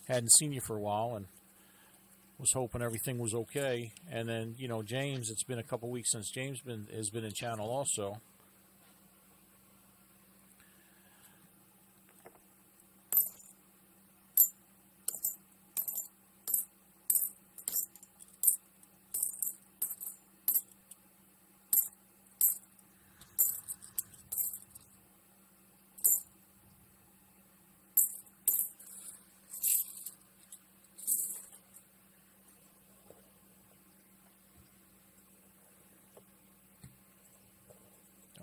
hadn't seen you for a while and was hoping everything was okay. And then, you know, James, it's been a couple weeks since James has been in channel also.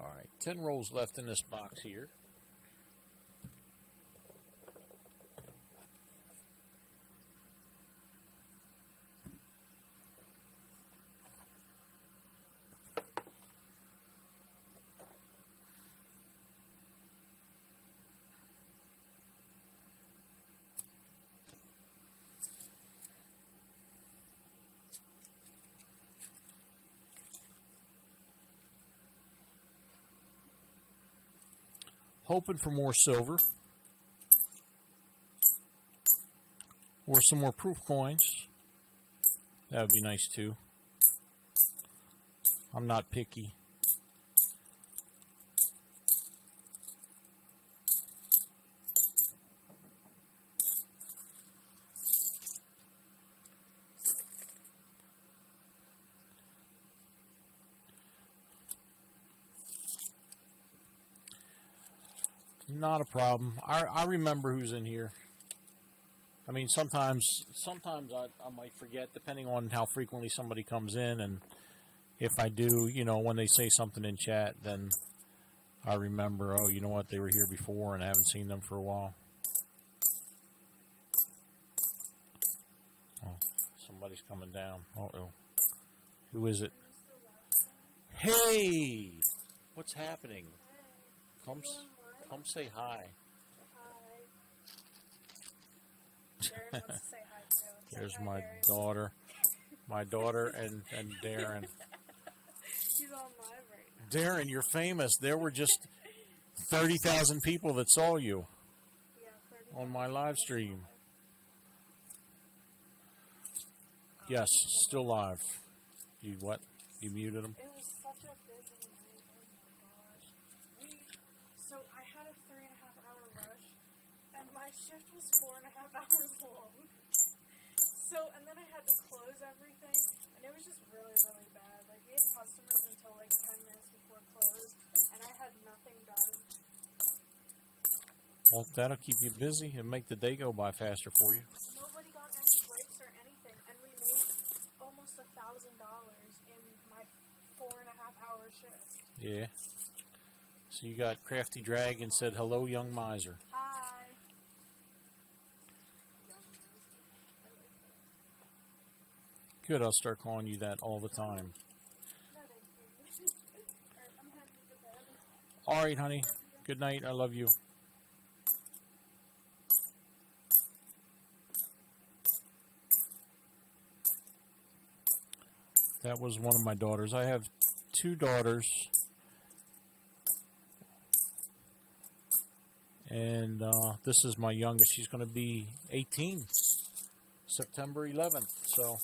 All right, 10 rolls left in this box here. Hoping for more silver or some more proof coins. That would be nice too. I'm not picky. Not a problem. I remember who's in here. I mean, sometimes I might forget, depending on how frequently somebody comes in, and if I do, you know, when they say something in chat, then I remember, oh, you know what, they were here before, and I haven't seen them for a while. Oh, somebody's coming down. Uh-oh. Who is it? Hey! What's happening? Come say hi. Darren wants to say hi too. There's Hi, my Darren. daughter. My daughter and Darren. She's on live right now. Darren, you're famous. There were just 30,000 people that saw you Yeah, 30 on my live stream. Yes, still live. You what? You muted him? It was such a busy night. Oh my gosh. So I had a 3.5-hour rush, and my shift was 4.5 hours long. So, and then I had to close everything, and it was just really, really bad. Like, we had customers until like 10 minutes before close, and I had nothing done. Well, that'll keep you busy and make the day go by faster for you. Nobody got any breaks or anything, and we made almost $1,000 in my 4.5-hour shift. Yeah. So you got Crafty Dragon said, hello, young miser. Hi. Good, I'll start calling you that all the time. No, thank you. Alright, I'm heading to bed. All right, honey. Good night. I love you. That was one of my daughters. I have 2 daughters. And this is my youngest. She's going to be 18, September 11th. So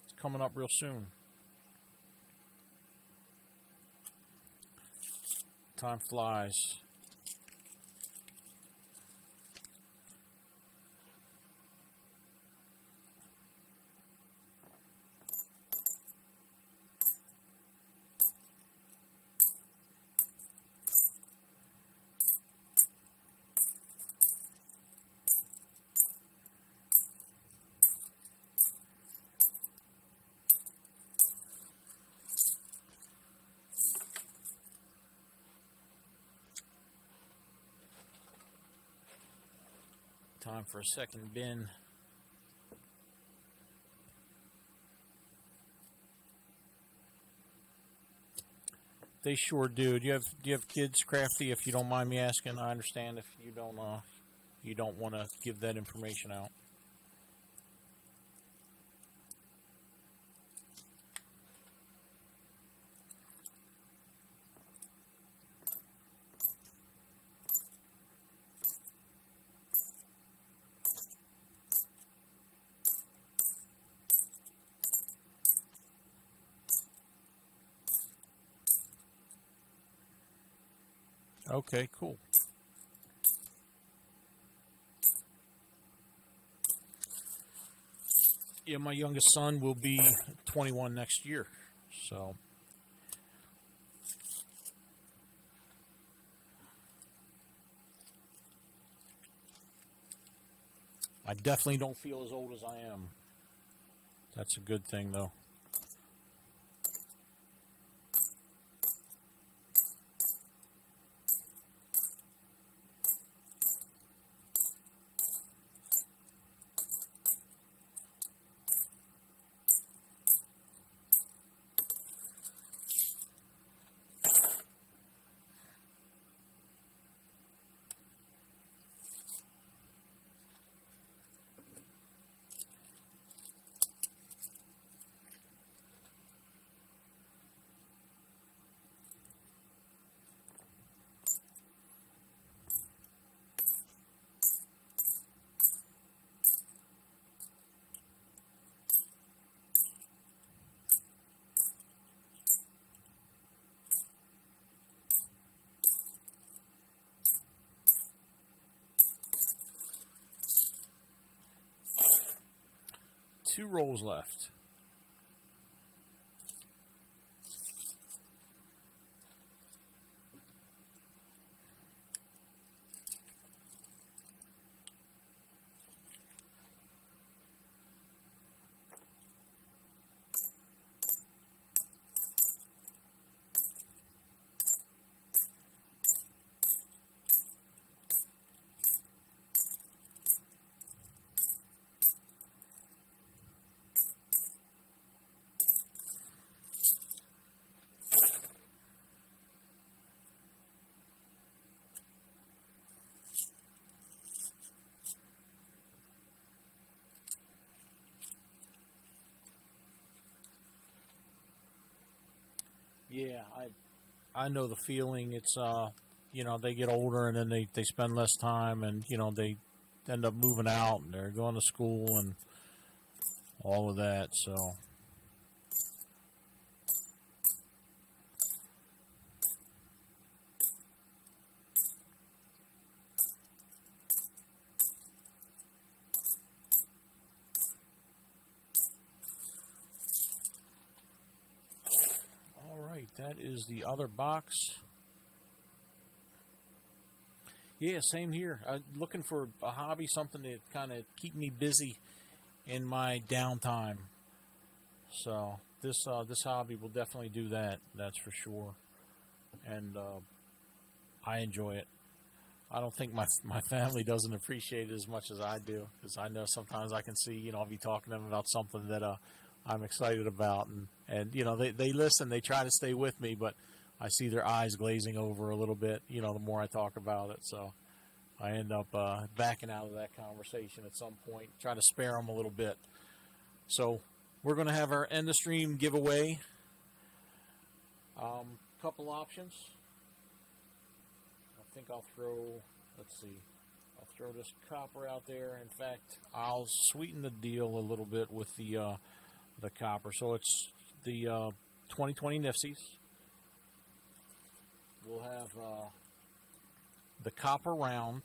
it's coming up real soon. Time flies. Time for a second bin. They sure do. Do you have kids, Crafty? If you don't mind me asking, I understand if you don't want to give that information out. Okay, cool. Yeah, my youngest son will be 21 next year. So, I definitely don't feel as old as I am. That's a good thing, though. Two rolls left. Yeah, I know the feeling. It's they get older and then they spend less time, and they end up moving out and they're going to school and all of that. So, all right, that is the other box. Yeah, same here. Looking for a hobby, something to kind of keep me busy in my downtime. So this hobby will definitely do that. That's for sure. And I enjoy it. I don't think my family doesn't appreciate it as much as I do, because I know sometimes I can see, I'll be talking to them about something that I'm excited about, and they listen, they try to stay with me, but I see their eyes glazing over a little bit, the more I talk about it. So I end up backing out of that conversation at some point, try to spare them a little bit. So we're going to have our end of stream giveaway. Couple options. I think I'll throw this copper out there. In fact, I'll sweeten the deal a little bit with the copper. So it's the 2020 Nifsies. We'll have the copper round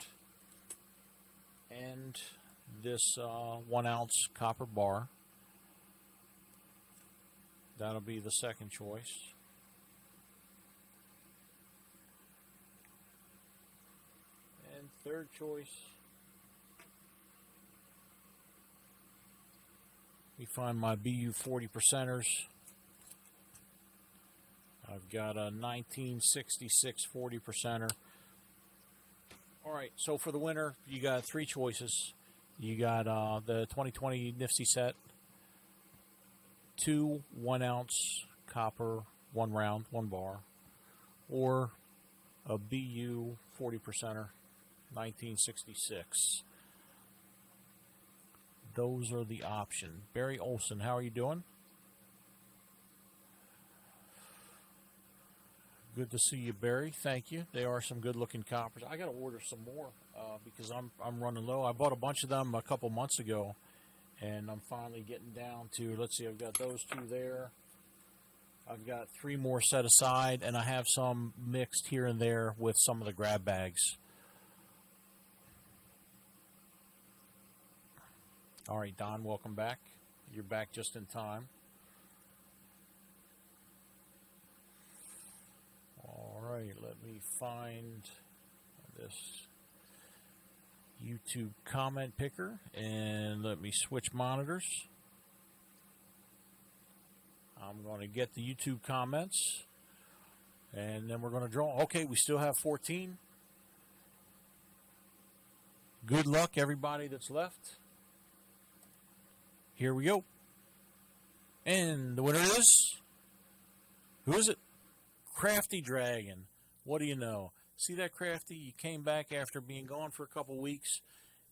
and this 1 ounce copper bar. That'll be the second choice. And third choice, we find my BU 40 percenters. I've got a 1966 40 percenter. All right, so for the winner, you got three choices. You got the 2020 Nifty set, 2 1 ounce copper, 1 round, 1 bar, or a BU 40 percenter, 1966. Those are the options. Barry Olson, how are you doing? Good to see you, Barry. Thank you. They are some good-looking coppers. I got to order some more because I'm running low. I bought a bunch of them a couple months ago, and I'm finally getting down to. Let's see, I've got those two there. I've got 3 more set aside, and I have some mixed here and there with some of the grab bags. All right, Don, welcome back. You're back just in time. All right, let me find this YouTube comment picker, and let me switch monitors. I'm going to get the YouTube comments, and then we're going to draw. Okay, we still have 14. Good luck, everybody that's left. Here we go. And the winner is... Who is it? Crafty Dragon. What do you know? See that, Crafty? You came back after being gone for a couple weeks.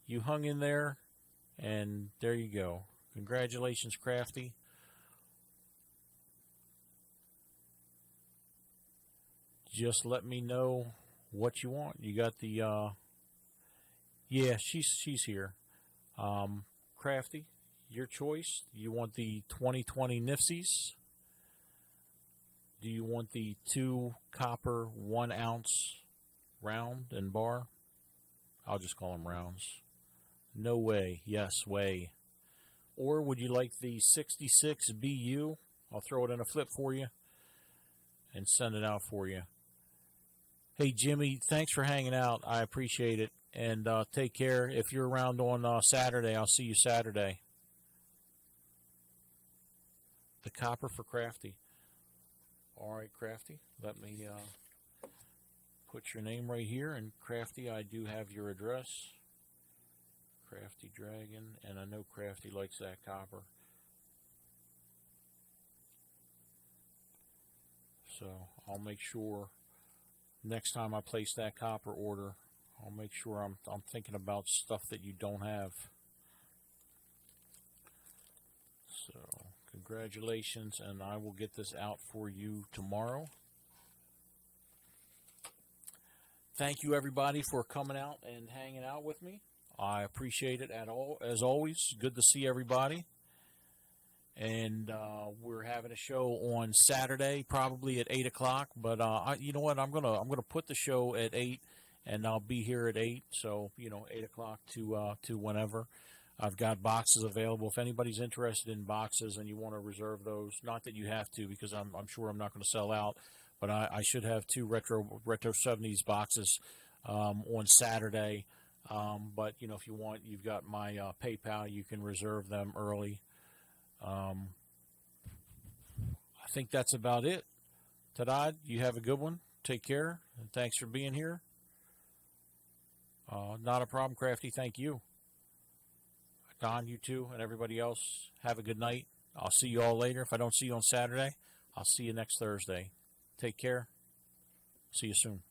You hung in there, and there you go. Congratulations, Crafty. Just let me know what you want. You got the, yeah, she's here. Crafty, your choice. You want the 2020 Nifsies? Do you want the 2 copper 1 ounce round and bar? I'll just call them rounds. No way. Yes, way. Or would you like the 66 BU? I'll throw it in a flip for you and send it out for you. Hey, Jimmy, thanks for hanging out. I appreciate it. And take care. If you're around on Saturday, I'll see you Saturday. The copper for Crafty. All right, Crafty. Let me put your name right here. And Crafty, I do have your address. Crafty Dragon. And I know Crafty likes that copper. So I'll make sure next time I place that copper order, I'll make sure I'm thinking about stuff that you don't have. So congratulations, and I will get this out for you tomorrow. Thank you, everybody, for coming out and hanging out with me. I appreciate it as always. Good to see everybody. And we're having a show on Saturday, probably at 8 o'clock. But you know what? I'm gonna put the show at 8, and I'll be here at 8. So 8 o'clock to whenever. I've got boxes available. If anybody's interested in boxes and you want to reserve those, not that you have to, because I'm sure I'm not going to sell out. But I should have 2 retro 70s boxes on Saturday. But if you want, you've got my PayPal. You can reserve them early. I think that's about it. Tadad, you have a good one. Take care, and thanks for being here. Not a problem, Crafty. Thank you. Don, you too, and everybody else, have a good night. I'll see you all later. If I don't see you on Saturday, I'll see you next Thursday. Take care. See you soon.